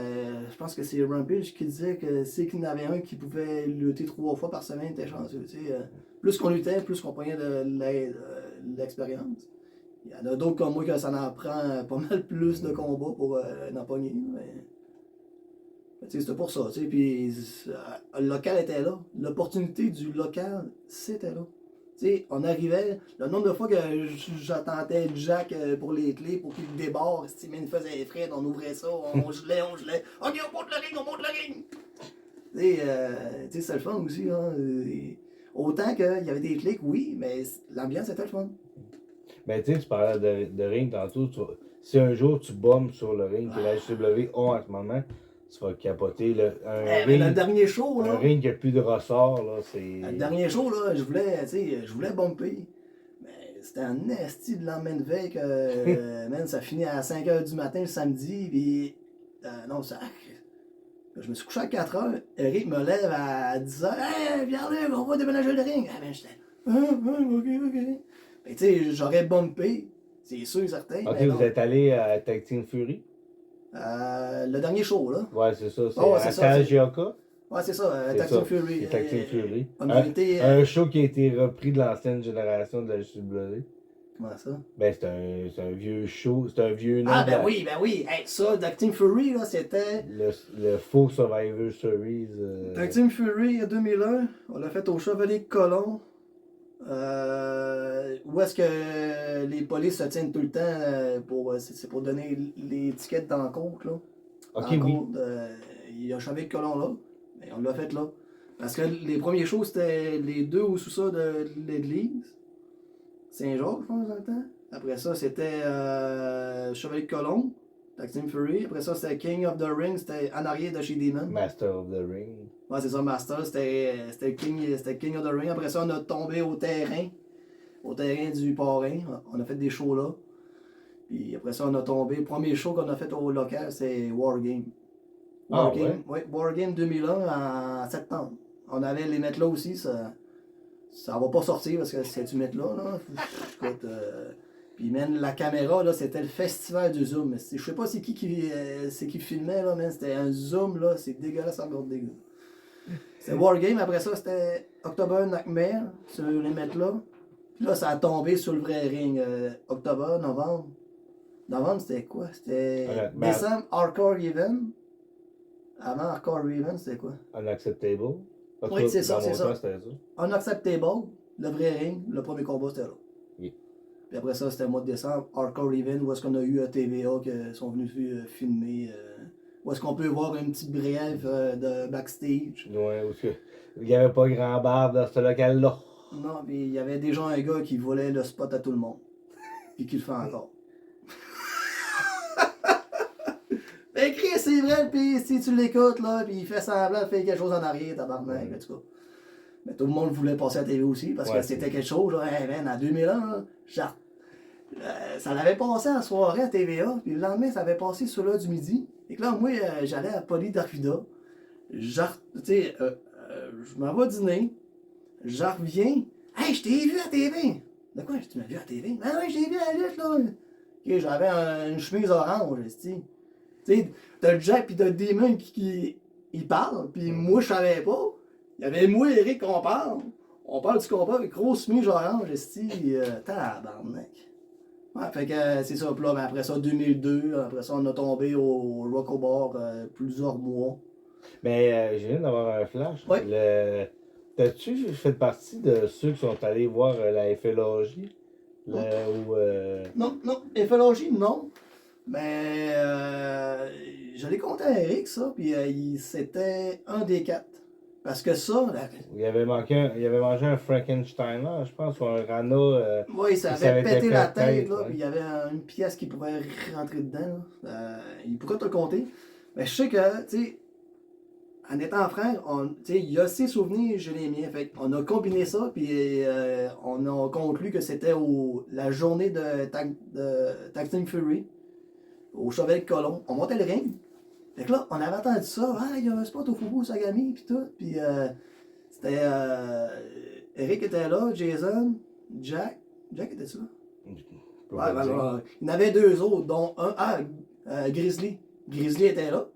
Je pense que c'est Rampage qui disait que c'est qu'il y en avait un qui pouvait lutter 3 fois par semaine, était chanceux. Plus qu'on luttait, plus qu'on prenait de l'expérience. Il y en a d'autres comme moi que ça en prend pas mal plus de combats pour en pogner. Mais c'était pour ça. Puis le local était là. L'opportunité du local, c'était là. T'sais, on arrivait, le nombre de fois que j'attendais Jack pour les clés pour qu'il débarre, il me faisait frais, on ouvrait ça, on gelait. Ok, on monte le ring, on monte le ring! C'est le fun aussi. Hein? Autant qu'il y avait des clics, oui, mais l'ambiance était le fun.
Ben, tu sais, tu parlais de ring tantôt. Si un jour tu bombes sur le ring que la HCW ont en ce moment, tu vas capoter.
Mais le dernier show,
Un
là,
ring qui n'a plus de ressort, là,
le
c'est.
dernier show, là, je voulais bumper. Mais c'était un esti de lendemain de veille que, man, ça finit à 5h du matin le samedi, puis non, ça. Je me suis couché à 4h, Eric me lève à 10h, hey, Pierre-Luc, on va déménager le ring. Ah, ben, j'étais, ok. Ben, tu sais, j'aurais bumpé, c'est sûr et certain.
Ok,
mais
vous
non.
êtes allé à Tag Team Fury?
Le dernier show, là.
Ouais, c'est ça. C'est
Ouais,
à
c'est ça,
Kajioka?
Ouais, c'est ça,
C'est
Tag
ça.
Team Fury.
C'est Tag Team Fury.
On a été.
Un show qui a été repris de l'ancienne génération de la HCW.
Comment ça?
Ben, c'est un vieux show. C'est un vieux nom.
Ah, ben oui. Hey, ça, Tag Team Fury, là, c'était.
Le faux Survivor Series.
Tag Team Fury 2001, on l'a fait au Chevalier de Colomb. Où est-ce que les polices se tiennent tout le temps c'est pour donner les étiquettes dans le compte, là.
Ok,
Dans le
oui.
compte, il y a Chevalier de Colomb là, mais on l'a fait là. Parce que les premiers shows, c'était les deux au sous-sol de l'église. Saint-Georges, je pense, dans le temps. Après ça, c'était Chevalier de Colomb, Tag Team Fury. Après ça, c'était King of the Ring, c'était en arrière de chez Demon.
Master of the Ring.
Ouais, c'est ça, Master, c'était King of the Ring. Après ça, on a tombé au terrain du parrain. On a fait des shows là. Puis après ça, on a tombé. Le premier show qu'on a fait au local, c'est Wargame. Wargame, ouais? Wargame 2001 en septembre. On allait les mettre là aussi. Ça va pas sortir parce que c'est du mettre là. Écoute, puis même la caméra, là, c'était le festival du zoom. Je sais pas c'est qui filmait, là, mais c'était un zoom, là, c'est dégueulasse encore dégueu. C'était Wargame, après ça, c'était October Nightmare, sur les mettre là. Puis là, ça a tombé sur le vrai ring. Octobre, novembre. Novembre, c'était quoi? C'était décembre, Hardcore Event. Avant Hardcore Event, c'était quoi?
Unacceptable.
Oui, c'est ça, c'est ça.
C'était ça.
Unacceptable, le vrai ring, le premier combat, c'était là.
Oui.
Puis après ça, c'était le mois de décembre, Hardcore Event, où est-ce qu'on a eu à TVA qui sont venus filmer. Où est-ce qu'on peut voir une petite brève de backstage.
Ouais, parce que il n'y avait pas grand barbe dans ce local-là.
Non, puis il y avait déjà un gars qui volait le spot à tout le monde. Puis qui le fait encore. Ben, Chris, c'est vrai, puis si tu l'écoutes, là, puis il fait semblant de faire quelque chose en arrière, tabarnak, en tout cas. Mais tout le monde voulait passer à la TV aussi, parce que c'était quelque chose, là, hey, man, en 2001, là, genre, ça l'avait passé en soirée à TVA, puis le lendemain, ça avait passé sur l'heure du midi. Et que là, moi, j'allais à Poly d'Arvida, genre, tu sais, je m'en vais dîner, j'en reviens, hey, je t'ai vu à TV! De quoi, tu m'as vu à TV? Ben oui, je t'ai vu à la lutte, là! Ok, j'avais une chemise orange, tu sais, t'as le Jack pis t'as le Demon qui parle, pis moi je savais pas. Il y avait moi et Eric qu'on parle. On parle du combat avec grosse chemise orange, tabarnak. Ouais, fait que c'est ça, pis là, ben, après ça, 2002, après ça, on a tombé au Rock Bar plusieurs mois.
Mais je viens d'avoir un flash.
Oui.
T'as-tu fait partie de ceux qui sont allés voir la FLOJ?
Non, FLOJ, non. Mais je l'ai compté à Eric, ça, puis c'était un des 4. Parce que ça.
Il avait mangé un Frankenstein, là, je pense, ou un Rana.
Oui, ça avait pété la tête, là,
ouais.
puis il y avait une pièce qui pourrait rentrer dedans. Il pourrait te le compter. Mais je sais que, tu sais, en étant frère, il y a ses souvenirs, j'ai les miens. Fait on a combiné ça, puis on a conclu que c'était la journée de Tag Team Fury, au Chevalier de Colomb. On montait le ring. Fait que là, on avait entendu ça. Ah, il y a un spot au Faubourg Sagami, puis tout. Puis c'était. Eric était là, Jason, Jack. Jack était-tu là? Ouais, ben, il y en avait 2 autres, dont un. Grizzly. Grizzly était là,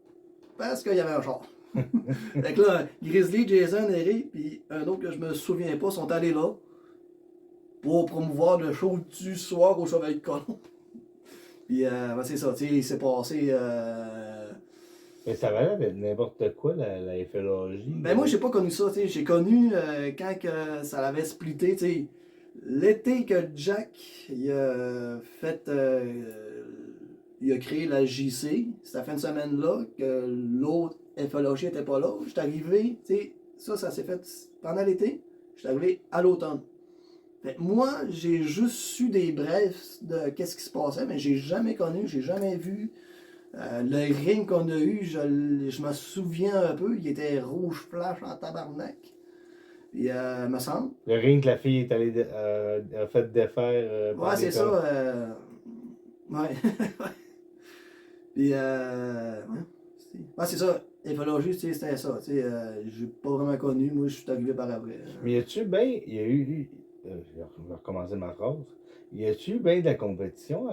parce qu'il y avait un char. Fait que là, Grizzly, Jason, Eric, puis un autre que je me souviens pas, sont allés là pour promouvoir le show du soir au Chevalier de Colomb. Puis ben, c'est ça, tu sais, il s'est passé.
Mais ça valait n'importe quoi, la FLOJ.
Ben moi, j'ai pas connu ça, tu sais. J'ai connu quand que ça l'avait splitté, tu sais. L'été que Jack il a fait. Il a créé la JC, cette fin de semaine-là, que l'autre FLOJ était pas là. J'étais arrivé, tu sais. Ça s'est fait pendant l'été. Je suis arrivé à l'automne. Fait que moi, j'ai juste su des brefs de qu'est-ce qui se passait, mais j'ai jamais connu, j'ai jamais vu. Le ring qu'on a eu, je me souviens un peu, il était rouge flash en tabarnak. Puis, me semble.
Le ring que la fille est allée a fait défaire par
Ouais,
des
c'est ça.
cordes.
Ouais. Puis, ouais, c'est ça. Épologie, tu sais, c'était ça. Tu sais, j'ai pas vraiment connu. Moi, je suis arrivé par après.
Mais y a-tu bien, il y a eu, je vais recommencer ma phrase, y a-tu bien de la compétition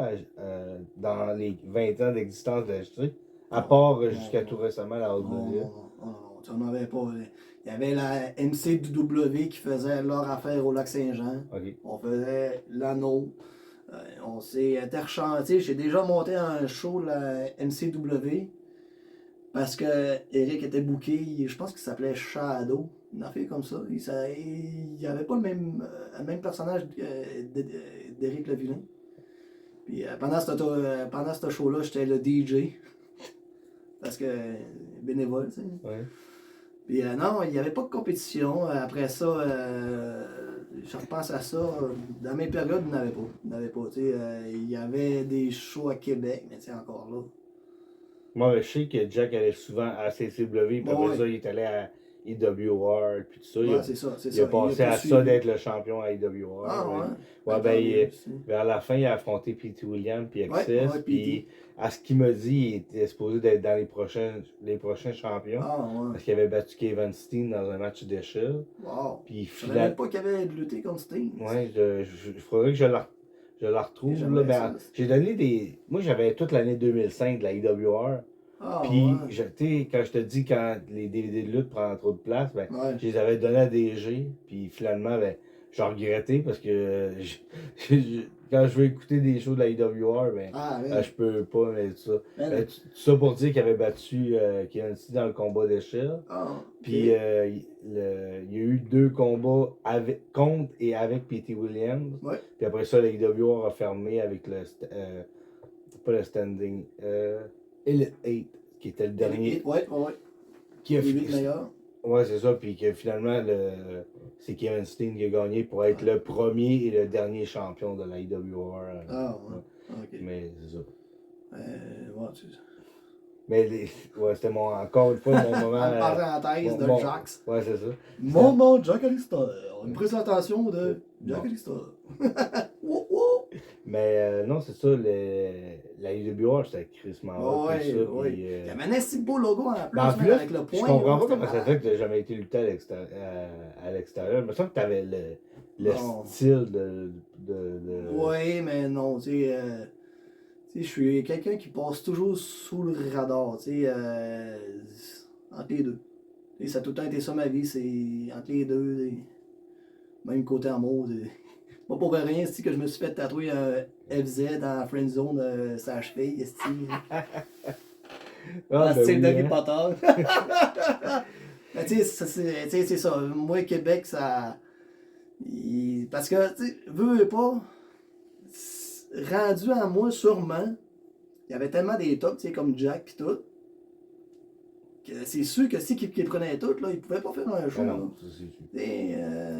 dans les 20 ans d'existence de la HC, à
Non,
part
non,
jusqu'à
non.
tout récemment la
Non,
WWE?
non, non, non, tu n'en avais pas. Il y avait la MCW qui faisait leur affaire au Lac-Saint-Jean.
Ok.
On faisait l'anneau. On s'est interchanté. J'ai déjà monté un show, la MCW, parce que Eric était booké. Je pense qu'il s'appelait Shadow. Une affaire comme ça. Il n'y avait pas le même personnage d'Éric Levillain. Puis pendant ce show-là, j'étais le DJ. Parce que bénévole, tu sais.
Ouais.
Puis non, il n'y avait pas de compétition. Après ça, je repense à ça. Dans mes périodes, il n'y en avait pas. Il n'y en avait pas, tu sais. Il y avait des shows à Québec, mais tu sais, encore là.
Moi, je sais que Jack allait souvent à CCW, puis
Bon,
après
ouais.
ça, il est allé à EWR, puis tout ça.
Ouais, c'est ça, c'est
Il a
ça.
passé
a
à
poursuivi.
ça d'être le champion à EWR.
Ah, ouais.
Ouais, ben,
aussi.
vers la fin, il a affronté Pete Williams puis Access.
Ouais,
Puis, à ce qu'il m'a dit, il était supposé d'être dans les prochains champions.
Ah, ouais.
Parce qu'il avait battu Kevin Steen dans un match d'échelle.
Wow.
Puis,
Je savais même pas qu'il avait lutté contre Sting.
Ouais, il faudrait que je la retrouve. Là,
J'aimerais
ben,
ça.
j'ai donné des. Moi, j'avais toute l'année 2005 de la EWR.
Ah,
Puis,
ouais.
tu sais, quand je te dis quand les DVD de lutte prennent trop de place, ben,
Ouais.
je les avais donnés à DG. Puis finalement, ben, j'ai regretté parce que quand je veux écouter des shows de la EWR, ben,
Ah, ouais.
je peux pas, mais tout ça.
Ben,
Tout ça pour dire qu'il avait battu Kevin Steen dans le combat d'échelle.
ah,
Puis
ok.
il y a eu 2 combats contre et avec P.T. Williams.
Ouais.
Puis après ça, la EWR a fermé avec pas le standing, Elite 8, qui était le dernier.
Ouais.
Qui a
Les 8 meilleurs.
Ouais, c'est ça. Puis que finalement, c'est Kevin Steen qui a gagné pour être le premier et le dernier champion de la EWR.
Ah, ouais. Ok.
Mais c'est ça.
Ouais, tu sais.
Mais ouais, c'était encore une fois mon moment.
En parenthèse de Jax.
Ouais, c'est ça.
Mon Jack Alistair. Une présentation de Jack Alistair.
Mais non, c'est ça, la EWR, c'était crissement hot,
Ouais,
tout ça.
ouais.
Puis,
Il y avait un assez beau logo en plus,
en plus,
avec le point.
je comprends pas
c'était
comment ça
malade.
fait que tu n'as jamais été lutté à l'extérieur. Il me semble que tu avais le
Non.
style de...
Ouais, mais non, tu sais, je suis quelqu'un qui passe toujours sous le radar, tu sais, entre les deux. Tu sais, ça a tout le temps été ça ma vie, c'est entre les deux, même côté amour. Moi, pour rien, c'est que je me suis fait tatouer un FZ dans la friend zone sa cheville,
Ah, ben
style
oui,
d'Harry
hein.
Potter. Mais tu sais, c'est ça. Moi, Québec, ça. Parce que, tu sais, veux pas. Rendu à moi, sûrement, il y avait tellement des tops, tu sais, comme Jack pis tout, que c'est sûr que si qu'ils prenaient tout, là, ils pouvaient pas faire un show.
Ah
là.
non, ça, c'est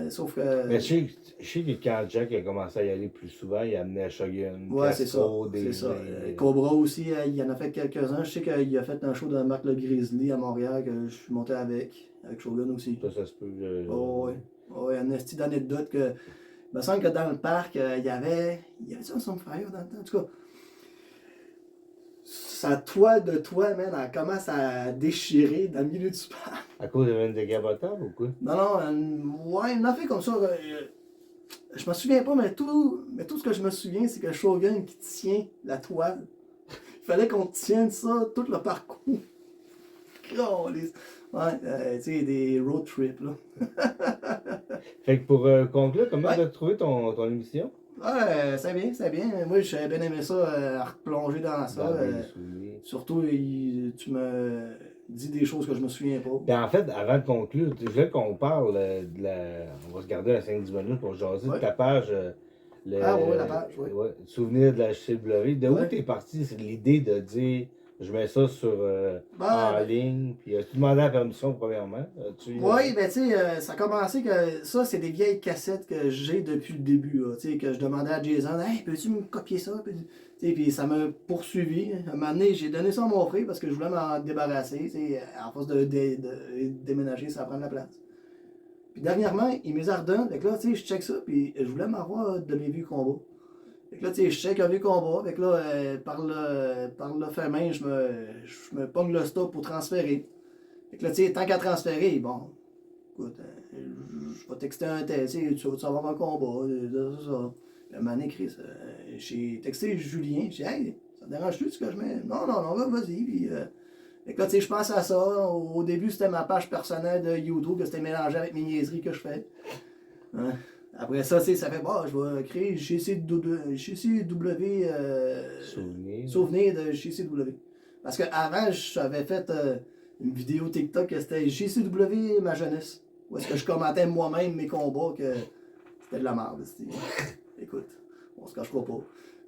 sûr.
Sauf que.
Mais je sais que quand Jack a commencé à y aller plus souvent, il amenait Shogun,
Ouais, c'est ça.
Castro,
C'est
des...
ça. Cobra aussi, il en a fait quelques-uns. Je sais qu'il a fait un show de Marc le Grizzly à Montréal que je suis monté avec Shogun aussi.
Ça se peut.
Oh, ouais. Ouais, un esti d'anecdote que. Il me semble que dans le parc, il y avait. Il y avait ça un Sunfire dans le temps. En tout cas, sa toile de toit, man, elle commence à déchirer dans le milieu du parc.
À cause de décapotable ou quoi?
Non, ouais, une affaire comme ça. Je me souviens pas, mais tout ce que je me souviens, c'est que Shogun qui tient la toile. Il fallait qu'on tienne ça tout le parcours. Ouais, tu sais, des road trips, là.
Fait que pour conclure, comment
Ouais.
tu as trouvé ton émission?
Ouais, c'est bien, c'est bien. Moi, j'ai bien aimé ça, replonger dans ça.
Dans les souvenirs.
Surtout, tu me dis des choses que je me souviens pas.
Ben, en fait, avant de conclure, je voulais qu'on parle de la. On va se garder à 5-10 minutes pour jaser de
Ouais.
ta page.
Ah ouais, la page, ouais.
Souvenir de la HCW. De où
Ouais.
t'es parti? C'est l'idée de dire Je mets ça sur en ligne. Puis tu demandais la permission premièrement.
Oui, ben tu sais, ça a commencé que ça, c'est des vieilles cassettes que j'ai depuis le début. Tu sais, que je demandais à Jason, hey, peux-tu me copier ça? Puis ça m'a poursuivi. À un moment donné, j'ai donné ça à mon frère parce que je voulais m'en débarrasser. Tu sais, à force de déménager, ça prend de la place. Puis dernièrement, il me les a redonné. Fait que là, tu sais, je check ça. Puis je voulais m'avoir de mes vieux combats. Fait que là, tu sais, je check un vieux combat. Fait que là, par le fait main, je me pogne le stop pour transférer. Fait que là, tu sais, tant qu'à transférer, bon, écoute, je vais texter un tel, tu vas avoir un combat, ça. Puis à un moment donné, Chris, j'ai texté Julien, j'ai dit, hey, ça te dérange-tu ce que je mets? Non, non, non, vas-y. Puis, fait que là, tu sais, je pense à ça. Au début, c'était ma page personnelle de YouTube, que c'était mélangé avec mes niaiseries que je fais. Hein? Après ça, tu sais, ça fait, bon, je vais créer GCW, souvenir de GCW. Parce qu'avant, j'avais fait une vidéo TikTok que c'était GCW ma jeunesse. Où est-ce que je commentais moi-même mes combats que c'était de la merde. Écoute, on se cachera pas.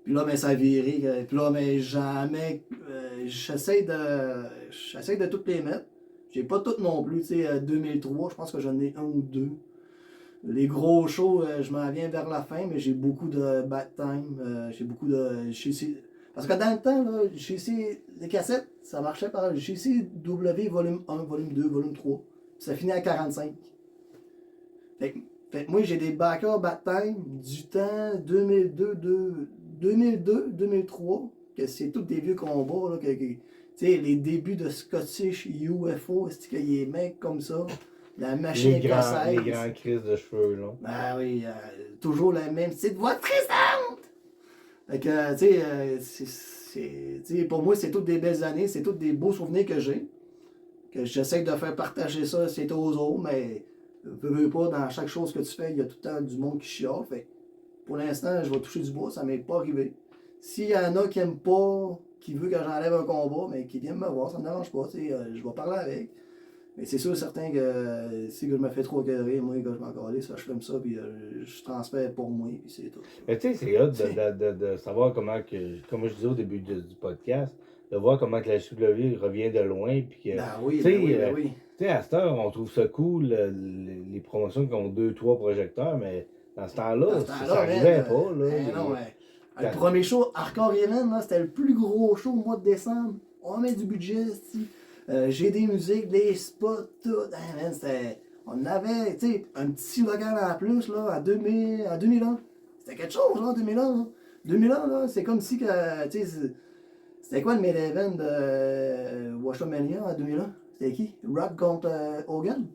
Puis là, mais ça a viré. Puis là, mais jamais. J'essaie de toutes les mettre. J'ai pas toutes non plus. Tu sais, 2003, je pense que j'en ai un ou deux. Les gros shows, je m'en viens vers la fin, mais j'ai beaucoup de bad time. J'ai beaucoup de. Parce que dans le temps, là, les cassettes, ça marchait par GCW volume 1, volume 2, volume 3. Puis ça finit à 45. Fait que moi, j'ai des backers bad time du temps 2002-2003, que c'est tous des vieux combats. Là, tu sais, les débuts de Scottish UFO, est-ce qu'il y a des mecs comme ça? La machine
les grands crises de cheveux, là.
Ben oui, toujours la même petite voix tristante! Fait que, tu sais, pour moi, c'est toutes des belles années, c'est tous des beaux souvenirs que j'ai. Que j'essaie de faire partager ça, c'est aux autres, mais veux pas, dans chaque chose que tu fais, il y a tout le temps du monde qui chiale. Fait pour l'instant, je vais toucher du bois, ça m'est pas arrivé. S'il y en a qui aiment pas, qui veut que j'enlève un combat, mais qui viennent me voir, ça me dérange pas, tu sais, je vais parler avec. Mais c'est sûr certain que si je me fais trop écœurer, moi, quand je m'en calais, ça, je filme ça, puis je transfère pour moi, puis c'est tout.
Mais tu sais, c'est hot de savoir comment que, comme je disais au début du podcast, de voir comment que la SW revient de loin, puis que,
Ben oui,
tu sais, à cette heure, on trouve ça cool, les promotions qui ont 2-3 projecteurs, mais dans ce temps-là, ça arrivait pas, là.
Ben non, ouais. Le premier show, Hardcore Event, c'était le plus gros show au mois de décembre. On met du budget, j'ai des musiques, des spots, tout. Ah, man, on avait, tu sais, un petit local en plus, là, en 2001. C'était quelque chose, là, en 2001. Là. 2001, là, c'est comme si que, tu sais, c'était quoi le main event de WrestleMania en 2001? C'était qui? Rock contre Hogan?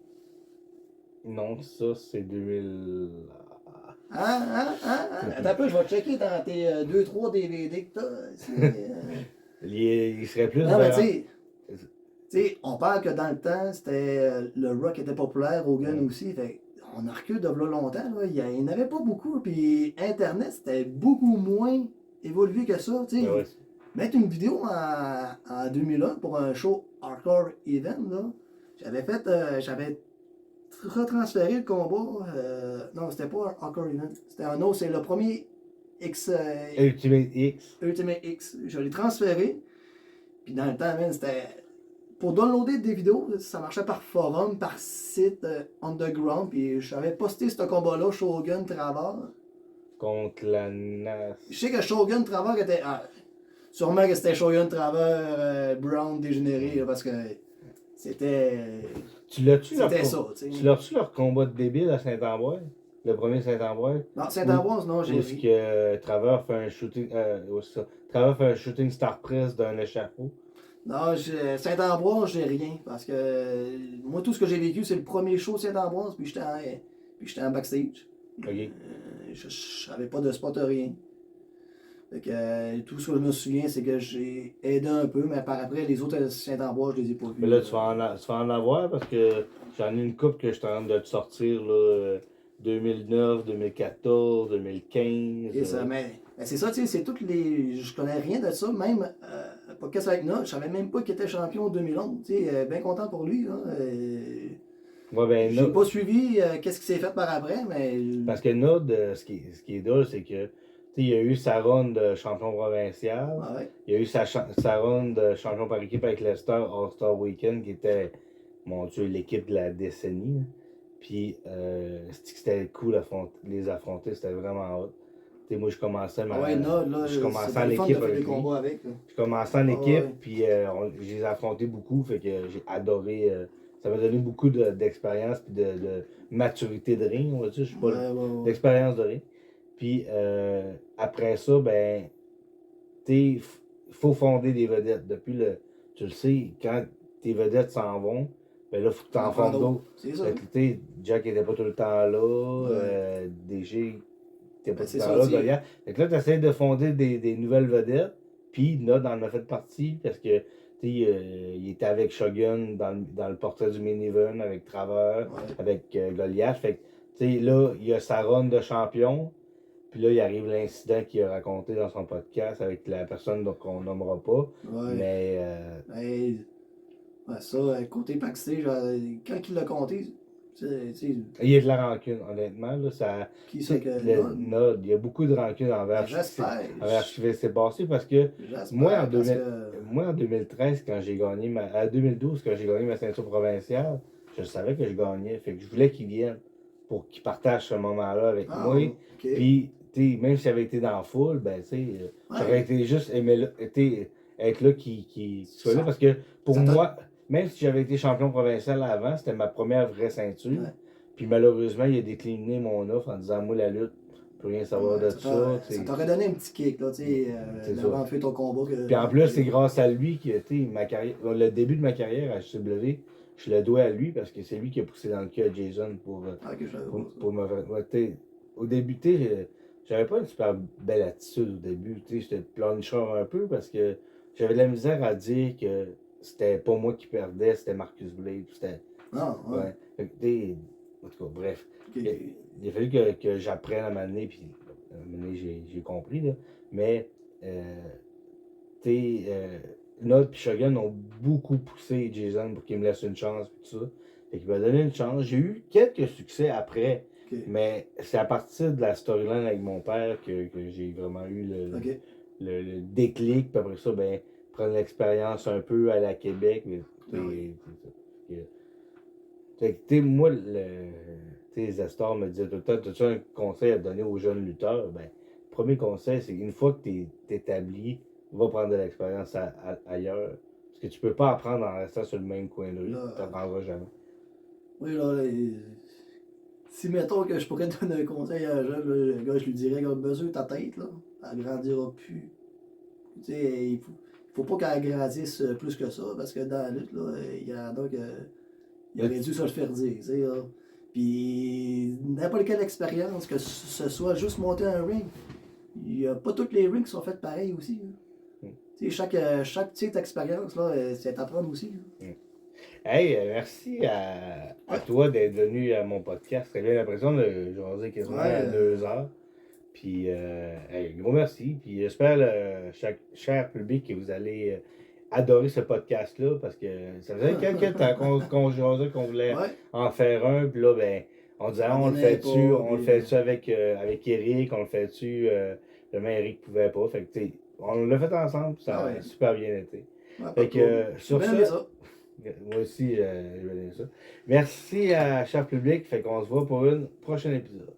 Non, ça, c'est 2000...
Attends un peu, je vais checker dans tes 2-3 DVD que t'as.
il serait plus...
Non, mais tu sais, on parle que dans le temps, c'était le rock était populaire, Hogan aussi. Fait, on a reculé de là longtemps. Là. Il n'y en avait pas beaucoup. Puis Internet, c'était beaucoup moins évolué que ça. Tu sais, mettre une vidéo en 2001 pour un show Hardcore Event, là, j'avais retransféré le combat. Non, c'était pas Hardcore Event. C'était un autre. C'est le premier
Ultimate X.
Ultimate X. Je l'ai transféré. Puis dans le temps, c'était. Pour downloader des vidéos, ça marchait par forum, par site underground. Puis j'avais posté ce combat-là, Shogun Travers.
Contre la NAS.
Je sais que Shogun Travers était. Sûrement que c'était Shogun Travers Brown dégénéré, là, parce que c'était. C'était ça, tu sais.
Tu l'as-tu leur combat de débile à Saint-Ambroise? Le premier Saint-Ambroise?
Non, Saint-Ambroise, non, j'ai
vu. Que Travers fait un shooting. Travers fait un shooting star press d'un échafaud.
Non, Saint-Ambroise, j'ai rien. Parce que moi, tout ce que j'ai vécu, c'est le premier show de Saint-Ambroise, puis j'étais en backstage.
OK.
Je n'avais pas de spot, rien. Fait que tout ce que je me souviens, c'est que j'ai aidé un peu, mais par après, les autres Saint-Ambroise, je les ai pas vus.
Mais là, tu vas en avoir parce que j'en ai une couple que je suis en train de te sortir, là, 2009, 2014, 2015.
Et ça, mais c'est ça, tu sais, c'est toutes les. Je connais rien de ça, même podcast avec Nod, je savais même pas qu'il était champion en 2011. Tu sais, bien content pour lui. Là,
ouais, ben,
j'ai pas suivi qu'est-ce qui s'est fait par après, mais.
Parce que Nod, ce qui est drôle, c'est que il y a eu sa run de champion provincial.
Ouais.
Il y a eu sa run de champion par équipe avec Leicester All-Star Weekend, qui était, mon Dieu, l'équipe de la décennie. Là. Puis, c'était cool les affronter, c'était vraiment hot. T'sais, moi, je commençais je commençais en
c'était le fun de
équipe
faire
avec
des
lui.
combats avec. Là.
Je commençais en
Ah
équipe,
ouais.
puis je les ai affrontés beaucoup, fait que j'ai adoré. Ça m'a donné beaucoup d'expérience puis de maturité de ring, on va dire. Je sais pas,
Ouais.
d'expérience de ring. Puis après ça, ben, il faut fonder des vedettes. Tu le sais, quand tes vedettes s'en vont, ben là, il faut que tu en
prends
fondes d'autres.
C'est ça.
Fait que, Jack était pas tout le temps là,
Ouais.
DG n'était pas
Ben,
tout le
c'est
temps
ça,
là,
tu sais.
Goliath. Fait que là, tu essaies de fonder des nouvelles vedettes, puis là, on en a fait partie, parce que, il était avec Shogun dans le portrait du main event, avec Travers,
Ouais.
avec Goliath. Fait que, là, il y a sa run de champion. Puis là, il arrive l'incident qu'il a raconté dans son podcast avec la personne qu'on nommera pas.
Ouais.
Mais.
Ben, ça, côté backstage, quand il l'a compté,
Il y a de la rancune, honnêtement. Là,
qui ça que
Nod, il y a beaucoup de rancune envers ce qui s'est passé parce que moi en 2013, quand j'ai gagné à 2012, quand j'ai gagné ma ceinture provinciale, je savais que je gagnais. Fait que je voulais qu'il vienne pour qu'il partage ce moment-là avec moi.
Okay.
Puis, même si j'avais été dans la foule, ben, j'aurais été juste être là qui soit là parce que pour moi, même si j'avais été champion provincial avant, c'était ma première vraie ceinture.
Ouais.
Puis malheureusement, il a décliné mon offre en disant moi la lutte, je peux rien savoir de ça.
Ça t'aurait donné un petit kick, là, tu sais, d'avoir fait ton combat.
Puis en plus, c'est grâce à lui que ma carrière, le début de ma carrière à HCW, je le dois à lui parce que c'est lui qui a poussé dans le cul à Jason pour me faire. Ouais, au début, j'avais pas une super belle attitude au début. J'étais plancheur un peu parce que j'avais de la misère à dire que c'était pas moi qui perdais, c'était Marcus Blade.
Ouais.
En tout cas, bref.
Okay.
Il a fallu que j'apprenne à m'amener, puis à un moment donné, j'ai compris. Là. Mais, Nod et Shogun ont beaucoup poussé Jason pour qu'il me laisse une chance, puis tout ça. Fait qu'il m'a donné une chance. J'ai eu quelques succès après, mais c'est à partir de la storyline avec mon père que j'ai vraiment eu le déclic. Puis après ça, ben, prendre l'expérience un peu à la Québec. Mais, moi, Zestor me disait tout le temps, as-tu un conseil à donner aux jeunes lutteurs? Ben, le premier conseil, c'est une fois que tu es établi, va prendre de l'expérience ailleurs. Parce que tu peux pas apprendre en restant sur le même coin de rue. Tu n'apprendras jamais.
Oui, là, si mettons que je pourrais donner un conseil à un jeune, là, le gars, je lui dirais, mesure ta tête, là, elle grandira plus. Tu sais, il faut pas qu'elle grandisse plus que ça, parce que dans la lutte, là, il y en a que. Il aurait dû se le faire dire, tu sais, là. Puis, n'importe quelle expérience, que ce soit juste monter un ring, il n'y a pas toutes les rings qui sont faites pareil aussi. Tu sais, chaque petite expérience, là, c'est à prendre aussi.
Hey, merci à toi d'être venu à mon podcast. J'ai bien l'impression de jaser quasiment à 2 heures. Puis, gros merci. Puis, j'espère, cher public, que vous allez adorer ce podcast-là parce que ça faisait quelques temps qu'on jasait, qu'on voulait en faire un. Puis là, ben, on disait, on le fait-tu avec Eric, on le fait-tu. Demain, Eric pouvait pas. Fait que, on l'a fait ensemble. Ça a super bien été. Fait que, sur ça. Moi aussi, je vais dire ça. Merci à cher public. Fait qu'on se voit pour un prochain épisode.